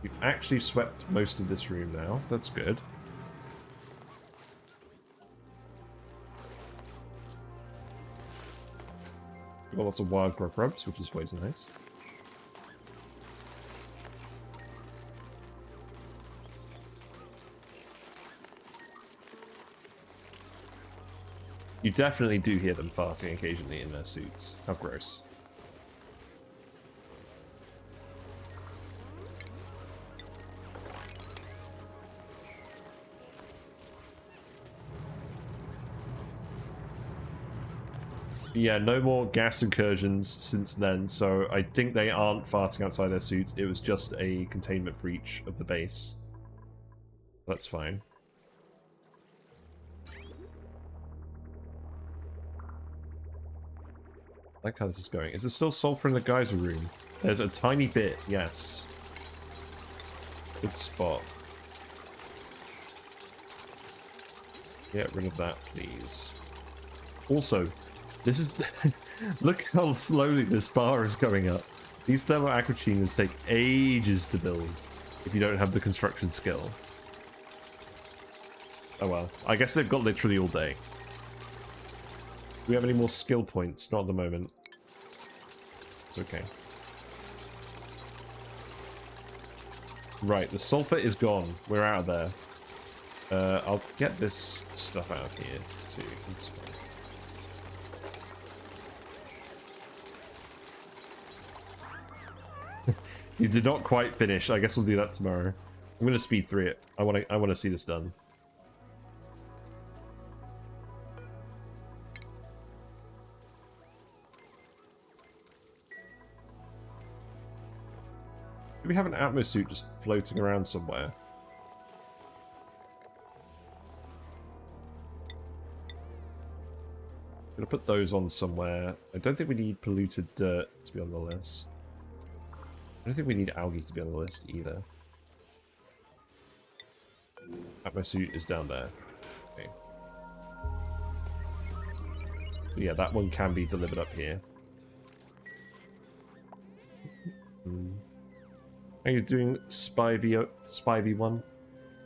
We've actually swept most of this room now. That's good. We've got lots of wild grub grubs, which is always nice. You definitely do hear them farting occasionally in their suits. How gross. Yeah, no more gas incursions since then, so I think they aren't farting outside their suits. It was just a containment breach of the base. That's fine. I like how this is going. Is there still sulfur in the geyser room? There's a tiny bit, yes. Good spot. Get rid of that, please. Also, this is... look how slowly this bar is going up. These thermal aquachinas take ages to build if you don't have the construction skill. Oh well. I guess they've got literally all day. Do we have any more skill points? Not at the moment. It's okay. Right, the sulfur is gone. We're out of there. I'll get this stuff out of here too. That's fine. You did not quite finish. I guess we'll do that tomorrow. I'm gonna speed through it. I wanna see this done. Do we have an Atmos suit just floating around somewhere? I'm gonna put those on somewhere. I don't think we need polluted dirt to be on the list. I don't think we need algae to be on the list either. Atmos suit is down there. Okay. Yeah, that one can be delivered up here. How are you doing, Spivey1?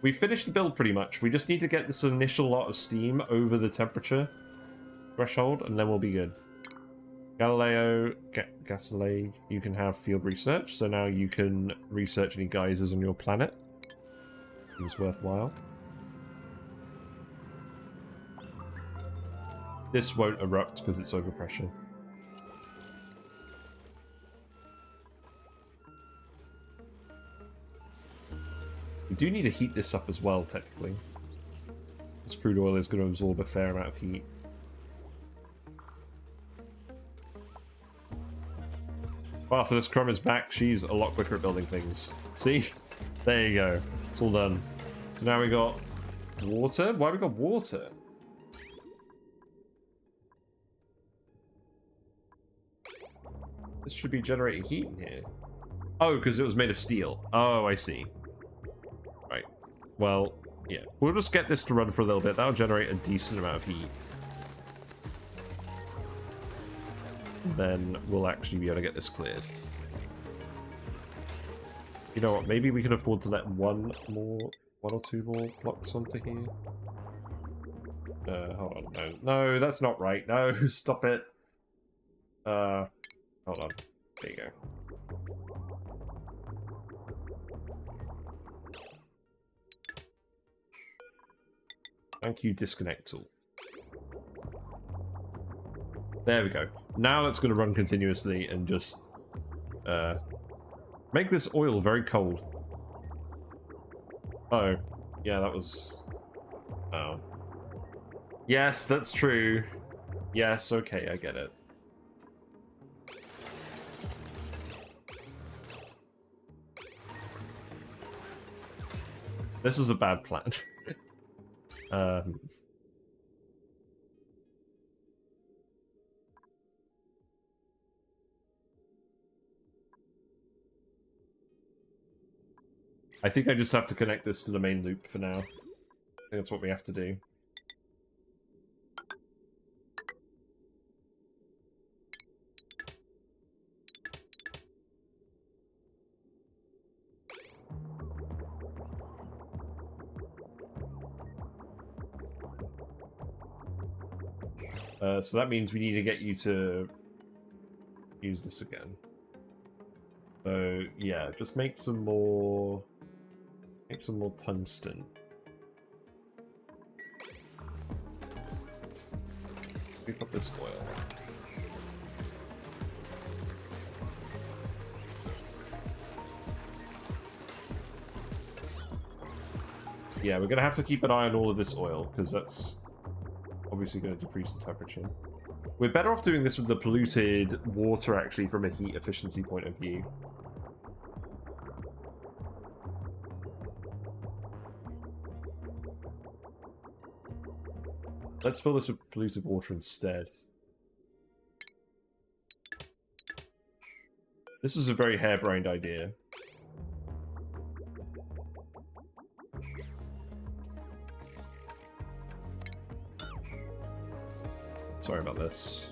We finished the build pretty much. We just need to get this initial lot of steam over the temperature threshold, and then we'll be good. Galileo, you can have field research, so now you can research any geysers on your planet. Seems worthwhile. This won't erupt because it's overpressure. We do need to heat this up as well, technically. This crude oil is going to absorb a fair amount of heat. After this Crumb is back, she's a lot quicker at building things. See? There you go. It's all done. So now we got water? Why we got water? This should be generating heat in here. Oh, because it was made of steel. Oh, I see. Right. Well, yeah. We'll just get this to run for a little bit. That'll generate a decent amount of heat. Then we'll actually be able to get this cleared. You know what? Maybe we can afford to let one or two more blocks onto here. Hold on. No, that's not right. No, stop it. Hold on. There you go. Thank you, disconnect tool. There we go. Now it's going to run continuously and just make this oil very cold. Oh, yeah, that was... Oh. Yes, that's true. Yes, okay, I get it. This was a bad plan. I think I just have to connect this to the main loop for now. I think that's what we have to do. So that means we need to get you to use this again. So yeah, just make some more tungsten. Pick up this oil. Yeah, we're gonna have to keep an eye on all of this oil because that's obviously going to decrease the temperature. We're better off doing this with the polluted water, actually, from a heat efficiency point of view. Let's fill this with polluted water instead. This is a very harebrained idea. Sorry about this.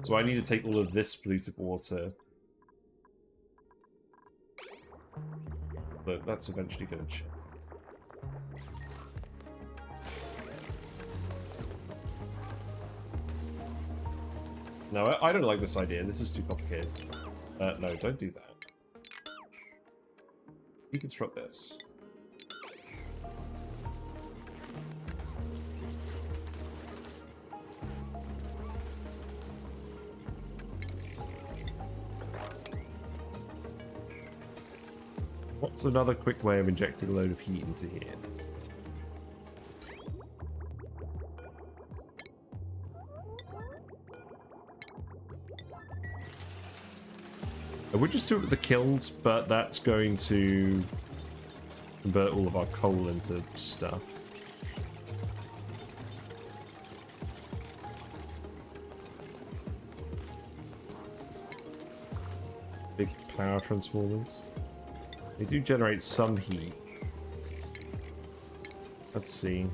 So I need to take all of this polluted water. But that's eventually going to change. No, I don't like this idea. This is too complicated. No, don't do that. Deconstruct this. What's another quick way of injecting a load of heat into here? I would just do it with the kilns, but that's going to convert all of our coal into stuff. Big power transformers. They do generate some heat. Let's see.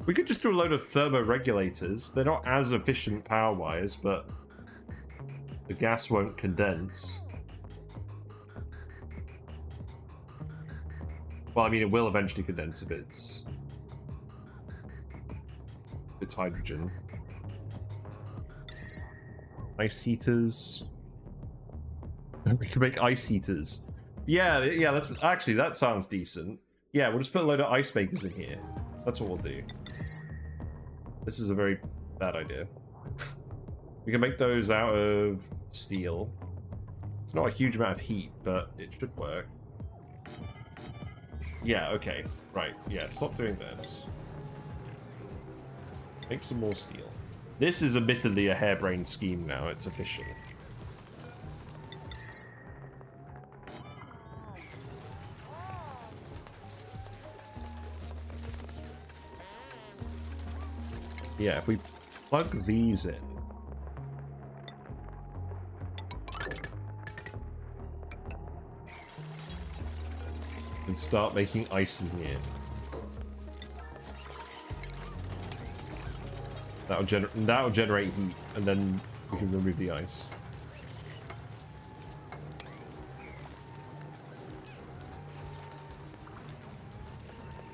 We could just do a load of thermoregulators. They're not as efficient power-wise, but the gas won't condense. Well, I mean, it will eventually condense if it's hydrogen. Ice heaters. We can make ice heaters. Yeah, yeah. That sounds decent. Yeah, we'll just put a load of ice makers in here. That's what we'll do. This is a very bad idea. We can make those out of steel. It's not a huge amount of heat, but it should work. Yeah, okay. Right, yeah, stop doing this. Make some more steel. This is admittedly a harebrained scheme now, it's official. Yeah, if we plug these in. And start making ice in here. That'll generate heat, and then we can remove the ice.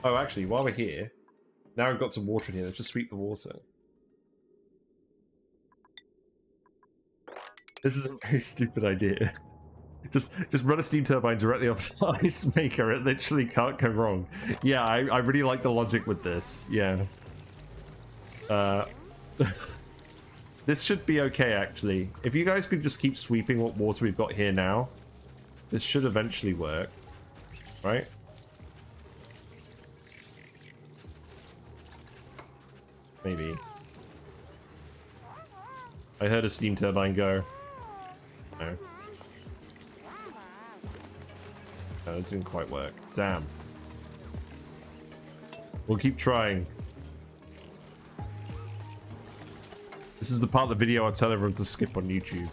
Oh, actually, while we're here, now we've got some water in here. Let's just sweep the water. This is a very stupid idea. Just run a steam turbine directly off the ice maker. It literally can't go wrong. Yeah, I really like the logic with this. Yeah. This should be okay, actually. If you guys could just keep sweeping what water we've got here now, this should eventually work. Right? Maybe. I heard a steam turbine go. No. No, it didn't quite work. Damn. We'll keep trying. This is the part of the video I tell everyone to skip on YouTube.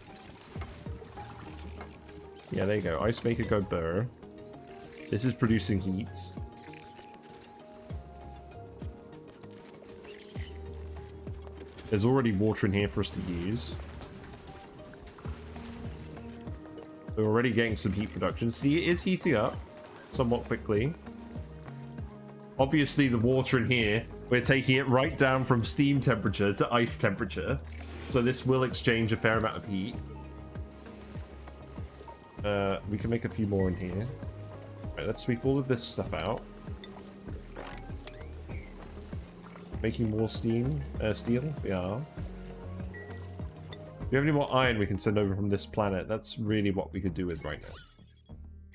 Yeah, there you go. Ice maker go burr. This is producing heat. There's already water in here for us to use. We're already getting some heat production. See, it is heating up somewhat quickly. Obviously, the water in here, we're taking it right down from steam temperature to ice temperature. So this will exchange a fair amount of heat. We can make a few more in here. Right, let's sweep all of this stuff out. Making more steam, steel, we are. If we have any more iron we can send over from this planet, that's really what we could do with right now.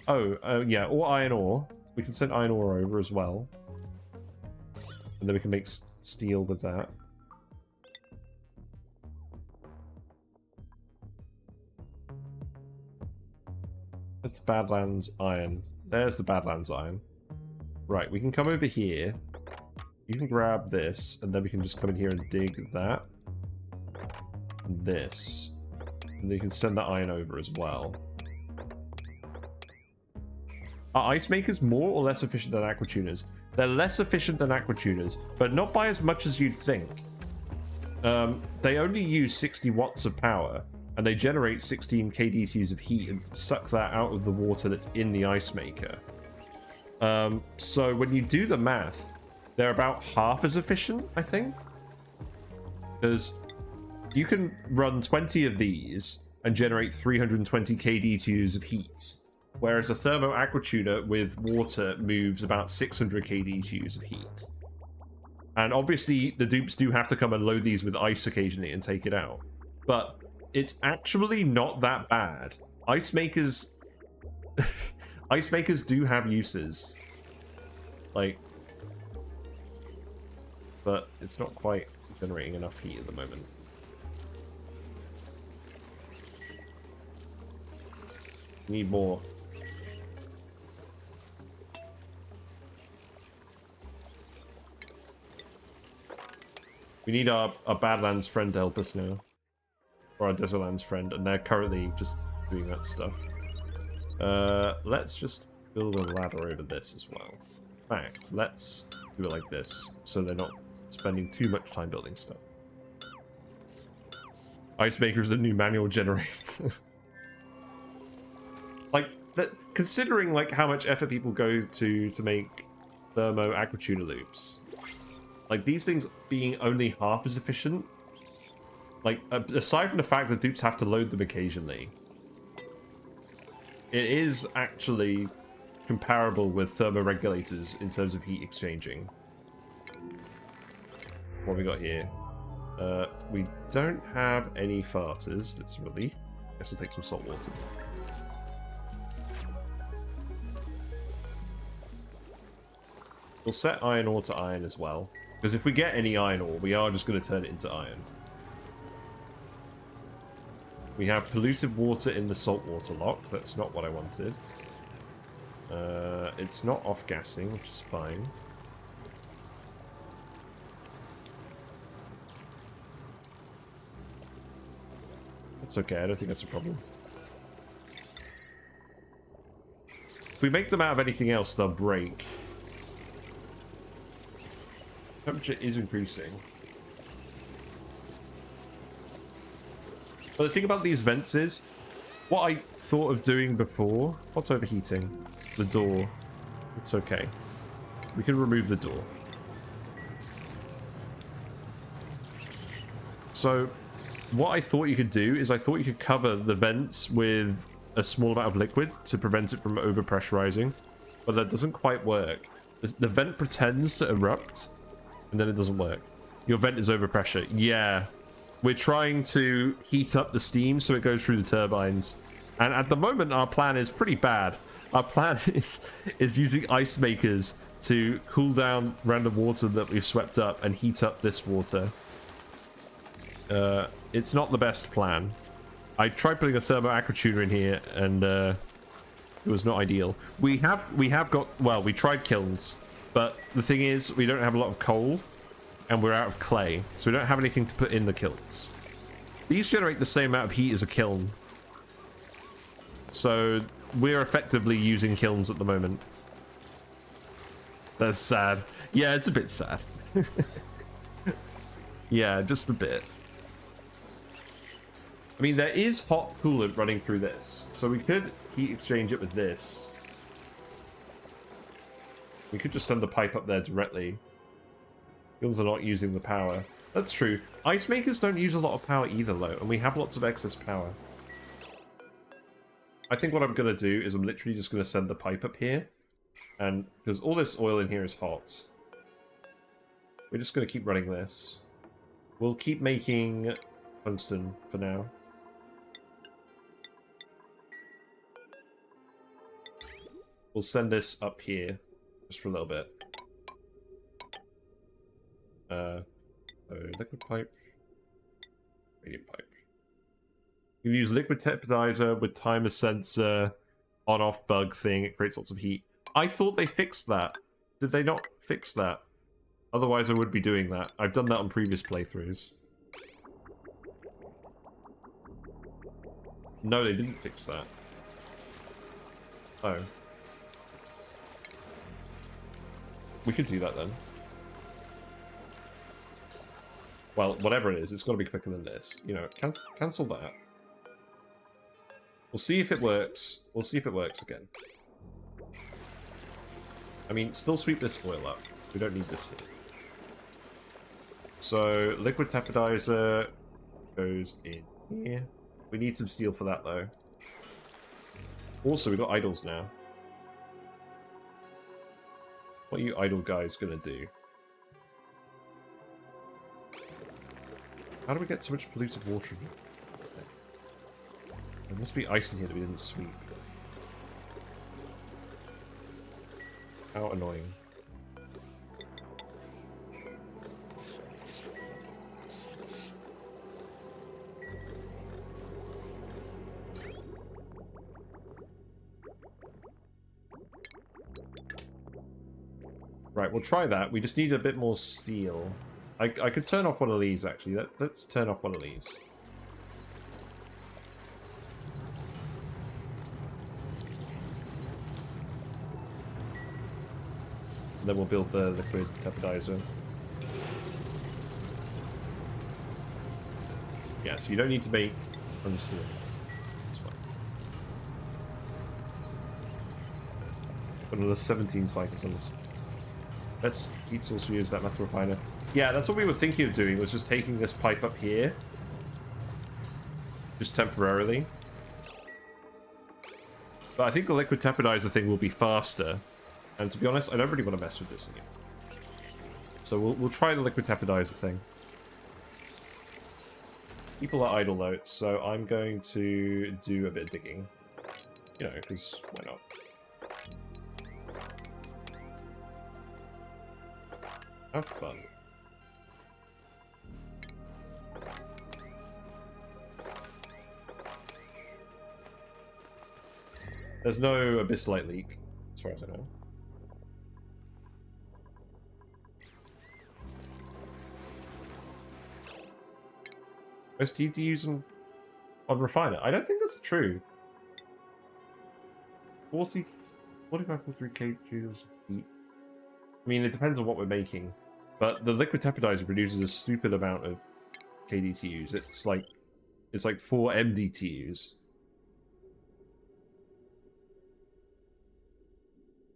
Oh, yeah, or iron ore. We can send iron ore over as well. And then we can make steel with that. There's the Badlands iron. There's the Badlands iron. Right, we can come over here. You can grab this, and then we can just come in here and dig that. And this. And then you can send the iron over as well. Are ice makers more or less efficient than aqua tuners? They're less efficient than aqua tuners, but not by as much as you'd think. They only use 60 watts of power, and they generate 16 kDTs of heat and suck that out of the water that's in the ice maker. So when you do the math, they're about half as efficient, I think. Because you can run 20 of these and generate 320 kDTs of heat. Whereas a thermo aqua tuner with water moves about 600 kDTs of heat. And obviously the dupes do have to come and load these with ice occasionally and take it out. But it's actually not that bad. Ice makers... ice makers do have uses. Like... But it's not quite generating enough heat at the moment. Need more. We need our Badlands friend to help us now. Or our Desertlands friend, and they're currently just doing that stuff. Let's just build a ladder over this as well. In fact, let's do it like this, so they're not spending too much time building stuff. Ice Maker's the new manual generator. Like, considering like how much effort people go to make thermo aquatuner loops, like these things being only half as efficient, like aside from the fact that dupes have to load them occasionally, it is actually comparable with thermoregulators in terms of heat exchanging. What have we got here? We don't have any farters. That's a relief. Guess we'll take some salt water. We'll set iron ore to iron as well, because if we get any iron ore, we are just going to turn it into iron. We have polluted water in the saltwater lock. That's not what I wanted. It's not off-gassing, which is fine. That's okay, I don't think that's a problem. If we make them out of anything else, they'll break. Temperature is increasing. But the thing about these vents is, what I thought of doing before... What's overheating? The door. It's okay. We can remove the door. So, what I thought you could do is I thought you could cover the vents with a small amount of liquid to prevent it from overpressurizing. But that doesn't quite work. The vent pretends to erupt, and then it doesn't work. Your vent is overpressure. Yeah. We're trying to heat up the steam so it goes through the turbines. And at the moment, our plan is pretty bad. Our plan is using ice makers to cool down random water that we've swept up and heat up this water. It's not the best plan. I tried putting a thermo aquatuner in here, and it was not ideal. We have got, well, we tried kilns, but the thing is, we don't have a lot of coal, and we're out of clay, so we don't have anything to put in the kilns. These generate the same amount of heat as a kiln, so we're effectively using kilns at the moment. That's sad. Yeah, it's a bit sad. Yeah, just a bit. I mean, there is hot coolant running through this, so we could heat exchange it with this. We could just send the pipe up there directly. Kilns are not using the power. That's true. Ice makers don't use a lot of power either, though, and we have lots of excess power. I think what I'm going to do is I'm literally just going to send the pipe up here, and because all this oil in here is hot, we're just going to keep running this. We'll keep making tungsten for now. We'll send this up here just for a little bit. So liquid pipe, medium pipe. You can use liquid tepidiser with timer sensor, on-off bug thing. It creates lots of heat. I thought they fixed that. Did they not fix that? Otherwise, I would be doing that. I've done that on previous playthroughs. No, they didn't fix that. Oh. We could do that then. Well, whatever it is, it's got to be quicker than this. You know, cancel that. We'll see if it works. We'll see if it works again. I mean, still sweep this oil up. We don't need this here. So, liquid tepidiser goes in here. We need some steel for that, though. Also, we've got idols now. What are you idle guys gonna do? How do we get so much polluted water in here? There must be ice in here that we didn't sweep. How annoying. Right, we'll try that. We just need a bit more steel. I could turn off one of these, actually. Let's turn off one of these. And then we'll build the liquid tepidiser. Yeah, so you don't need to make from steel. That's fine. But another 17 cycles on this. Let's heat source use that metal refiner. Yeah, that's what we were thinking of doing, was just taking this pipe up here. Just temporarily. But I think the liquid tepidizer thing will be faster. And to be honest, I don't really want to mess with this anymore. So we'll try the liquid tepidizer thing. People are idle notes, so I'm going to do a bit of digging. You know, because why not? Have fun. There's no abyssalite leak, as far as I know. Most heat to use on refiner. I don't think that's true. 45 43 kJs of heat. I mean, it depends on what we're making. But the liquid tepidizer produces a stupid amount of kDTUs. It's like 4 MDTUs.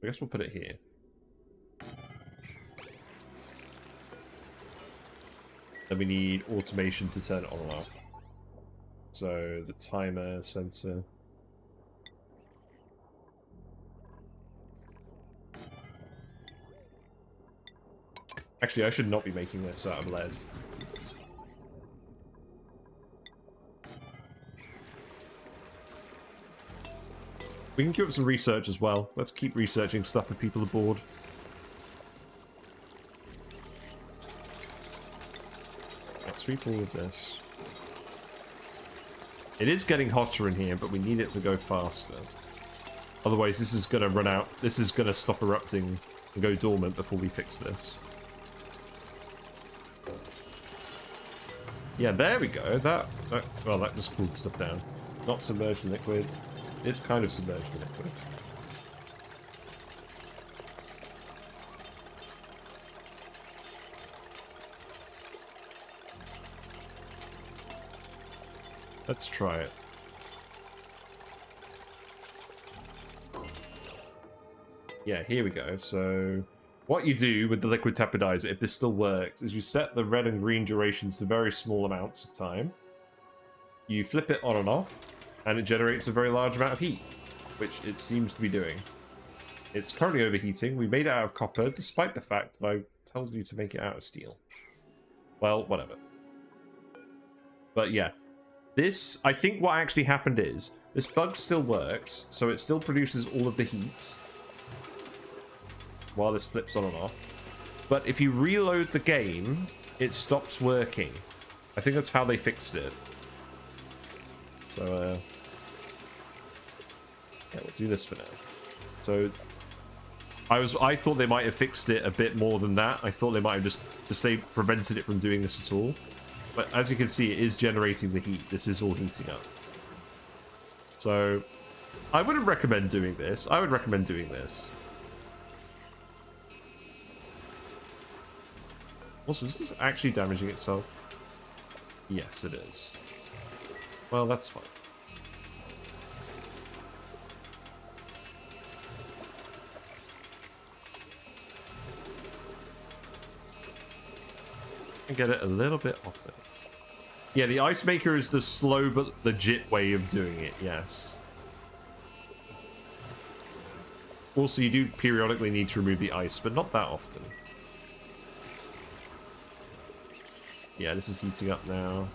I guess we'll put it here. Then we need automation to turn it on and off. So the timer, sensor. Actually, I should not be making this out of lead. We can give it some research as well. Let's keep researching stuff if people are bored. Let's sweep all of this. It is getting hotter in here, but we need it to go faster. Otherwise, this is going to run out. This is going to stop erupting and go dormant before we fix this. Yeah, there we go. Well, that just cooled stuff down. Not submerged in liquid. It's kind of submerged in liquid. Let's try it. Yeah, here we go. So what you do with the liquid tepidizer, if this still works, is you set the red and green durations to very small amounts of time. You flip it on and off, and it generates a very large amount of heat, which it seems to be doing. It's currently overheating. We made it out of copper, despite the fact that I told you to make it out of steel. Well, whatever. But yeah, this, I think what actually happened is, this bug still works, so it still produces all of the heat while this flips on and off. But if you reload the game, it stops working. I think that's how they fixed it. So, yeah, we'll do this for now. So, I thought they might have fixed it a bit more than that. I thought they might have just prevented it from doing this at all. But as you can see, it is generating the heat. This is all heating up. So, I wouldn't recommend doing this. I would recommend doing this. Also, is this actually damaging itself? Yes, it is. Well, that's fine. And get it a little bit hotter. Yeah, the ice maker is the slow but legit way of doing it, yes. Also, you do periodically need to remove the ice, but not that often. Yeah, this is heating up now.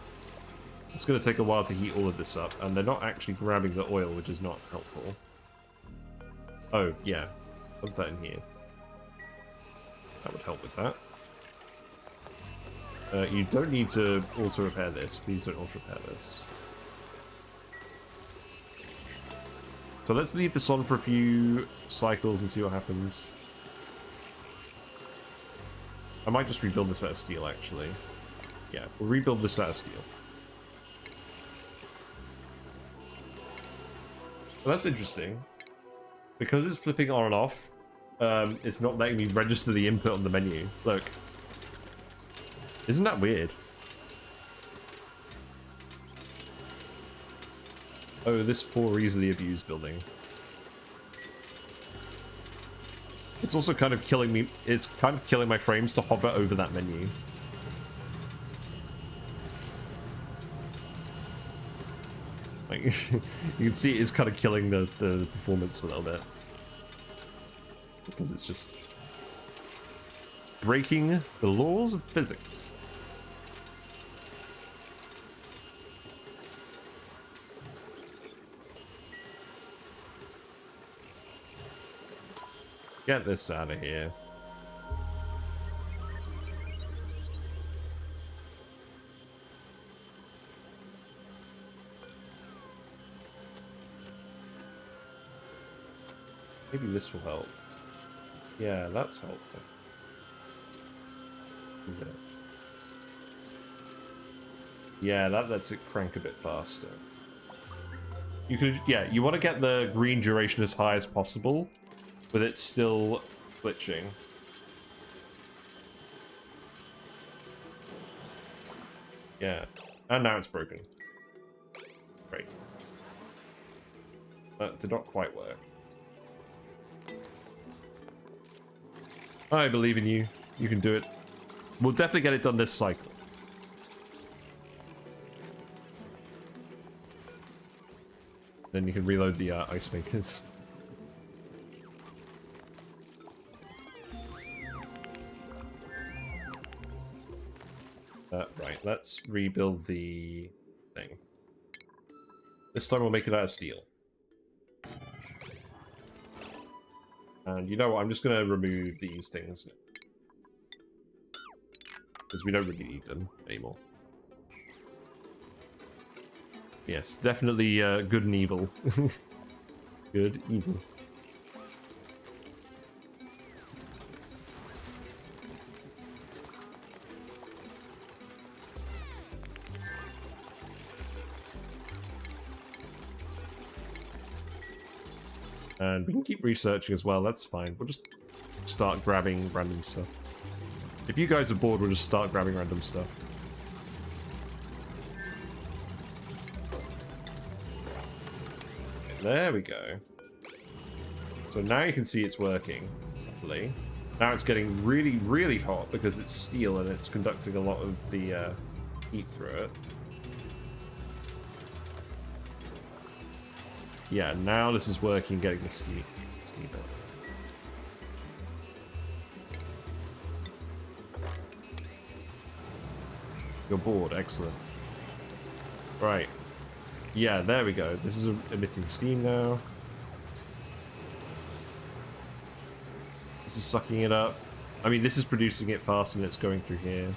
It's going to take a while to heat all of this up, and they're not actually grabbing the oil, which is not helpful. Oh, yeah. Put that in here. That would help with that. You don't need to auto-repair this. Please don't auto-repair this. So let's leave this on for a few cycles and see what happens. I might just rebuild this out of steel, actually. Yeah, we'll rebuild this out of steel. Well, that's interesting. Because it's flipping on and off, it's not letting me register the input on the menu. Look. Isn't that weird? Oh, this poor, easily abused building. It's also kind of killing me. It's kind of killing my frames to hover over that menu. Like, you can see it's kind of killing the performance a little bit. Because it's just breaking the laws of physics. Get this out of here. Maybe this will help. Yeah, that's helped. Yeah, that lets it crank a bit faster. You could, yeah, you want to get the green duration as high as possible, but it's still glitching. Yeah, and now it's broken. Great. That did not quite work. I believe in you. You can do it. We'll definitely get it done this cycle. Then you can reload the ice makers. Right, let's rebuild the thing. This time we'll make it out of steel. And you know what, I'm just going to remove these things. Because we don't really need them anymore. Yes, definitely good and evil. Good, evil. And we can keep researching as well, that's fine. We'll just start grabbing random stuff. If you guys are bored, we'll just start grabbing random stuff. There we go. So now you can see it's working properly. Now it's getting really, really hot because it's steel and it's conducting a lot of the heat through it. Yeah, now this is working, getting the steam up. You're bored, excellent. Right. Yeah, there we go. This is emitting steam now. This is sucking it up. I mean, this is producing it fast and it's going through here.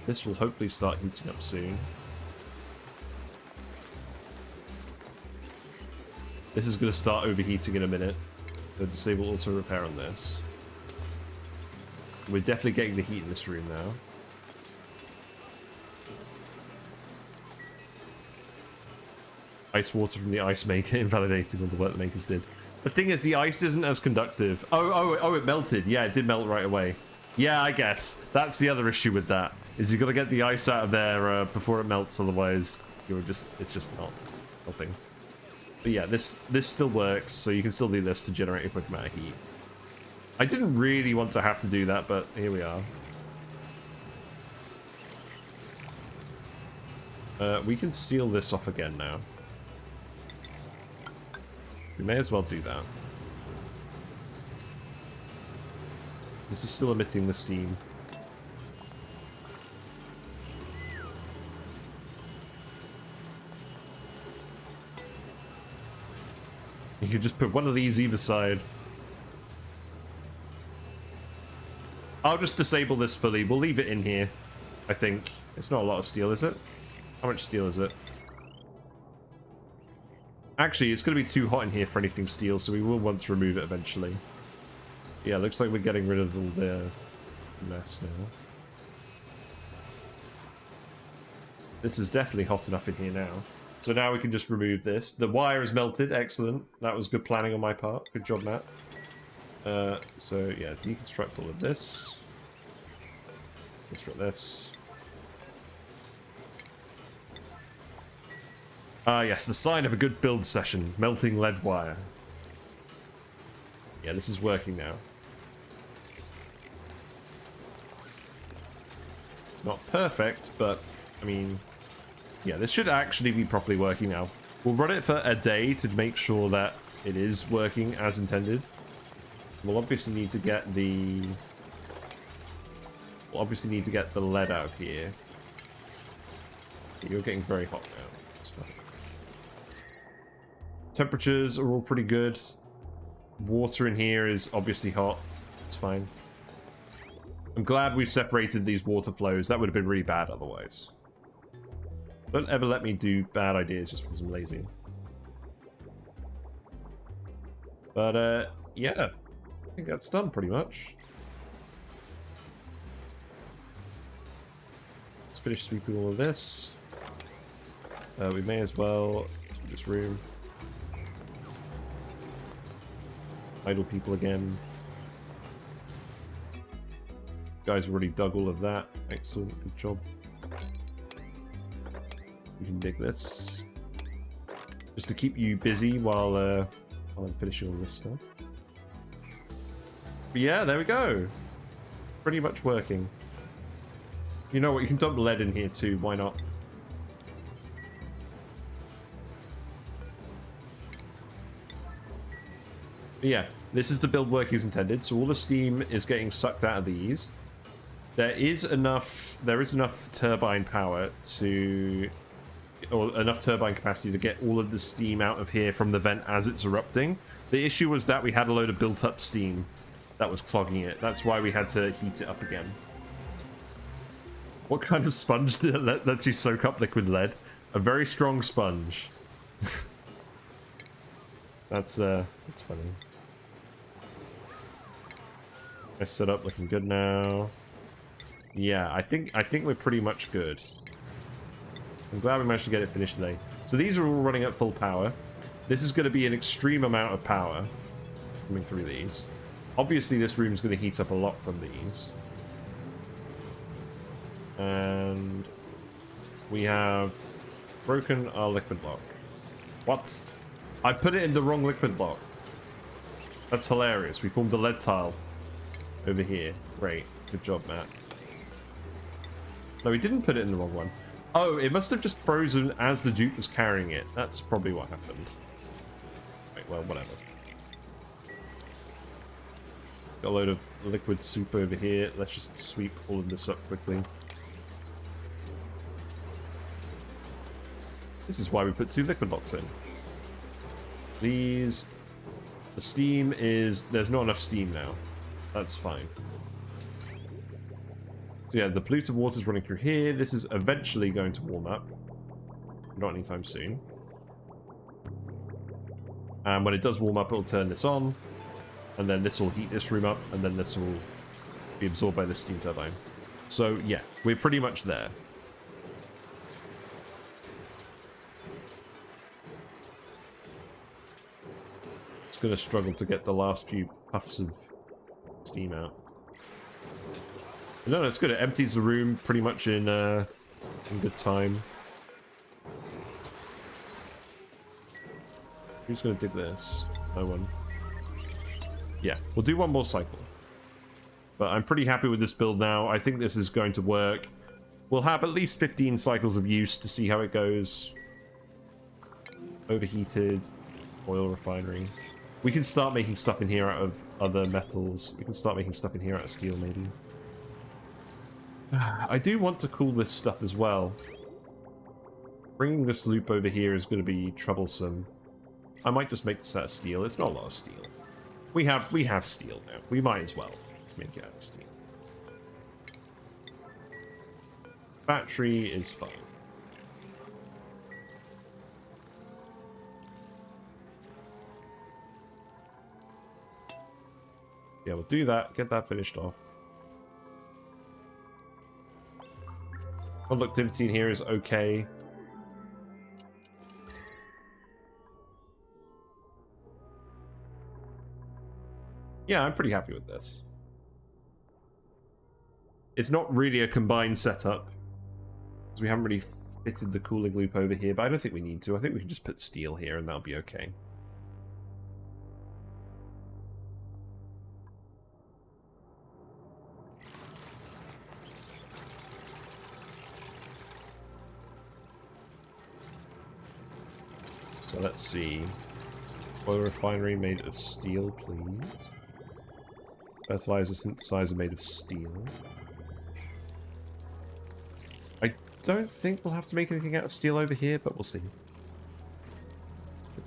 This will hopefully start heating up soon. This is going to start overheating in a minute. So disable auto repair on this. We're definitely getting the heat in this room now. Ice water from the ice maker invalidating all the work the makers did. The thing is, the ice isn't as conductive. Oh, it melted. Yeah, it did melt right away. Yeah, I guess. That's the other issue with that, is you've got to get the ice out of there before it melts, otherwise it's just not helping. But yeah, this still works, so you can still do this to generate a quick amount of heat. I didn't really want to have to do that, but here we are. We can seal this off again now. We may as well do that. This is still emitting the steam. You could just put one of these either side. I'll just disable this fully. We'll leave it in here, I think. It's not a lot of steel, is it? How much steel is it? Actually, it's going to be too hot in here for anything steel, so we will want to remove it eventually. Yeah, looks like we're getting rid of all the mess now. This is definitely hot enough in here now. So now we can just remove this. The wire is melted. Excellent. That was good planning on my part. Good job, Matt. So, yeah, deconstruct all of this. Construct this. Ah, yes, the sign of a good build session. Melting lead wire. Yeah, this is working now. not perfect, but I mean, yeah, this should actually be properly working now. We'll run it for a day to make sure that it is working as intended. We'll obviously need to get the lead out here. You're getting very hot now. So. Temperatures are all pretty good. Water in here is obviously hot. It's fine. I'm glad we've separated these water flows. That would have been really bad otherwise. Don't ever let me do bad ideas just because I'm lazy. But, yeah. I think that's done pretty much. Let's finish sweeping all of this. We may as well do this room. Idle people again. Guys already dug all of that. Excellent, good job. You can dig this. Just to keep you busy while I'm finishing all this stuff. But yeah, there we go. Pretty much working. You know what, you can dump lead in here too, why not? But yeah, this is the build working as intended, so all the steam is getting sucked out of these. There is enough turbine power to, or enough turbine capacity to get all of the steam out of here from the vent as it's erupting. The issue was that we had a load of built up steam that was clogging it. That's why we had to heat it up again. What kind of sponge lets you soak up liquid lead? A very strong sponge. That's funny. I set up looking good now. Yeah, I think we're pretty much good. I'm glad we managed to get it finished today. So these are all running at full power. This is going to be an extreme amount of power coming through these. Obviously, this room is going to heat up a lot from these. And we have broken our liquid lock. What? I put it in the wrong liquid lock. That's hilarious. We formed a lead tile over here. Great. Good job, Matt. No, we didn't put it in the wrong one. Oh, it must have just frozen as the dupe was carrying it. That's probably what happened. Right, well, whatever. Got a load of liquid soup over here. Let's just sweep all of this up quickly. This is why we put 2 liquid locks in. These... The steam is... There's not enough steam now. That's fine. So yeah, the polluted water is running through here. This is eventually going to warm up. Not anytime soon. And when it does warm up, it'll turn this on. And then this will heat this room up. And then this will be absorbed by the steam turbine. So yeah, we're pretty much there. It's going to struggle to get the last few puffs of steam out. But no, it's good. It empties the room pretty much in good time. Who's going to dig this? No one. Yeah, we'll do one more cycle. But I'm pretty happy with this build now. I think this is going to work. We'll have at least 15 cycles of use to see how it goes. Overheated. Oil refinery. We can start making stuff in here out of other metals. We can start making stuff in here out of steel, maybe. I do want to cool this stuff as well. Bringing this loop over here is going to be troublesome. I might just make this out of steel. It's not a lot of steel. We have steel now. We might as well just make it out of steel. Battery is fine. Yeah, we'll do that. Get that finished off. Conductivity in here is okay. Yeah, I'm pretty happy with this. It's not really a combined setup, because we haven't really fitted the cooling loop over here, but I don't think we need to. I think we can just put steel here and that'll be okay. let's see. Oil refinery made of steel, please. Fertilizer synthesizer made of steel. I don't think we'll have to make anything out of steel over here, but we'll see.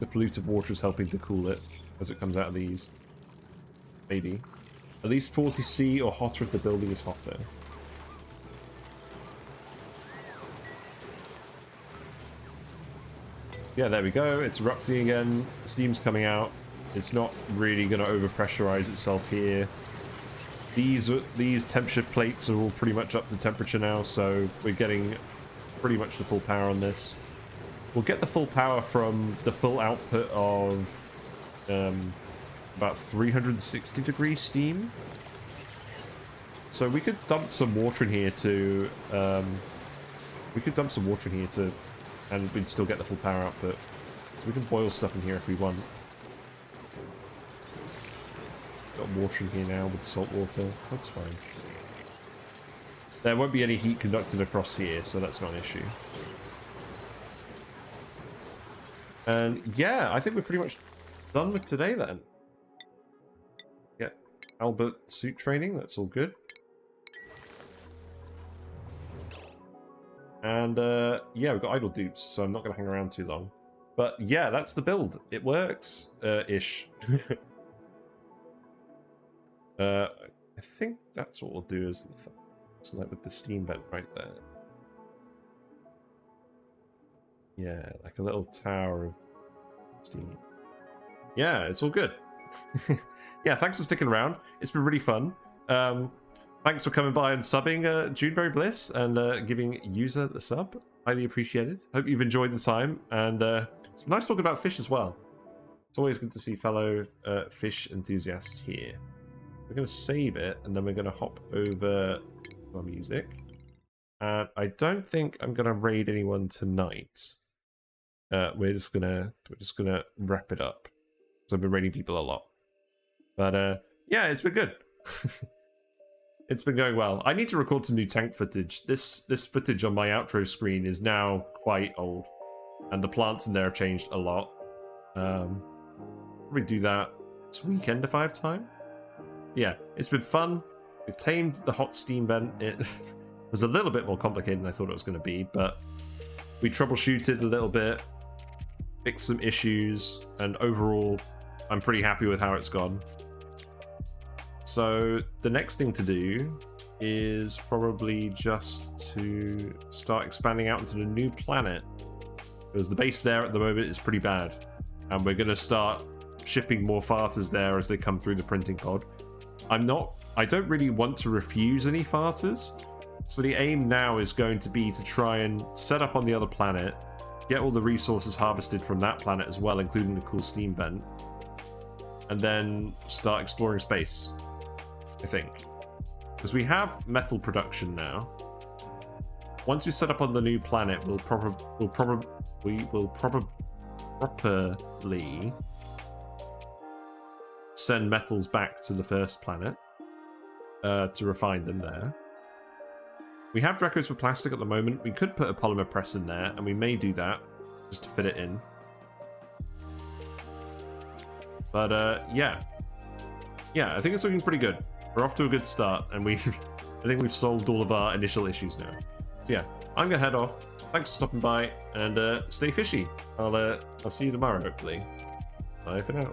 The polluted water is helping to cool it as it comes out of these. Maybe. At least 40 C or hotter if the building is hotter. Yeah, there we go. It's erupting again. Steam's coming out. It's not really going to overpressurize itself here. These temperature plates are all pretty much up to temperature now, so we're getting pretty much the full power on this. We'll get the full power from the full output of about 360 degree steam. So we could dump some water in here to and we'd still get the full power output. So we can boil stuff in here if we want. Got water in here now with salt water. That's fine. There won't be any heat conducted across here, so that's not an issue. And yeah, I think we're pretty much done with today then. Yeah, Albert suit training, that's all good. And yeah, we've got idle dupes, so I'm not going to hang around too long. But yeah, that's the build. It works, ish. I think that's what we'll do is so like with the steam vent right there. Yeah, like a little tower of steam. Yeah, it's all good. Yeah, thanks for sticking around. It's been really fun. Thanks for coming by and subbing, Juneberry Bliss, and giving user the sub. Highly appreciated. Hope you've enjoyed the time, and it's nice talking about fish as well. It's always good to see fellow fish enthusiasts here. We're going to save it, and then we're going to hop over to our music. And I don't think I'm going to raid anyone tonight. We're just gonna wrap it up. So I've been raiding people a lot, but yeah, it's been good. It's been going well. I need to record some new tank footage. This footage on my outro screen is now quite old, and the plants in there have changed a lot. Probably do that this weekend if I have time. Yeah, it's been fun. We've tamed the hot steam vent. It was a little bit more complicated than I thought it was going to be, but we troubleshooted a little bit, fixed some issues, and overall, I'm pretty happy with how it's gone. So the next thing to do is probably just to start expanding out into the new planet, because the base there at the moment is pretty bad, and we're going to start shipping more farters there as they come through the printing pod. I don't really want to refuse any farters, so the aim now is going to be to try and set up on the other planet, get all the resources harvested from that planet as well, including the cool steam vent, and then start exploring space, I think. Because we have metal production now. Once we set up on the new planet, we'll probably send metals back to the first planet to refine them there. We have Dracos for plastic at the moment. We could put a polymer press in there, and we may do that just to fit it in. But yeah, I think it's looking pretty good. We're off to a good start, and I think we've solved all of our initial issues now. So yeah, I'm gonna head off. Thanks for stopping by, and stay fishy. I'll see you tomorrow, hopefully. Bye for now.